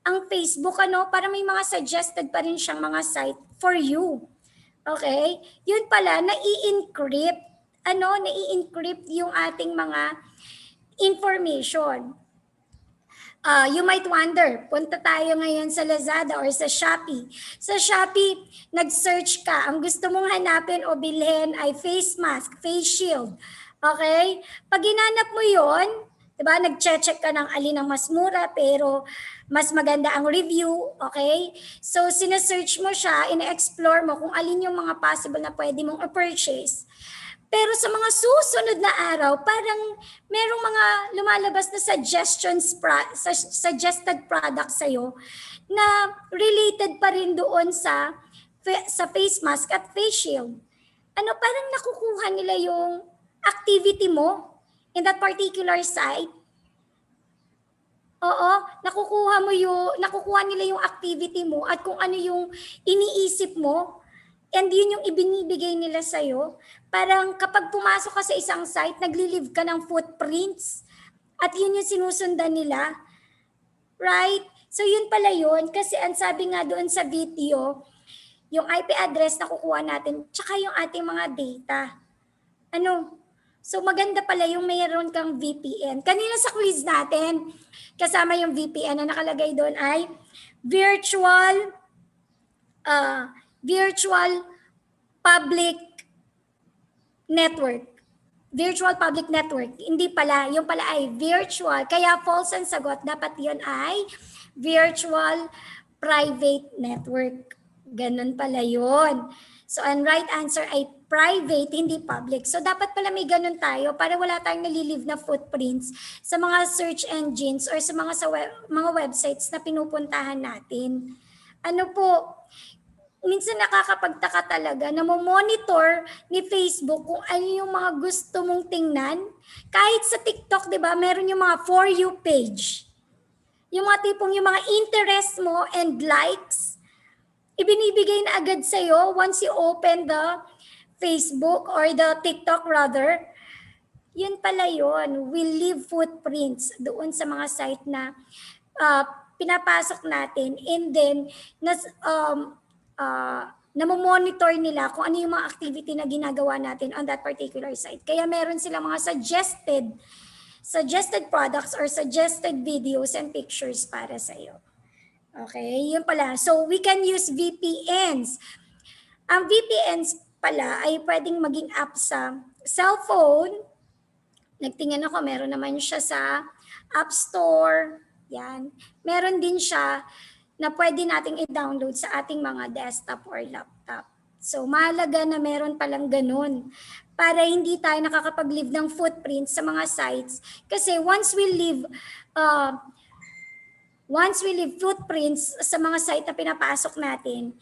ang Facebook, para may mga suggested pa rin siyang mga site for you. Okay? Yun pala, nai-encrypt yung ating mga information. You might wonder, punta tayo ngayon sa Lazada or sa Shopee. Sa Shopee, nag-search ka. Ang gusto mong hanapin o bilhin ay face mask, face shield. Okay? Pag ginanap mo yon, diba, nag-check ka ng alin ang mas mura pero mas maganda ang review. Okay? So, sinesearch mo siya, ina-explore mo kung alin yung mga possible na pwede mong i-purchase. Pero sa mga susunod na araw, parang merong mga lumalabas na suggested products sa'yo na related pa rin doon sa face mask at face shield. Parang nakukuha nila yung activity mo in that particular site. Oo, nakukuha nila yung activity mo at kung ano yung iniisip mo. And yun yung ibinibigay nila sa'yo. Parang kapag pumasok ka sa isang site, nagli-leave ka ng footprints. At yun yung sinusundan nila. Right? So yun pala yun. Kasi ang sabi nga doon sa video, yung IP address na kukuha natin, tsaka yung ating mga data. So maganda pala yung mayroon kang VPN. Kanina sa quiz natin, kasama yung VPN na nakalagay doon ay virtual public network. Virtual public network. Hindi pala. Yung pala ay virtual. Kaya false ang sagot. Dapat yun ay virtual private network. Ganun pala yun. So, ang right answer ay private, hindi public. So, dapat pala may ganun tayo para wala tayong nalilive na footprints sa mga search engines or sa mga websites na pinupuntahan natin. Minsan nakakapagtaka talaga na monitor ni Facebook kung ano yung mga gusto mong tingnan. Kahit sa TikTok, di ba, meron yung mga For You page. Yung mga tipong yung mga interest mo and likes, ibinibigay na agad sa'yo once you open the Facebook or the TikTok rather. Yun pala yun. We leave footprints doon sa mga site na pinapasok natin, and then namomonitor nila kung ano yung mga activity na ginagawa natin on that particular site. Kaya meron silang mga suggested products or suggested videos and pictures para sa iyo. Okay, yun pala. So we can use VPNs. Ang VPNs pala ay pwedeng maging app sa cellphone. Nagtingin ako, meron naman siya sa App Store. Yan. Meron din siya na pwede nating i-download sa ating mga desktop or laptop. So, mahalaga na meron palang ganun para hindi tayo nakakapag-leave ng footprints sa mga sites. Kasi once we leave footprints sa mga site na pinapasok natin,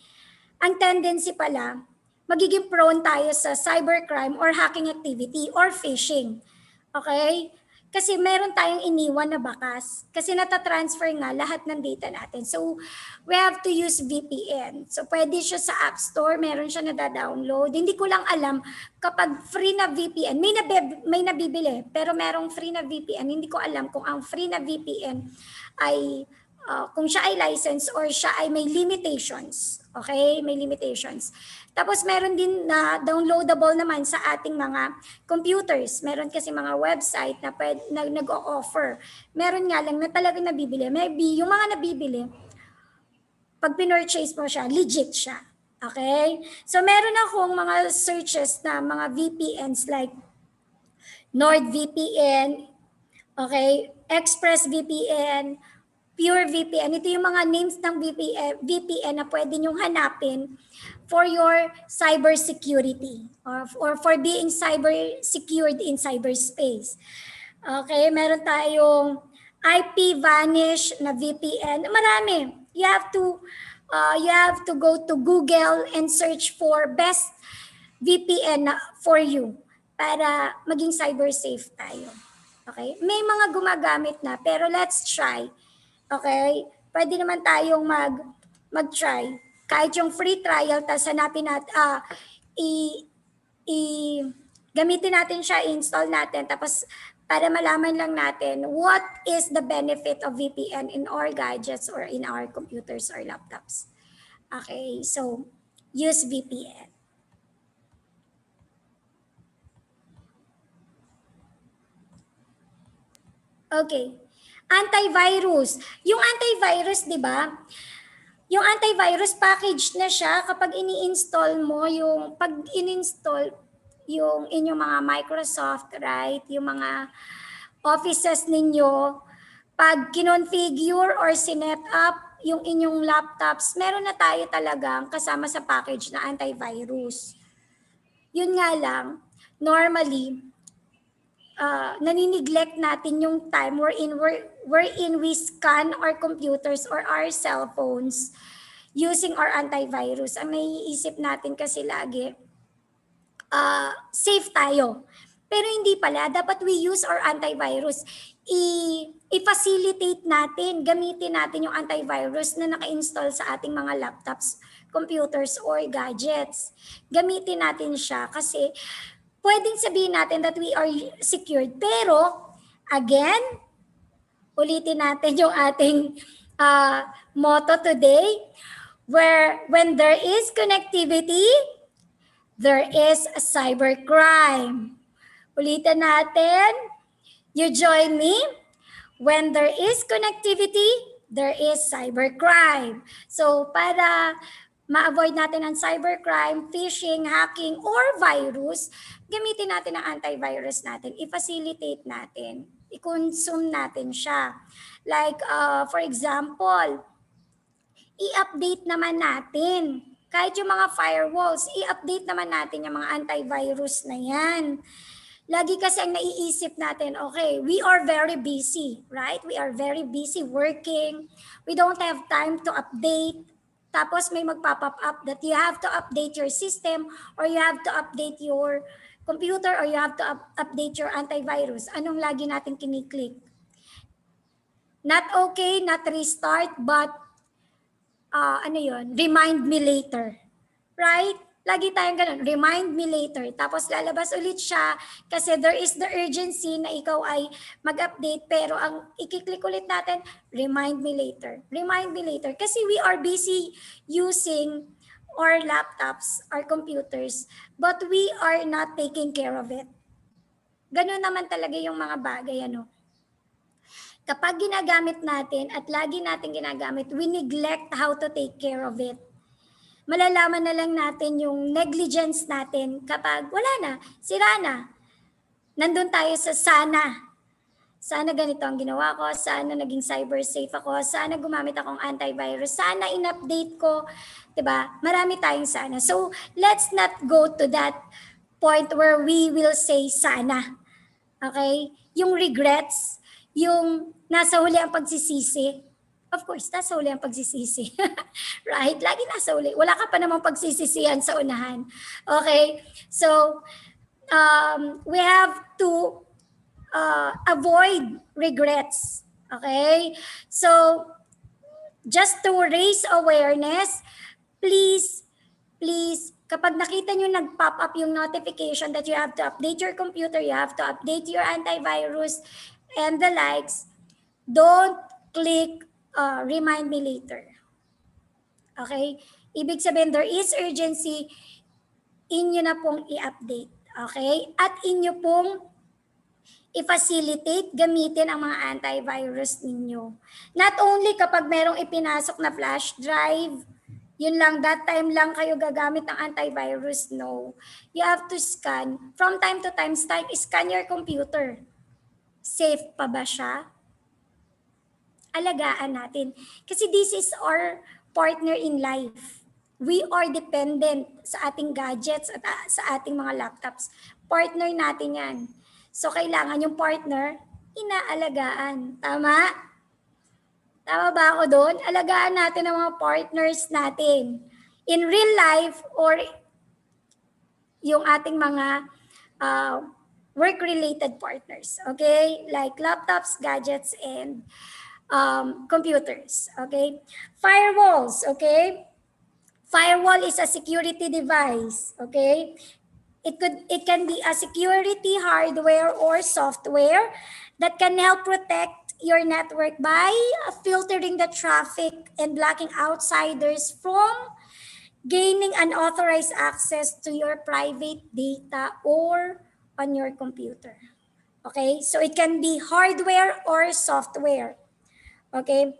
ang tendency pala, magiging prone tayo sa cybercrime or hacking activity or phishing. Okay? Kasi meron tayong iniwan na bakas. Kasi natatransfer nga lahat ng data natin. So, we have to use VPN. So, pwede siya sa App Store. Meron siya na-download. Hindi ko lang alam kapag free na VPN. May nabibili. Pero merong free na VPN. Hindi ko alam kung ang free na VPN ay kung siya ay licensed or siya ay may limitations. Okay? May limitations. Tapos meron din na downloadable naman sa ating mga computers. Meron kasi mga website na nag-o-offer. Meron nga lang na talagang nabibili. Maybe yung mga nabibili, pag pinurchase mo siya, legit siya. Okay? So meron akong mga searches na mga VPNs like NordVPN, okay, ExpressVPN, PureVPN. Ito yung mga names ng VPN na pwede nyong hanapin for your cybersecurity or for being cyber-secured in cyberspace. Okay, meron tayong IP Vanish na VPN. Marami. You have to go to Google and search for best VPN for you para maging cyber-safe tayo. Okay? May mga gumagamit na pero let's try. Okay? Pwede naman tayong mag-try. Kahit yung free trial, tapos hanapin natin, gamitin natin siya, install natin, tapos para malaman lang natin what is the benefit of VPN in our gadgets or in our computers or laptops. Okay, so use VPN. Okay. Antivirus. Yung antivirus, di ba? Yung antivirus package na siya kapag ini-install mo yung pag in-install yung inyong mga Microsoft, right? Yung mga offices ninyo, pag kinonfigure or sinet up yung inyong laptops, meron na tayo talagang kasama sa package na antivirus. Yun nga lang, normally, nanineglect natin yung time wherein we scan our computers or our cell phones using our antivirus. Ang naiisip natin kasi lagi, safe tayo. Pero hindi pala, dapat we use our antivirus. i-facilitate natin, gamitin natin yung antivirus na naka-install sa ating mga laptops, computers, or gadgets. Gamitin natin siya kasi pwedeng sabihin natin that we are secured. Pero, again, ulitin natin yung ating motto today, where when there is connectivity, there is a cybercrime. Ulitin natin, you join me? When there is connectivity, there is cybercrime. So para ma-avoid natin ang cybercrime, phishing, hacking, or virus, gamitin natin ang antivirus natin, i-facilitate natin, i-consume natin siya. Like for example, i-update naman natin. Kahit yung mga firewalls, i-update naman natin yung mga antivirus na yan. Lagi kasi ang naiisip natin, okay, we are very busy, right? We are very busy working. We don't have time to update. Tapos may magpa-pop up that you have to update your system or you have to update your computer or you have to update your antivirus. Anong lagi natin kiniklik? Not okay, not restart, but remind me later. Right? Lagi tayong ganun, remind me later. Tapos lalabas ulit siya kasi there is the urgency na ikaw ay mag-update pero ang ikiklik ulit natin, remind me later. Remind me later. Kasi we are busy using our laptops, our computers, but we are not taking care of it. Ganun naman talaga yung mga bagay, ano. Kapag ginagamit natin at lagi natin ginagamit, we neglect how to take care of it. Malalaman na lang natin yung negligence natin kapag wala na, sira na. Nandun tayo sa sana. Sana ganito ang ginawa ko, sana naging cybersafe ako, sana gumamit akong antivirus, sana in-update ko, 'di ba? Marami tayong sana. So, let's not go to that point where we will say sana. Okay? Yung regrets, yung nasa huli ang pagsisisi. Of course, nasa huli ang pagsisisi. Right? Lagi nasa huli. Wala ka pa namang pagsisisihan sa unahan. Okay? So, we have to avoid regrets. Okay? So, just to raise awareness, please, kapag nakita nyo nag-pop up yung notification that you have to update your computer, you have to update your antivirus, and the likes, don't click remind me later. Okay? Ibig sabihin, there is urgency, inyo na pong i-update. Okay? At inyo pong i-facilitate, gamitin ang mga antivirus ninyo. Not only kapag merong ipinasok na flash drive, yun lang, that time lang kayo gagamit ng antivirus. No. You have to scan. From time to time, scan your computer. Safe pa ba siya? Alagaan natin. Kasi this is our partner in life. We are dependent sa ating gadgets at sa ating mga laptops. Partner natin yan. So, kailangan yung partner, inaalagaan. Tama? Tama ba ako doon? Alagaan natin ang mga partners natin. In real life or yung ating mga work-related partners. Okay? Like laptops, gadgets, and computers. Okay? Firewalls. Okay? Firewall is a security device. Okay? It can be a security hardware or software that can help protect your network by filtering the traffic and blocking outsiders from gaining unauthorized access to your private data or on your computer. Okay? So it can be hardware or software. Okay?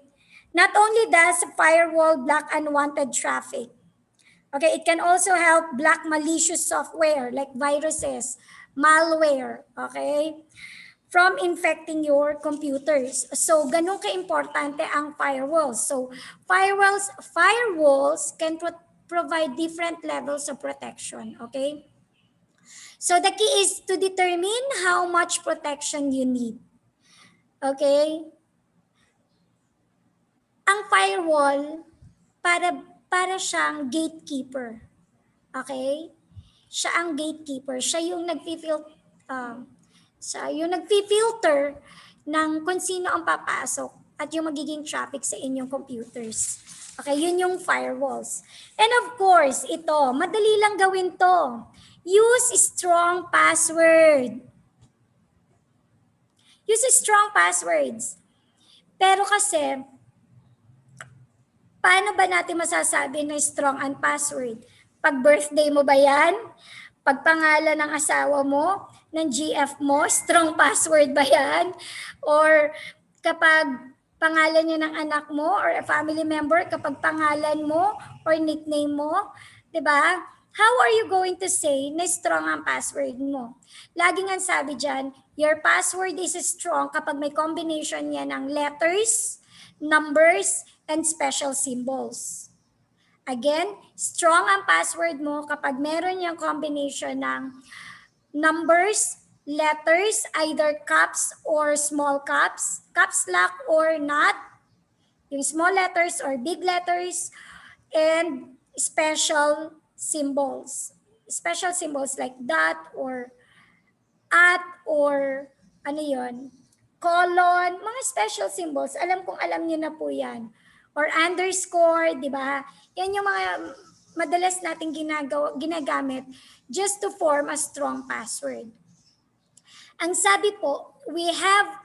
Not only does firewall block unwanted traffic, okay, it can also help block malicious software like viruses, malware, okay, from infecting your computers. So, ganun ka-importante ang firewalls. So, firewalls can provide different levels of protection, okay? So, the key is to determine how much protection you need. Okay? Ang firewall, para siyang gatekeeper. Okay? Siya ang gatekeeper. Siya yung nagfi-filter ng kung sino ang papasok at yung magiging traffic sa inyong computers. Okay, yun yung firewalls. And of course, ito, madali lang gawin to. Use strong password. Use strong passwords. Pero kasi, paano ba natin masasabi na strong ang password? Pag birthday mo ba yan? Pag pangalan ng asawa mo, ng GF mo, strong password ba yan? Or kapag pangalan niya ng anak mo or a family member, kapag pangalan mo or nickname mo, 'di ba? How are you going to say na strong ang password mo? Laging ang sabi diyan, your password is strong kapag may combination niya ng letters, numbers, and special symbols. Again, strong ang password mo kapag meron niyang combination ng numbers, letters, either caps or small caps, caps lock or not, yung small letters or big letters, and special symbols. Special symbols like dot or at or ano yon, colon, mga special symbols. Alam kong alam niyo na po yan. Or underscore, di ba? Yan yung mga madalas natin ginagamit just to form a strong password. Ang sabi po, we have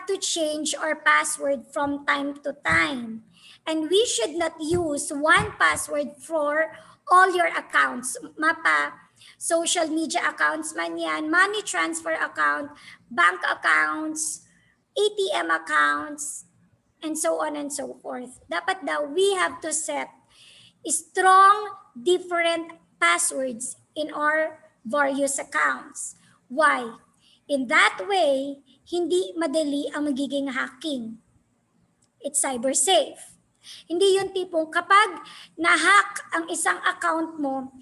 to change our password from time to time. And we should not use one password for all your accounts. Mapa, social media accounts man yan, money transfer account, bank accounts, ATM accounts, and so on and so forth. Dapat daw we have to set strong different passwords in our various accounts. Why? In that way, hindi madali ang magiging hacking. It's cybersafe. Hindi yung tipong kapag na-hack ang isang account mo,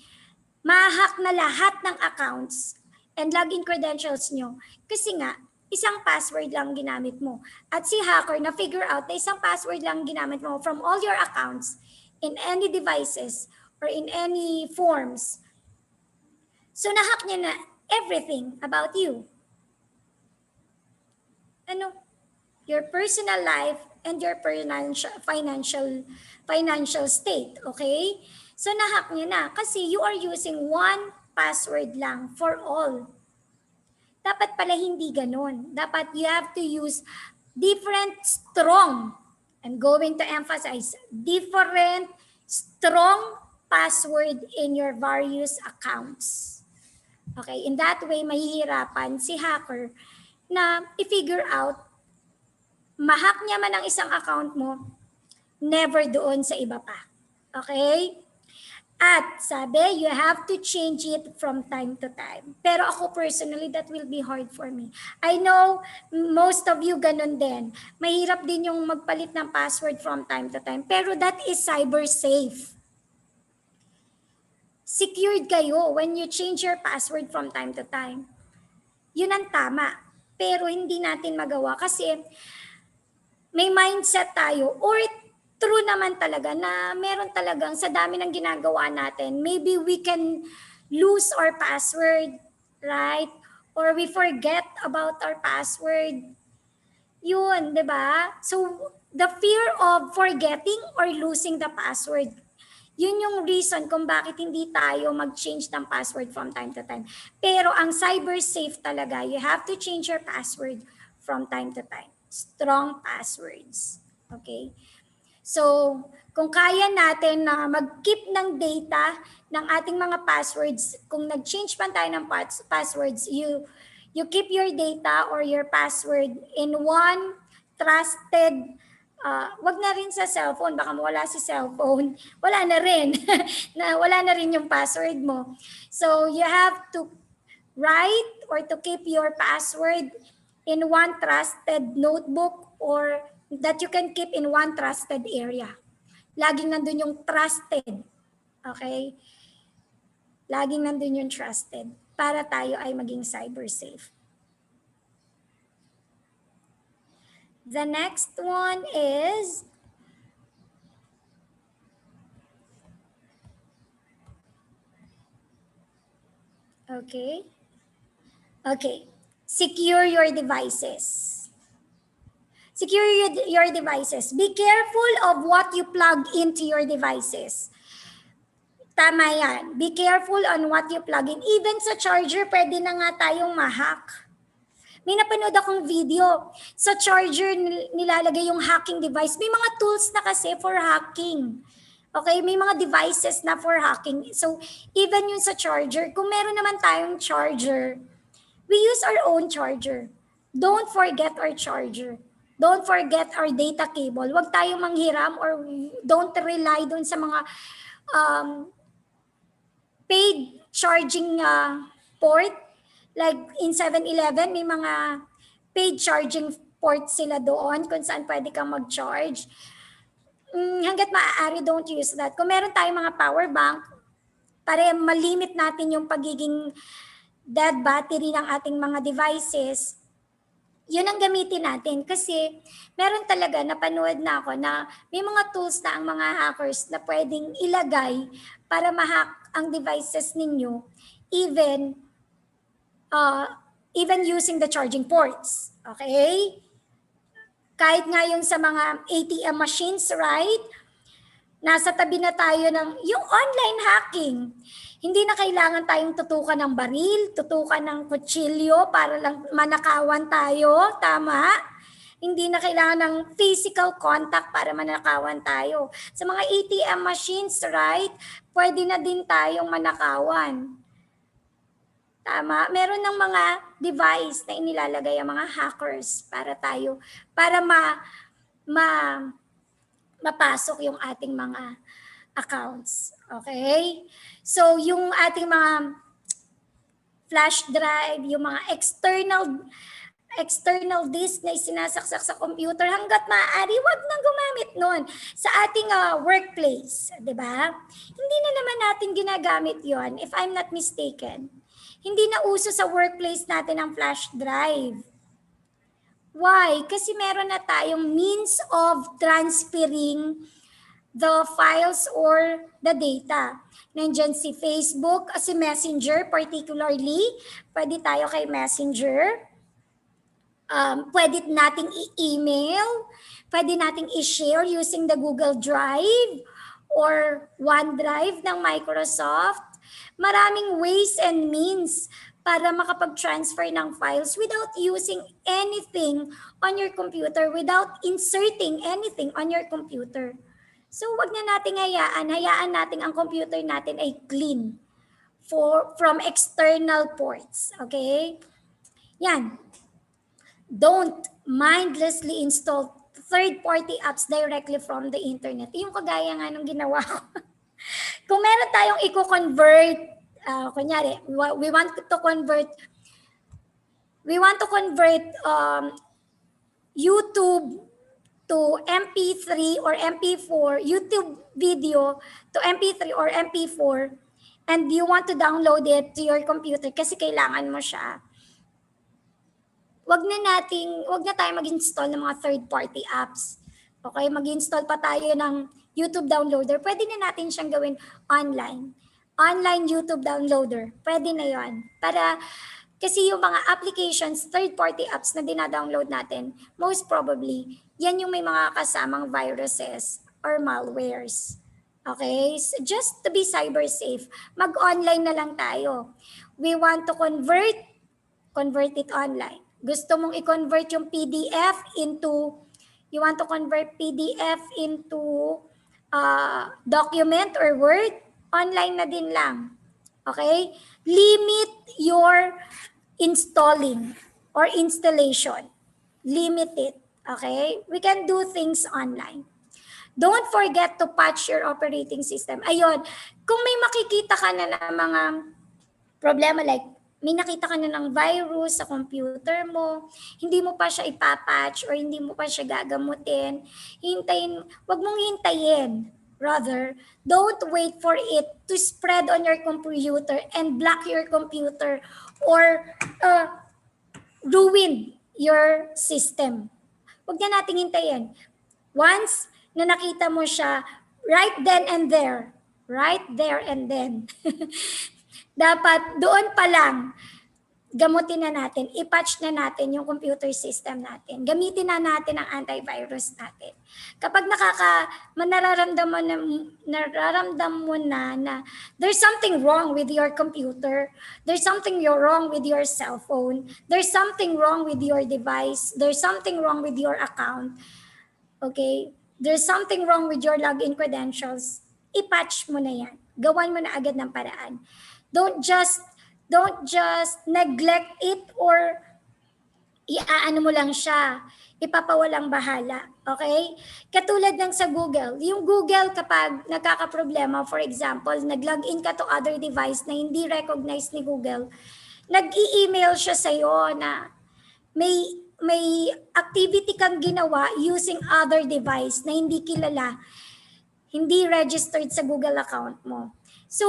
ma-hack na lahat ng accounts and login credentials nyo. Kasi nga, isang password lang ginamit mo. At si hacker na figure out na isang password lang ginamit mo from all your accounts in any devices or in any forms. So na-hack niya na everything about you. Ano? Your personal life and your financial state, okay? So na-hack niya na kasi you are using one password lang for all. Dapat pala hindi ganun. Dapat you have to use different strong, I'm going to emphasize, different strong password in your various accounts. Okay, in that way, mahihirapan si hacker na i-figure out, ma-hack niya man ang isang account mo, never doon sa iba pa. Okay? At sabi, you have to change it from time to time. Pero ako personally, that will be hard for me. I know most of you ganun din. Mahirap din yung magpalit ng password from time to time. Pero that is cyber safe. Secured kayo when you change your password from time to time. Yun ang tama. Pero hindi natin magawa kasi may mindset tayo or true naman talaga na meron talagang sa dami ng ginagawa natin, maybe we can lose our password, right? Or we forget about our password. Yun, di ba? So, the fear of forgetting or losing the password, yun yung reason kung bakit hindi tayo mag-change ng password from time to time. Pero ang cyber safe talaga, you have to change your password from time to time. Strong passwords. Okay? So, kung kaya natin na mag-keep ng data ng ating mga passwords, kung nag-change man tayo ng passwords, you keep your data or your password in one trusted, wag na rin sa cellphone, baka mawala si cellphone, wala na rin, wala na rin yung password mo. So, you have to write or to keep your password in one trusted notebook or that you can keep in one trusted area. Laging nandun yung trusted. Okay? Laging nandun yung trusted para tayo ay maging cyber safe. The next one is okay. Secure your devices. Secure your devices. Be careful of what you plug into your devices. Tama yan. Be careful on what you plug in. Even sa charger, pwede na nga tayong ma-hack. May napanood akong video. Sa charger, nilalagay yung hacking device. May mga tools na kasi for hacking. Okay, may mga devices na for hacking. So, even yun sa charger, kung meron naman tayong charger, we use our own charger. Don't forget our charger. Don't forget our data cable. Huwag tayong manghiram or don't rely dun sa mga paid charging port. Like in 7-Eleven, may mga paid charging port sila doon kung saan pwede kang mag-charge. Hanggat maaari, don't use that. Kung meron tayong mga power bank, para malimit natin yung pagiging dead battery ng ating mga devices, yun ang gamitin natin. Kasi meron talaga, napanood na ako na may mga tools na ang mga hackers na pwedeng ilagay para ma-hack ang devices ninyo, even using the charging ports. Okay? Kahit nga yung sa mga ATM machines, right? Nasa tabi na tayo ng yung online hacking. Hindi na kailangan tayong tutukan ng baril, tutukan ng kutsilyo para lang manakawan tayo. Tama? Hindi na kailangan ng physical contact para manakawan tayo. Sa mga ATM machines, right? Pwede na din tayong manakawan. Tama? Meron ng mga device na inilalagay ang mga hackers para mapasok yung ating mga accounts. Okay? So, yung ating mga flash drive, yung mga external disk na isinasaksak sa computer, hanggat maaari, wag nang gumamit nun sa ating workplace. Diba? Hindi na naman natin ginagamit yon, if I'm not mistaken. Hindi na uso sa workplace natin ang flash drive. Why? Kasi meron na tayong means of transferring the files or the data. Nandiyan si Facebook, si Messenger particularly. Pwede tayo kay Messenger. Pwede nating i-email. Pwede nating i-share using the Google Drive or OneDrive ng Microsoft. Maraming ways and means para makapag-transfer ng files without using anything on your computer, without inserting anything on your computer. So wag na natin hayaan natin ang computer natin ay clean from external ports. Okay? Yan. Don't mindlessly install third-party apps directly from the internet. Yung kagaya nga nung ginawa ko. Kung meron tayong i-convert, kunyari, we want to convert YouTube to MP3 or MP4, YouTube video to MP3 or MP4, and you want to download it to your computer kasi kailangan mo siya. Wag na tayo mag-install ng mga third-party apps. Okay, mag-install pa tayo ng YouTube downloader. Pwede na natin siyang gawin online. Online YouTube downloader. Pwede na yon. Kasi yung mga applications, third-party apps na dinadownload natin, most probably, yan yung may mga kasamang viruses or malwares. Okay? So just to be cybersafe, mag-online na lang tayo. We want to convert it online. Gusto mong i-convert yung PDF into document or Word, online na din lang. Okay? Limit your installing or installation. Limit it. Okay? We can do things online. Don't forget to patch your operating system. Ayun, kung may makikita ka na ng mga problema like may nakita ka na ng virus sa computer mo, hindi mo pa siya ipapatch or hindi mo pa siya gagamutin, wag mong hintayin. Rather, don't wait for it to spread on your computer and block your computer or ruin your system. Wag na nating hintayin. Once na nakita mo siya, right then and there, dapat doon pa lang, gamutin na natin, i-patch na natin yung computer system natin. Gamitin na natin ang antivirus natin. Kapag nararamdam mo na there's something wrong with your computer, there's something wrong with your cell phone, there's something wrong with your device, there's something wrong with your account, okay? There's something wrong with your login credentials, i-patch mo na yan. Gawan mo na agad ng paraan. Don't just neglect it or iaano mo lang siya, ipapawalang bahala, okay? Katulad ng sa Google. Yung Google kapag nagkakaproblema, for example, nag-login ka to other device na hindi recognized ni Google, nag-i-email siya sa'yo na may activity kang ginawa using other device na hindi kilala, hindi registered sa Google account mo. So,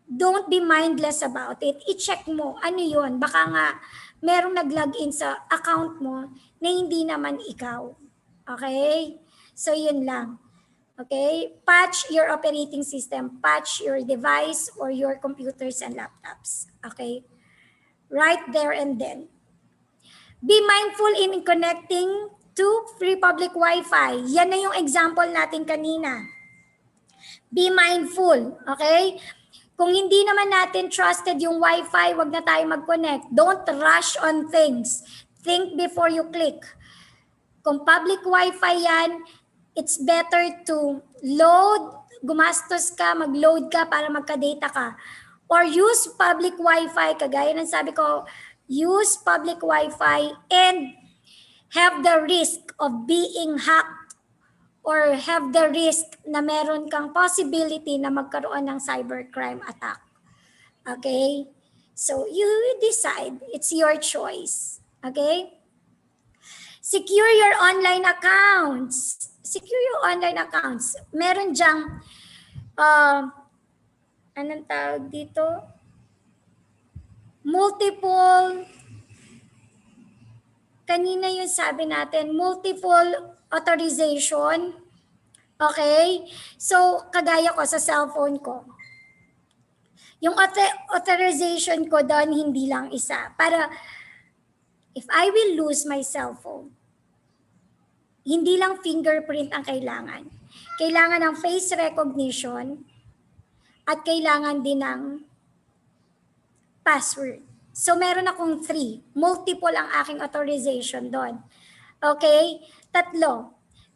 don't be mindless about it. I-check mo, ano yun? Baka nga merong nag-login sa account mo na hindi naman ikaw. Okay? So, yun lang. Okay? Patch your operating system. Patch your device or your computers and laptops. Okay? Right there and then. Be mindful in connecting to free public Wi-Fi. Yan na yung example natin kanina. Be mindful. Okay? Kung hindi naman natin trusted yung Wi-Fi, wag na tayo mag-connect. Don't rush on things. Think before you click. Kung public Wi-Fi yan, it's better to load, gumastos ka, mag-load ka para magka-data ka. Or use public Wi-Fi, kagaya ng sabi ko, use public Wi-Fi and have the risk of being hacked or have the risk na meron kang possibility na magkaroon ng cybercrime attack. Okay? So, you decide. It's your choice. Okay? Secure your online accounts. Secure your online accounts. Meron dyang, anong tawag dito? Multiple, kanina yung sabi natin, multiple authorization. Okay? So, kagaya ko sa cellphone ko. Yung authorization ko doon, hindi lang isa. Para, if I will lose my cellphone, hindi lang fingerprint ang kailangan. Kailangan ng face recognition at kailangan din ng password. So, meron akong 3. Multiple ang aking authorization doon. Okay? 3.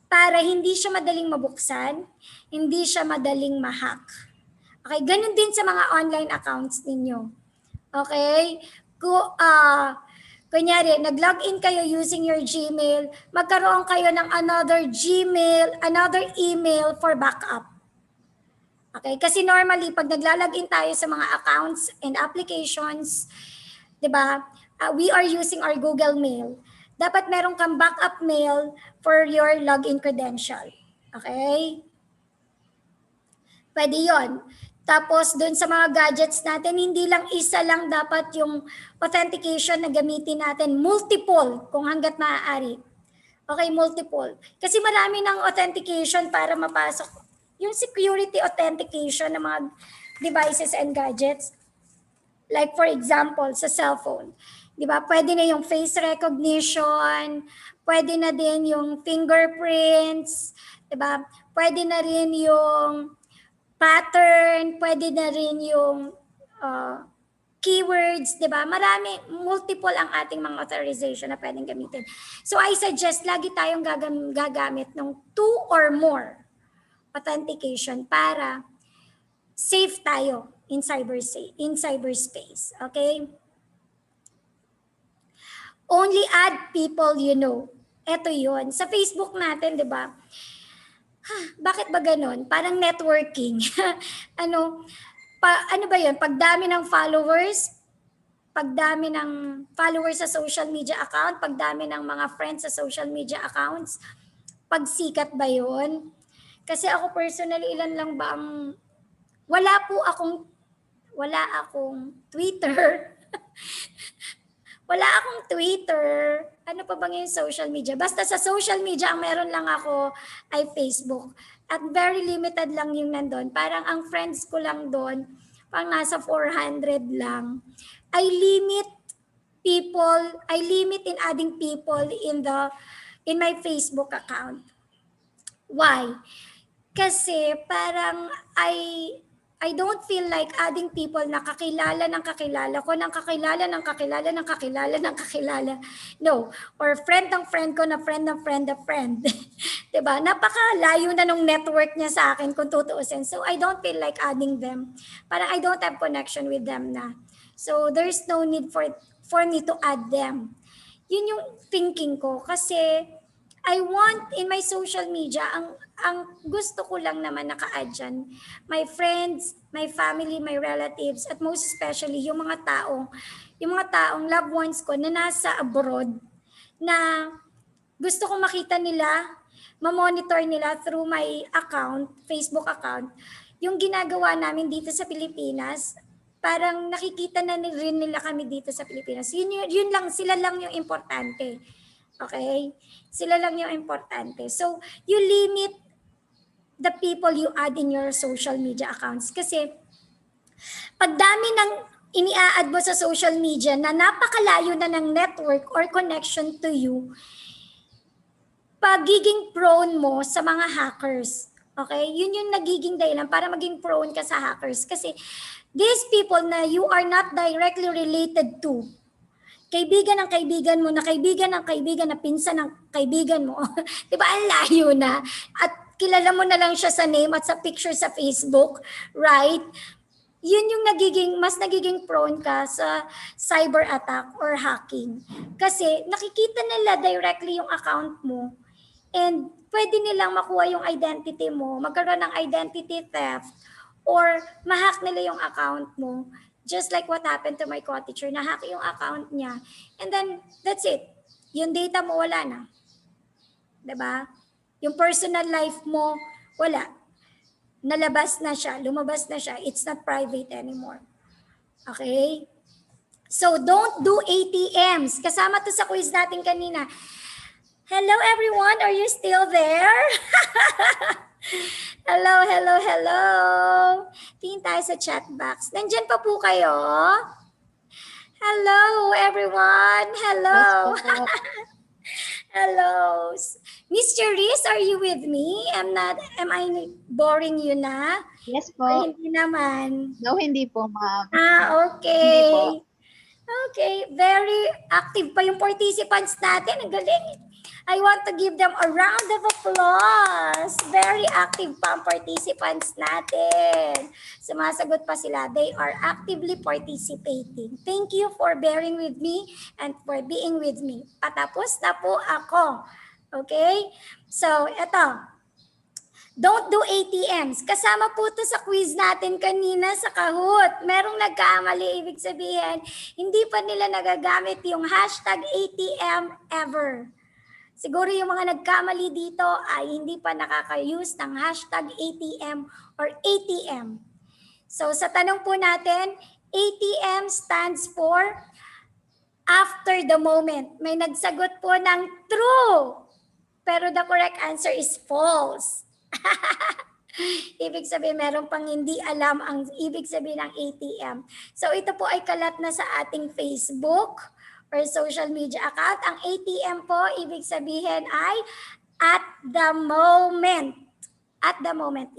Para hindi siya madaling mabuksan, hindi siya madaling ma-hack. Okay? Ganun din sa mga online accounts ninyo. Okay? Kunyari, nag-login kayo using your Gmail, magkaroon kayo ng another Gmail, another email for backup. Okay? Kasi normally, pag naglalagin tayo sa mga accounts and applications, diba, we are using our Google Mail. Dapat meron kang backup mail for your login credential. Okay? Pwede yon. Tapos dun sa mga gadgets natin, hindi lang isa lang dapat yung authentication na gamitin natin. Multiple kung hanggat maaari. Okay, multiple. Kasi marami ng authentication para mapasok. Yung security authentication ng mga devices and gadgets. Like for example, sa cellphone. Diba? Pwede na yung face recognition, pwede na din yung fingerprints, diba? Pwede na rin yung pattern, pwede na rin yung keywords, diba? Marami, multiple ang ating mga authorization na pwedeng gamitin. So I suggest lagi tayong gagamit ng 2 or more authentication para safe tayo in cyberspace. Okay? Only add people you know. Ito yun. Sa Facebook natin, di ba? Bakit ba ganun? Parang networking. ano ba yun? Pagdami ng followers sa social media account, pagdami ng mga friends sa social media accounts, pagsikat ba yun? Kasi ako personally, ilan lang ba ang... Wala akong Twitter. Wala akong Twitter. Ano pa bang yung social media? Basta sa social media, ang meron lang ako ay Facebook. At very limited lang yung nandun. Parang ang friends ko lang doon, pang nasa 400 lang. I limit in adding people in my Facebook account. Why? Kasi parang I don't feel like adding people na kakilala ng kakilala ko, ng kakilala ng kakilala ng kakilala ng kakilala. No. Or friend ng friend ko na friend ng friend ng friend. Diba? Napakalayo na nung network niya sa akin kung tutuusin. So I don't feel like adding them. Parang I don't have connection with them na. So there's no need for me to add them. Yun yung thinking ko kasi I want in my social media, ang gusto ko lang naman naka-add dyan, my friends, my family, my relatives, at most especially yung mga taong loved ones ko na nasa abroad na gusto ko makita nila, ma-monitor nila through my account, Facebook account, yung ginagawa namin dito sa Pilipinas, parang nakikita na rin nila kami dito sa Pilipinas. Yun lang, sila lang yung importante. Okay? Sila lang yung importante. So, you limit the people you add in your social media accounts. Kasi, pag dami ng ini-add mo sa social media na napakalayo na ng network or connection to you, pagiging prone mo sa mga hackers. Okay? Yun yung nagiging dahilan para maging prone ka sa hackers. Kasi, these people na you are not directly related to, kaibigan ng kaibigan mo, na kaibigan ng kaibigan, na pinsan ng kaibigan mo. Diba? Ang layo na. At kilala mo na lang siya sa name at sa picture sa Facebook, right? Yun yung mas nagiging prone ka sa cyber attack or hacking. Kasi nakikita nila directly yung account mo and pwede nilang makuha yung identity mo, magkaroon ng identity theft, or ma-hack nila yung account mo. Just like what happened to my co-teacher, na-hack yung account niya. And then, that's it. Yung data mo, wala na. Diba? Yung personal life mo, wala. Nalabas na siya, lumabas na siya. It's not private anymore. Okay? So, don't do ATMs. Kasama to sa quiz natin kanina. Hello everyone, are you still there? Hello, hello, hello. Tingin tayo sa chat box. Nandyan pa po kayo? Hello everyone. Hello. Hello. Mr. Riz, are you with me? Am I boring you na? Yes po. Or hindi naman. No, hindi po, ma'am. Okay. Hindi po. Okay, very active pa yung participants natin. Ang galing. I want to give them a round of applause. Very active pa ang participants natin. Sumasagot pa sila. They are actively participating. Thank you for bearing with me and for being with me. Patapos na po ako. Okay? So, eto. Don't do ATMs. Kasama po ito sa quiz natin kanina sa Kahoot. Merong nagkamali, ibig sabihin, hindi pa nila nagagamit yung hashtag ATM ever. Siguro yung mga nagkamali dito ay hindi pa nakaka-use ng hashtag ATM or ATM. So sa tanong po natin, ATM stands for after the moment. May nagsagot po ng true, pero the correct answer is false. Ibig sabihin, meron pang hindi alam ang ibig sabihin ng ATM. So ito po ay kalat na sa ating Facebook or social media account. Ang ATM po, ibig sabihin ay at the moment. At the moment.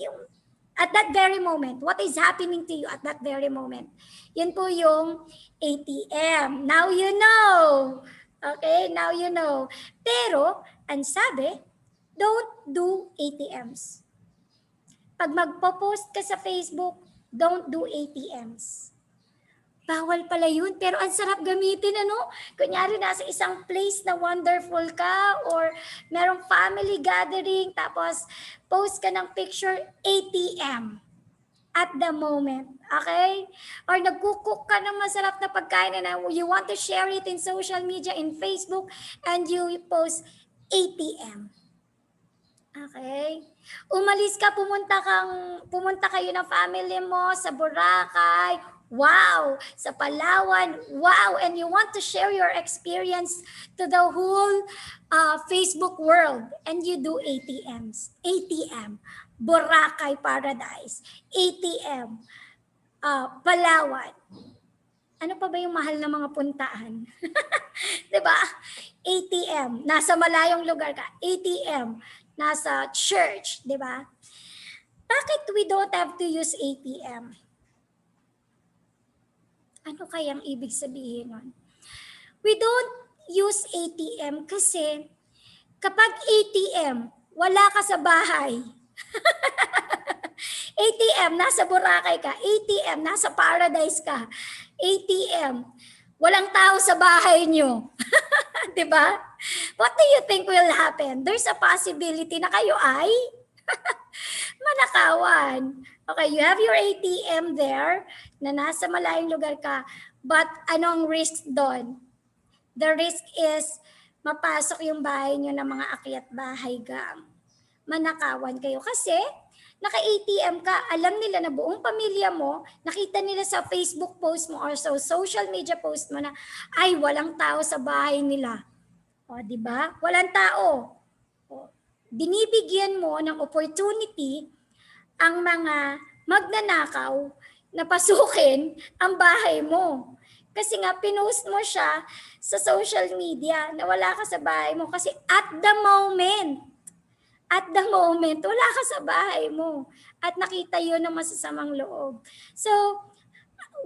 At that very moment. What is happening to you at that very moment? Yun po yung ATM. Now you know. Okay? Now you know. Pero, ang sabi, don't do ATMs. Pag magpo-post ka sa Facebook, don't do ATMs. Bawal pala yun, pero ang sarap gamitin, ano? Kunyari nasa isang place na wonderful ka or merong family gathering, tapos post ka ng picture, ATM. At the moment, okay? Or nagkukuk ka ng masarap na pagkain na you want to share it in social media, in Facebook, and you post ATM. Okay? Umalis ka, pumunta kayo ng family mo sa Boracay, wow, sa Palawan, wow, and you want to share your experience to the whole Facebook world, and you do ATMs. ATM, Boracay Paradise, ATM, Palawan. Ano pa ba yung mahal na mga puntahan? 'Di ba? ATM, nasa malayong lugar ka. ATM, nasa church, 'di ba? Bakit we don't have to use ATM? Ano kayang ibig sabihin nun? We don't use ATM kasi kapag ATM, wala ka sa bahay. ATM, nasa Boracay ka. ATM, nasa Paradise ka. ATM, walang tao sa bahay nyo. Diba? What do you think will happen? There's a possibility na kayo ay manakawan. Okay, you have your ATM there na nasa malayong lugar ka, but anong risk doon? The risk is mapasok yung bahay nyo ng mga akyat bahay gang. Manakawan kayo kasi naka-ATM ka, alam nila na buong pamilya mo, nakita nila sa Facebook post mo or sa social media post mo na ay walang tao sa bahay nila. O, di ba? Walang tao. O, binibigyan mo ng opportunity ang mga magnanakaw na pasukin ang bahay mo. Kasi nga, pinost mo siya sa social media na wala ka sa bahay mo kasi at the moment, wala ka sa bahay mo at nakita yun ng masasamang loob. So,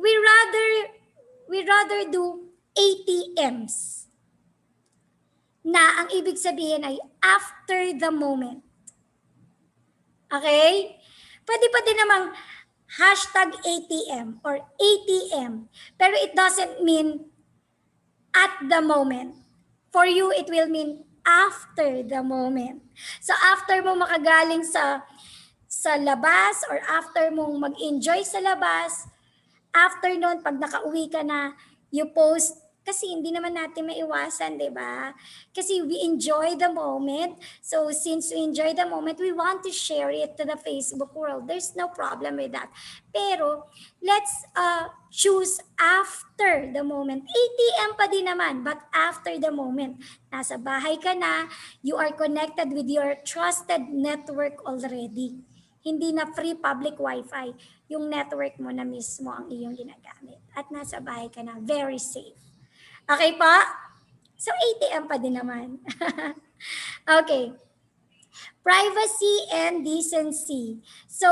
we rather do ATMs na ang ibig sabihin ay after the moment. Okay? Pwede pa din namang #ATM or ATM. Pero it doesn't mean at the moment. For you, it will mean after the moment. So after mo makagaling sa labas or after mong mag-enjoy sa labas, after nun, pag nakauwi ka na, you post. Kasi hindi naman natin maiwasan, di ba? Kasi we enjoy the moment. So since we enjoy the moment, we want to share it to the Facebook world. There's no problem with that. Pero let's choose after the moment. ATM pa din naman, but after the moment. Nasa bahay ka na, you are connected with your trusted network already. Hindi na free public wifi. Yung network mo na mismo ang iyong ginagamit. At nasa bahay ka na, very safe. Okay pa? So, ATM pa din naman. Okay. Privacy and decency. So,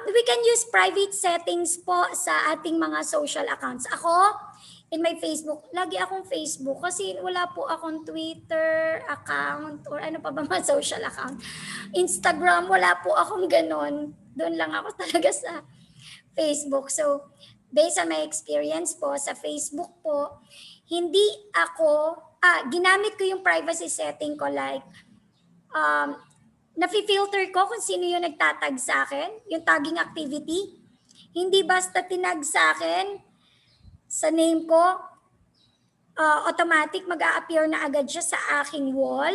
we can use private settings po sa ating mga social accounts. Ako, in my Facebook, lagi akong Facebook kasi wala po akong Twitter account or ano pa ba mga social account. Instagram, wala po akong ganon. Doon lang ako talaga sa Facebook. So, based on my experience po sa Facebook po, hindi ako, ginamit ko yung privacy setting ko like, nafi-filter ko kung sino yung nagtatag sa akin, yung tagging activity. Hindi basta tinag sa akin, sa name ko, automatic mag-a-appear na agad siya sa aking wall.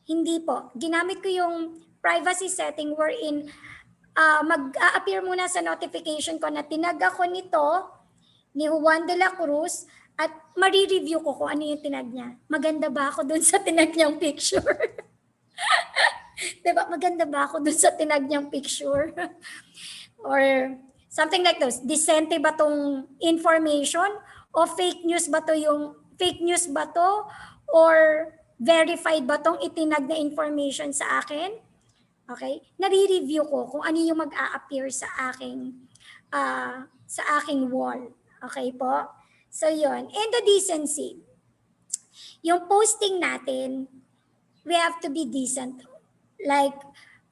Hindi po. Ginamit ko yung privacy setting wherein mag-a-appear muna sa notification ko na tinag ako nito, ni Juan de la Cruz, at marireview ko kung ano yung tinag niya. Maganda ba ako dun sa tinag niyang picture? Diba? Maganda ba ako dun sa tinag niyang picture? Or something like those. Decente ba tong information? O fake news ba to or verified ba tong itinag na information sa akin? Okay? Nare-review ko kung ano yung mag-a-appear sa aking wall. Okay po? So yun. And the decency. Yung posting natin, we have to be decent. Like,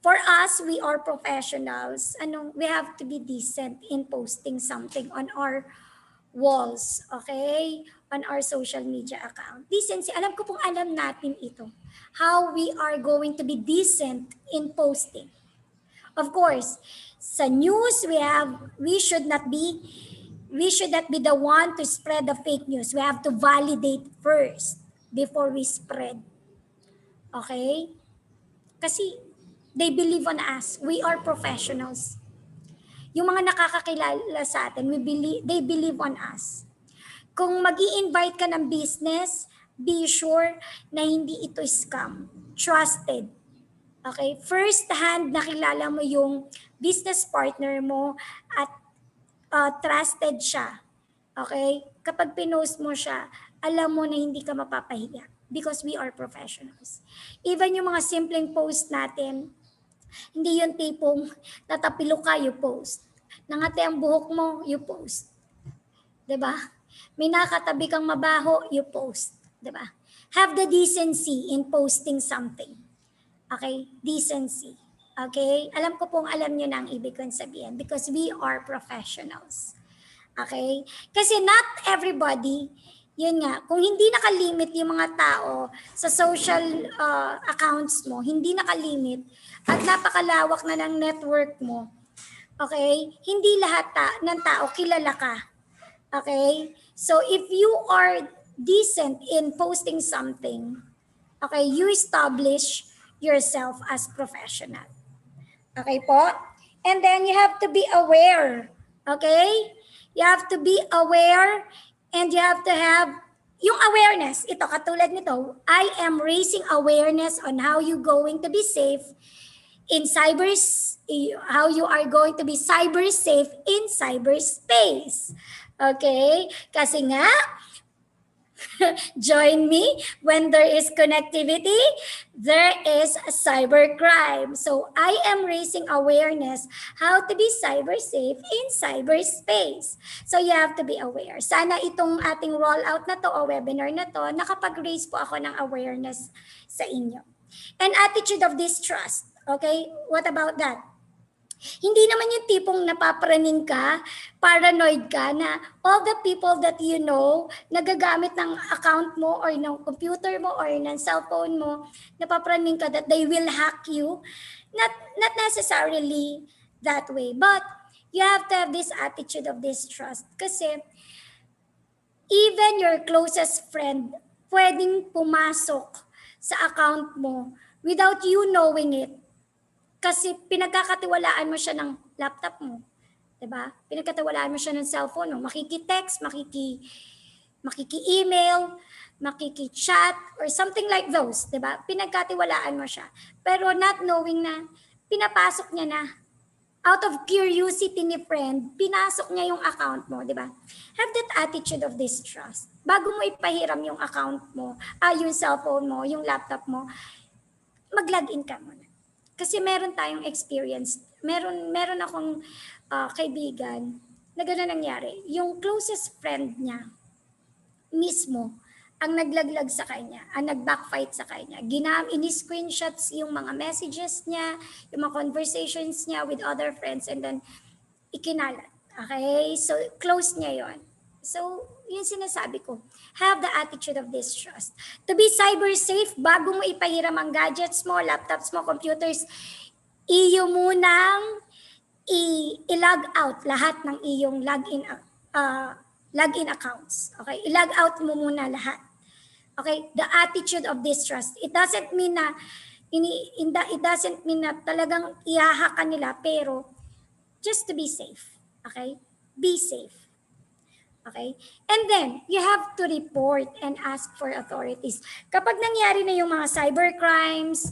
for us, we are professionals. We have to be decent in posting something on our walls, okay? On our social media account. Decency, alam ko pong alam natin ito. How we are going to be decent in posting. Of course, sa news, we should not be the one to spread the fake news. We have to validate first before we spread. Okay? Kasi they believe on us. We are professionals. Yung mga nakakakilala sa atin, they believe on us. Kung mag-i-invite ka ng business, be sure na hindi ito scam. Trusted. Okay? First hand, nakilala mo yung business partner mo at trusted siya. Okay? Kapag pinost mo siya, alam mo na hindi ka mapapahiya because we are professionals. Even yung mga simpleng post natin, hindi yung tipong natapilo ka, you post. Nangati ang buhok mo, you post. 'Di ba? May nakatabi kang mabaho, you post. 'Di ba? Have the decency in posting something. Okay? Decency. Okay? Alam ko pong alam nyo na ang ibig kong sabihin because we are professionals. Okay? Kasi not everybody, yun nga, kung hindi nakalimit yung mga tao sa social accounts mo, hindi nakalimit at napakalawak na ng network mo, okay? Hindi lahat ng tao kilala ka. Okay? So if you are decent in posting something, okay, you establish yourself as professional. Okay po? And then you have to be aware. Okay? You have to be aware and you have to have yung awareness. Ito, katulad nito, I am raising awareness on how you going to be safe in how you are going to be cyber safe in cyberspace. Okay? Kasi nga, join me, when there is connectivity, there is cybercrime. So I am raising awareness how to be cyber safe in cyberspace. So you have to be aware. Sana itong ating rollout na to o webinar na to, nakapag-raise po ako ng awareness sa inyo. And attitude of distrust. Okay, what about that? Hindi naman yung tipong napapraning ka, paranoid ka na all the people that you know, nagagamit ng account mo or ng computer mo or ng cellphone mo, napapraning ka that they will hack you. Not necessarily that way, but you have to have this attitude of distrust kasi even your closest friend pwedeng pumasok sa account mo without you knowing it. Kasi pinagkakatiwalaan mo siya ng laptop mo. 'Di ba? Pinagkatiwalaan mo siya ng cellphone mo. Makiki-text, makiki-email, makiki-chat, or something like those. 'Di ba? Pinagkatiwalaan mo siya. Pero not knowing na pinapasok niya na. Out of curiosity ni friend, pinasok niya yung account mo. 'Di ba? Have that attitude of distrust. Bago mo ipahiram yung account mo, yung cellphone mo, yung laptop mo, mag-login ka muna. Kasi meron tayong experience. Meron akong kaibigan na gano'n nangyari. Yung closest friend niya mismo ang naglaglag sa kanya, ang nag-backfight sa kanya. Ini-screenshots yung mga messages niya, yung mga conversations niya with other friends, and then ikinalat. Okay? So, close niya yon. So, yun sinasabi ko. Have the attitude of distrust. To be cyber safe, bago mo ipahiram ang gadgets mo, laptops mo, computers, iyo munang i-log out lahat ng iyong login accounts. Okay? I-log out mo muna lahat. Okay? The attitude of distrust. It doesn't mean na talagang ihahakan nila, pero just to be safe. Okay? Be safe. Okay? And then, you have to report and ask for authorities. Kapag nangyari na yung mga cyber crimes,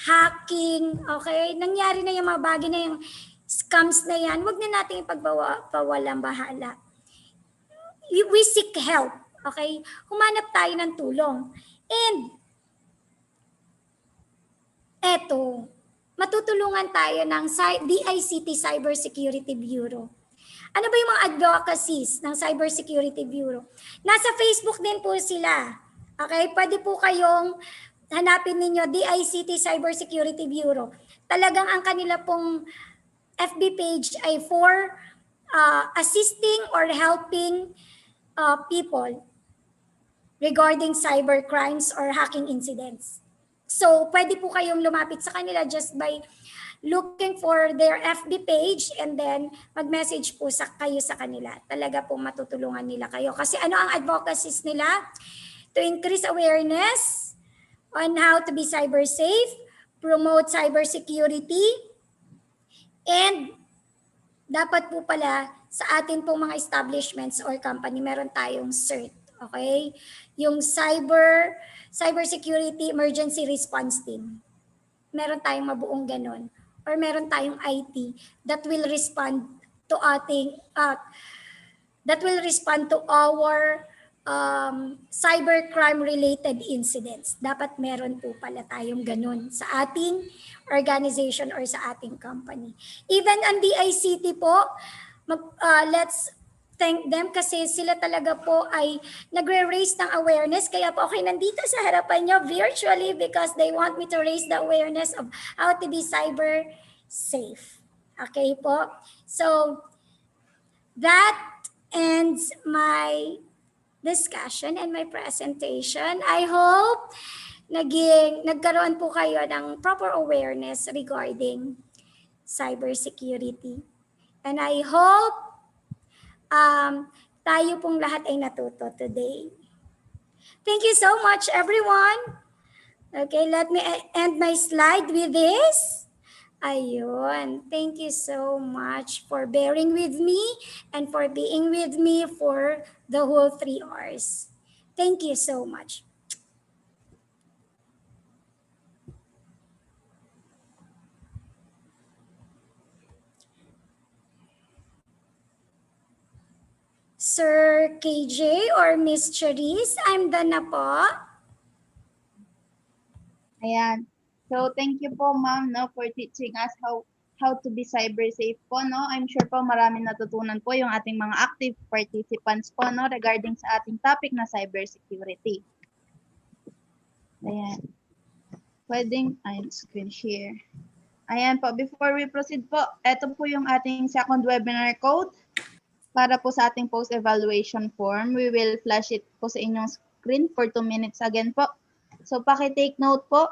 hacking, okay? Nangyari na yung mga bagay na yung scams na yan, wag na natin ipagpawalang bahala. We seek help. Okay? Humanap tayo ng tulong. And, eto, matutulungan tayo ng DICT Cybersecurity Bureau. Ano ba yung mga advocacies ng Cybersecurity Bureau? Nasa Facebook din po sila. Okay? Pwede po kayong hanapin ninyo DICT Cybersecurity Bureau. Talagang ang kanila pong FB page ay for assisting or helping people regarding cyber crimes or hacking incidents. So, pwede po kayong lumapit sa kanila just by looking for their FB page and then mag-message po kayo sa kanila. Talaga po matutulungan nila kayo. Kasi ano ang advocacies nila? To increase awareness on how to be cyber safe, promote cyber security, and dapat po pala sa atin pong mga establishments or company, meron tayong CERT. Okay? Yung Cyber Security Emergency Response Team. Meron tayong mabuong ganon. Or meron tayong IT that will respond to that will respond to our cybercrime related incidents. Dapat meron po pala tayong ganun sa ating organization or sa ating company. Even ang DICT po, let's thank them kasi sila talaga po ay nagre-raise ng awareness. Kaya po ako nandito sa harapan nyo virtually because they want me to raise the awareness of how to be cyber safe. Okay po? So, that ends my discussion and my presentation. I hope nagkaroon po kayo ng proper awareness regarding cybersecurity. And I hope tayo pong lahat ay natuto today. Thank you so much, everyone. Okay, let me end my slide with this. Ayun. Thank you so much for bearing with me and for being with me for the whole 3 hours. Thank you so much. Sir KJ or Miss Charisse, I'm done na po. Ayan. So, thank you po, ma'am, no, for teaching us how to be cyber safe po, no. I'm sure po maraming natutunan po yung ating mga active participants po, no, regarding sa ating topic na cybersecurity. Ayan. Ayun, screen share. Ayan po, before we proceed po, ito po yung ating second webinar code para po sa ating post-evaluation form. We will flash it po sa inyong screen for 2 minutes again po. So, paki-take note po.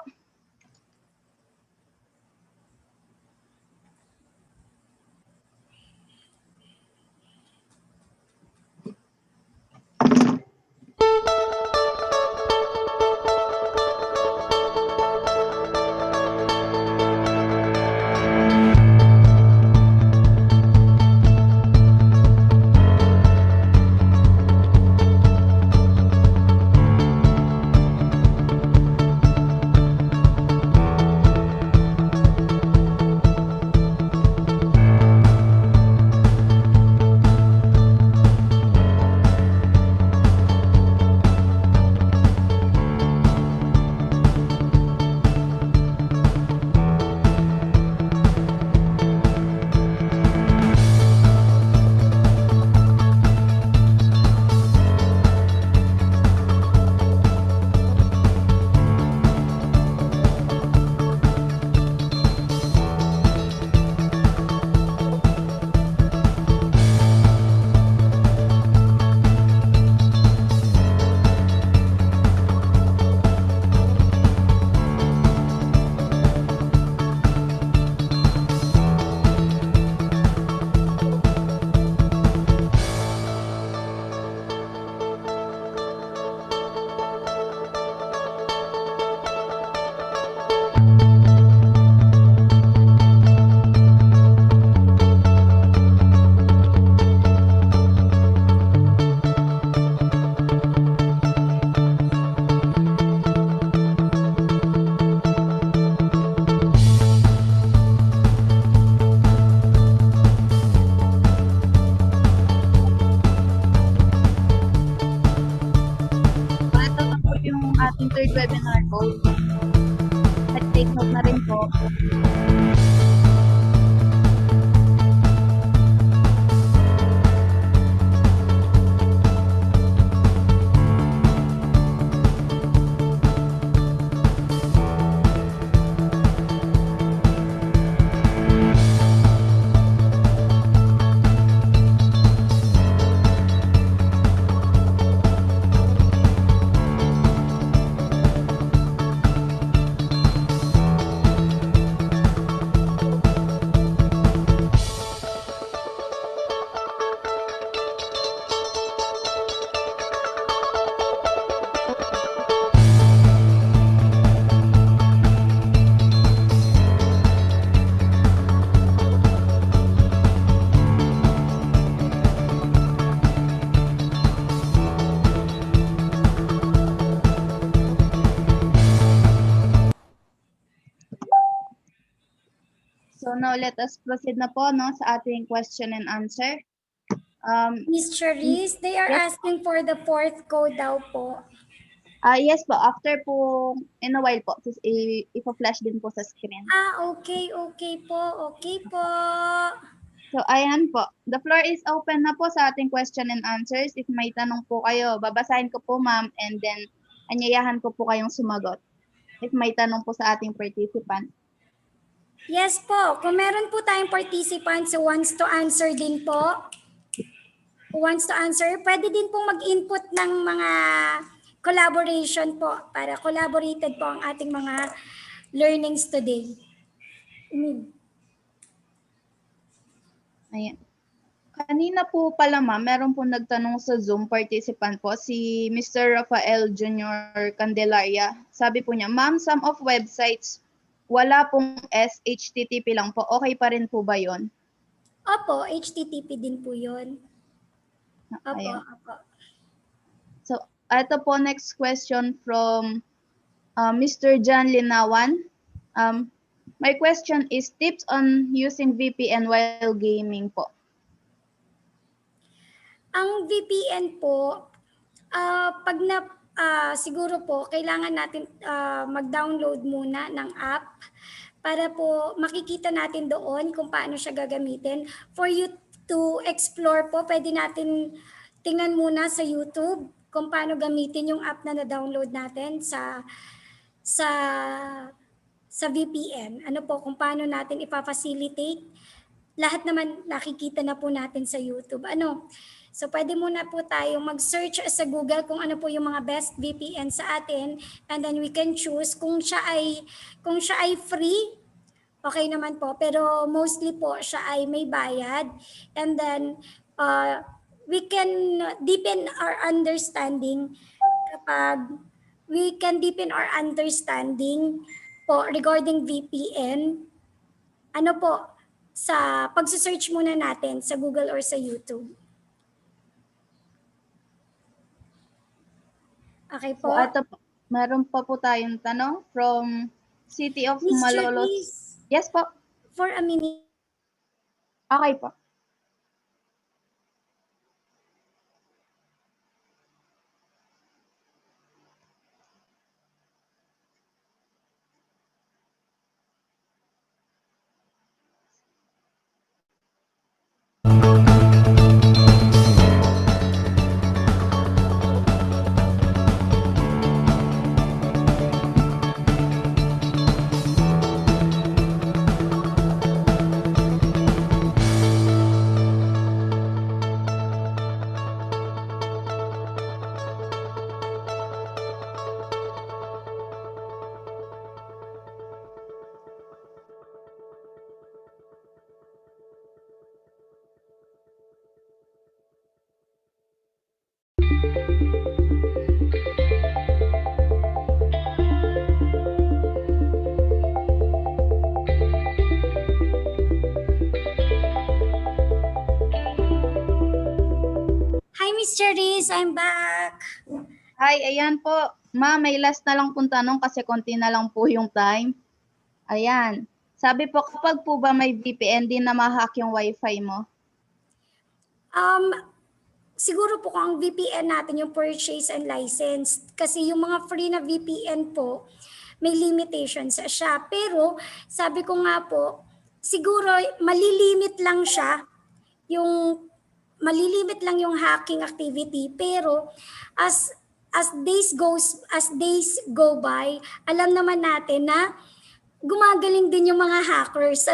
Ating third webinar code. At take note na rin po. So now let us proceed na po, no, sa ating question and answer. Miss Charisse, they are Yes, asking for the fourth code daw po. yes po, after po, in a while po, ipa-flash din po sa screen. Okay, okay po, okay po. So, ayan po. The floor is open na po sa ating question and answers. If may tanong po kayo, babasahin ko po, ma'am, and then anyayahan ko po kayong sumagot. If may tanong po sa ating participant. Yes po, kung meron po tayong participants who wants to answer din po, pwede din po mag-input ng mga collaboration po para collaborated po ang ating mga learnings today. Ayan. Kanina po pala, ma'am, meron po nagtanong sa Zoom participant po, si Mr. Rafael Jr. Candelaria. Sabi po niya, ma'am, some of websites, wala pong HTTP lang po. Okay pa rin po ba yon? Opo, HTTP din po yun. Opo, Ayan. opo. So, ito po next question from Mr. John Linawan. My question is tips on using VPN while gaming po. Ang VPN po, siguro po, kailangan natin mag-download muna ng app para po makikita natin doon kung paano siya gagamitin. For you to explore po, pwede natin tingnan muna sa YouTube kung paano gamitin yung app na na-download natin sa VPN. Ano po, kung paano natin ipa-facilitate. Lahat naman nakikita na po natin sa YouTube. So pwede muna po tayo mag-search sa Google kung ano po yung mga best VPN sa atin, and then we can choose kung siya ay free, okay naman po, pero mostly po siya ay may bayad, and then we can deepen our understanding po regarding VPN. Sa pagse-search muna natin sa Google or sa YouTube. Okay po. So, ito po, meron pa po tayong tanong from City of Miss Malolos. Charisse, Yes po. for a minute. Okay po. Hi, Miss Charisse, I'm back. Hi, ayan po. Ma, may last na lang pong tanong kasi konti na lang po yung time. Ayan. Sabi po, kapag po ba may VPN, di na ma-hack yung wifi mo? Siguro po kung ang VPN natin yung purchase and license. Kasi yung mga free na VPN po, may limitations siya. Pero sabi ko nga po, siguro malilimit lang yung hacking activity, pero as days go by, alam naman natin na gumagaling din yung mga hackers.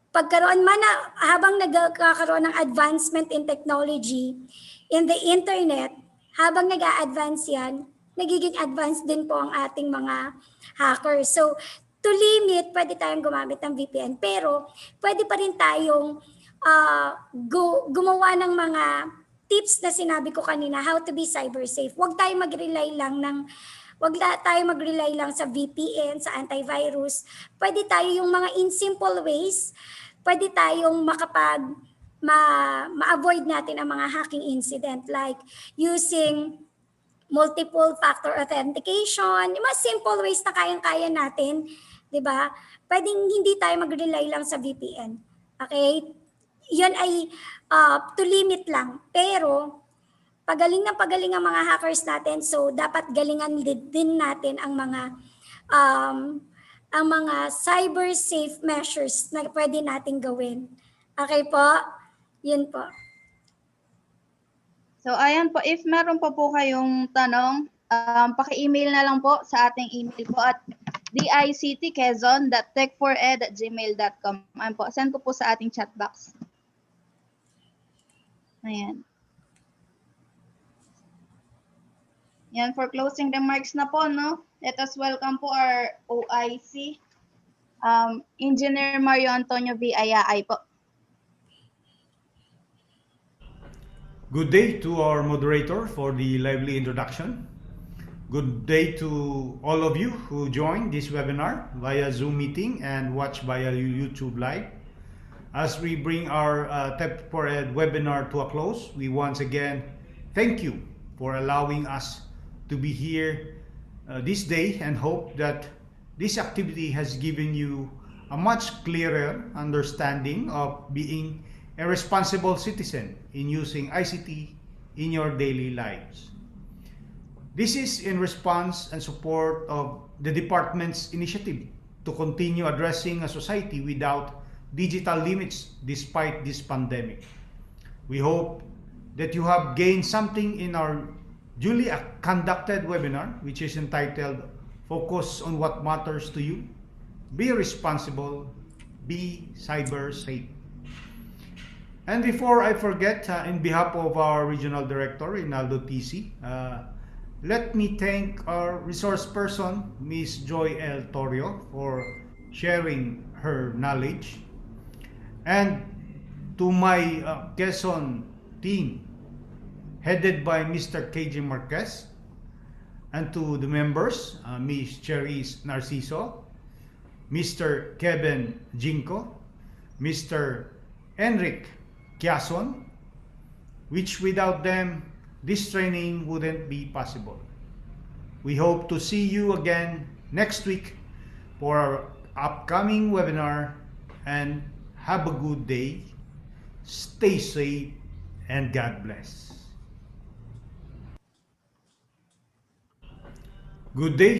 Pagkaroon man na, habang nagkakaroon ng advancement in technology in the internet, habang nag-a-advance yan, nagiging advanced din po ang ating mga hackers. So, to limit, pwede tayong gumamit ng VPN, pero pwede pa rin tayong gumawa ng mga tips na sinabi ko kanina, how to be cybersafe. Huwag tayo mag-rely lang sa VPN, sa antivirus. Pwede tayo yung mga in simple ways, pwede tayong ma-avoid natin ang mga hacking incident, like using multiple factor authentication, yung mga simple ways na kayang-kaya natin, di ba? Pwedeng hindi tayo mag-rely lang sa VPN. Okay? yun ay to limit lang. Pero pagaling ang mga hackers natin, so dapat galingan din natin um, ang mga cyber safe measures na pwede nating gawin. Okay po? Yun po. So ayan po, if meron pa po kayong tanong, paki-email na lang po sa ating email po at dictquezon.tech4ed@gmail.com. Ayan po, send ko po sa ating chat box. Ayan. Yan, for closing remarks na po, no? Let us welcome po our OIC, Engineer Mario Antonio V. Ayaay po. Good day to our moderator for the lively introduction. Good day to all of you who joined this webinar via Zoom meeting and watch via YouTube Live. As we bring our Tech4ED webinar to a close, we once again thank you for allowing us to be here this day and hope that this activity has given you a much clearer understanding of being a responsible citizen in using ICT in your daily lives. This is in response and support of the department's initiative to continue addressing a society without digital limits despite this pandemic. We hope that you have gained something in our duly conducted webinar, which is entitled Focus on What Matters to You, Be Responsible, Be Cyber Safe. And before I forget, in behalf of our Regional Director, Rinaldo TC, let me thank our resource person, Ms. Joy L. Torrio, for sharing her knowledge. And to my Quezon team, headed by Mr. KJ Marquez, and to the members, Ms. Cherise Narciso, Mr. Kevin Jinko, Mr. Enric Quiason, which without them, this training wouldn't be possible. We hope to see you again next week for our upcoming webinar, and have a good day, stay safe, and God bless. Good day.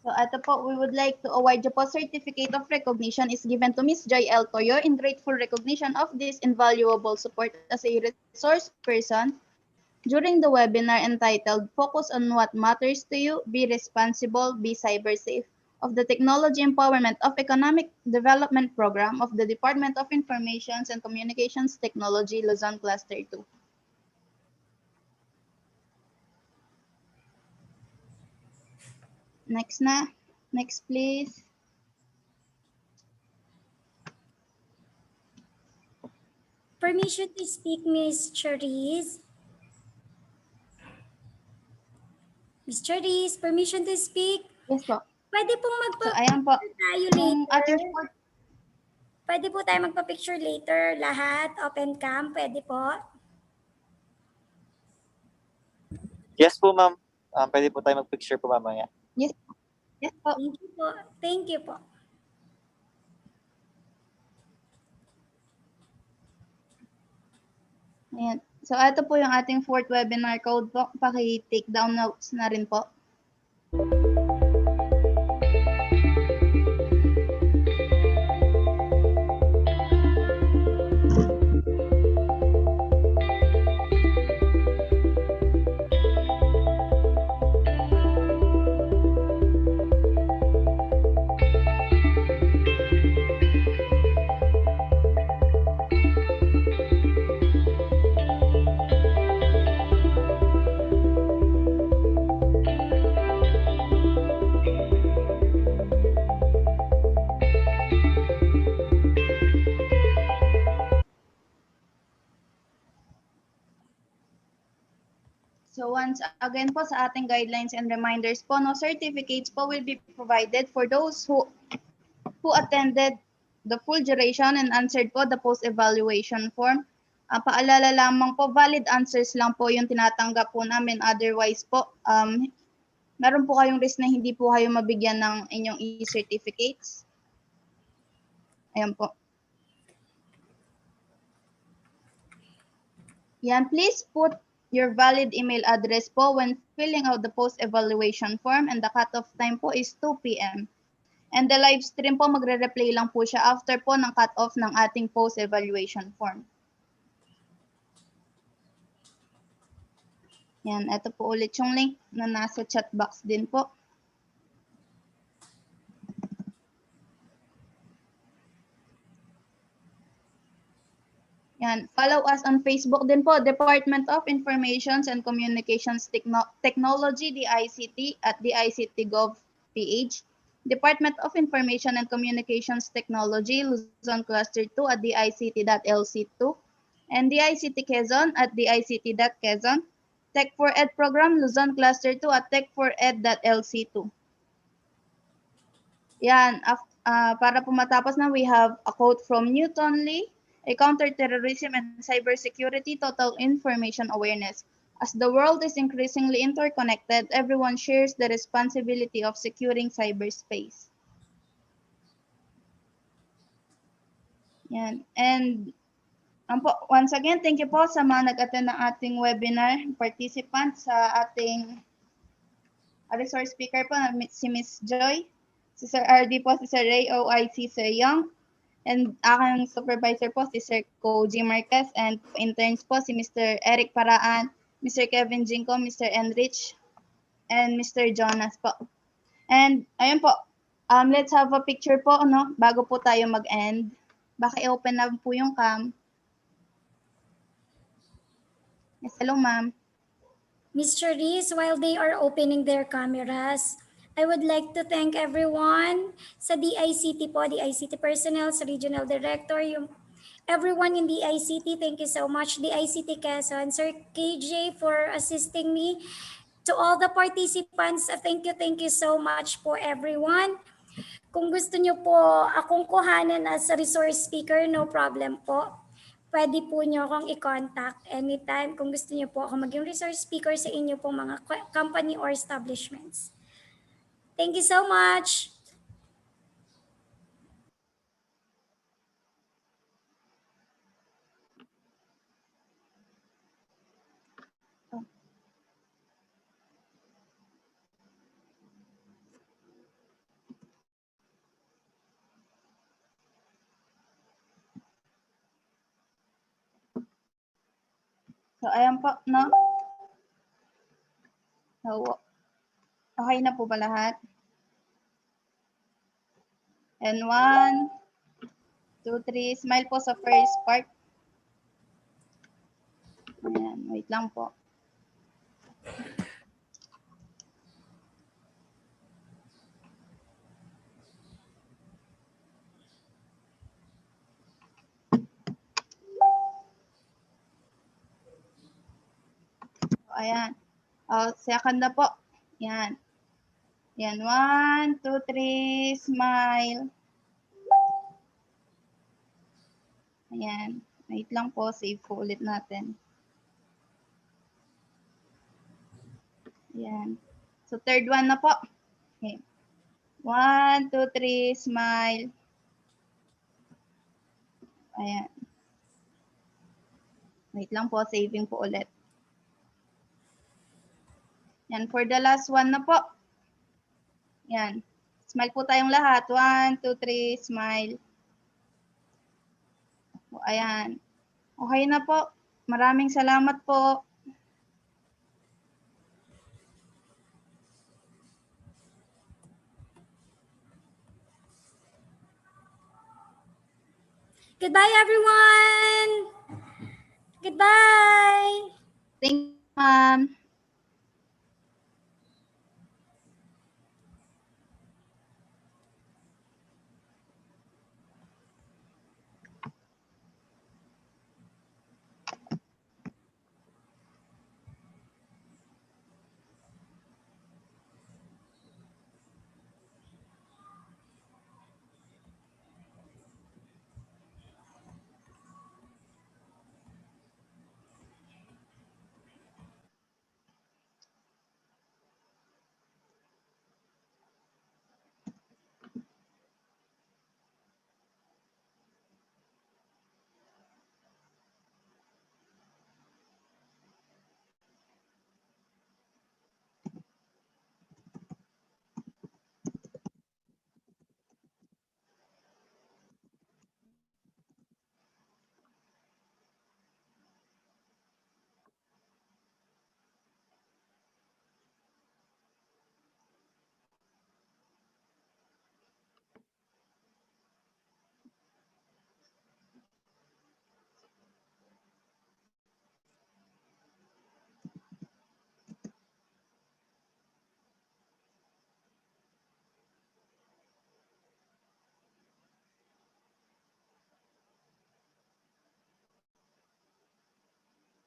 So ito po, we would like to award you po certificate of recognition is given to Ms. Joy L. Toyo in grateful recognition of this invaluable support as a resource person during the webinar entitled Focus on What Matters to You, Be Responsible, Be Cybersafe of the Technology Empowerment of Economic Development Program of the Department of Information and Communications Technology, Luzon Cluster 2. Next na. Next, please. Permission to speak, Ms. Cherise. Ms. Cherise, permission to speak? Yes po. Pwede pong So, ayan po. tayo Yung ating later. Pwede po tayo magpa-picture later. Lahat, open cam, pwede po. Yes po, ma'am. Pwede po tayo mag-picture po mamaya. Yes. Yes po. Thank you po. Thank you po. Ayan. So, ito po yung ating fourth webinar code po. Paki-take down notes na rin po. So once again po sa ating guidelines and reminders po, no, certificates po will be provided for those who attended the full duration and answered po the post-evaluation form. Paalala lamang po, valid answers lang po yung tinatanggap po namin. Otherwise po, meron po kayong risk na hindi po kayo mabigyan ng inyong e-certificates. Ayan po. Yan, please put your valid email address po when filling out the post-evaluation form, and the cutoff time po is 2 p.m. And the live stream po, magre-replay lang po siya after po ng cutoff ng ating post-evaluation form. Yan, ito po ulit yung link na nasa chat box din po. Yan, follow us on Facebook din po, Department of Information and Communications Technology, DICT, at DICT.gov.ph. Department of Information and Communications Technology, Luzon Cluster 2 at DICT.LC2. And DICT Quezon at DICT.Quezon. Tech4ED program, Luzon Cluster 2 at Tech4ED.LC2. Yan, para po matapos na, we have a quote from Newton Lee, a counterterrorism and cybersecurity total information awareness. As the world is increasingly interconnected, everyone shares the responsibility of securing cyberspace. Yan. And once again, thank you po sa mga nag-attend ng ating webinar participants, sa ating resource speaker po, si Ms. Joy, si Sir RD po, si Sir Ray OIC, Sir Young, and aking supervisor po si Sir Koji Marquez, and interns po si Mr. Eric Paraan, Mr. Kevin Jinko, Mr. Enrich, and Mr. Jonas po. And ayun po, let's have a picture po, no, bago po tayo mag-end. Baka i-open na po yung cam. Yes, hello ma'am. Mr. Reese, while they are opening their cameras, I would like to thank everyone sa DICT po, DICT personnel, sa regional director, everyone in DICT, thank you so much. DICT Quezon, Sir KJ for assisting me. To all the participants, thank you so much po everyone. Kung gusto nyo po akong kuhanan as a resource speaker, no problem po. Pwede po nyo akong i-contact anytime kung gusto nyo po ako maging resource speaker sa inyo po mga company or establishments. Thank you so much. So, ayan po, no? So, okay na po ba lahat? And 1, 2, 3, smile po sa first part. Ayan, wait lang po. Ayan. Second na po. Yan. Yan. 1, 2, 3, smile. Ayan. Wait lang po. Save po ulit natin. Ayan. So, third one na po. Okay. 1, 2, 3, smile. Ayan. Wait lang po. Saving po ulit. Yan. For the last one na po. Yan. Smile po tayong lahat. 1, 2, 3, smile. O, ayan. Okay na po. Maraming salamat po. Goodbye, everyone. Goodbye. Thank you, ma'am.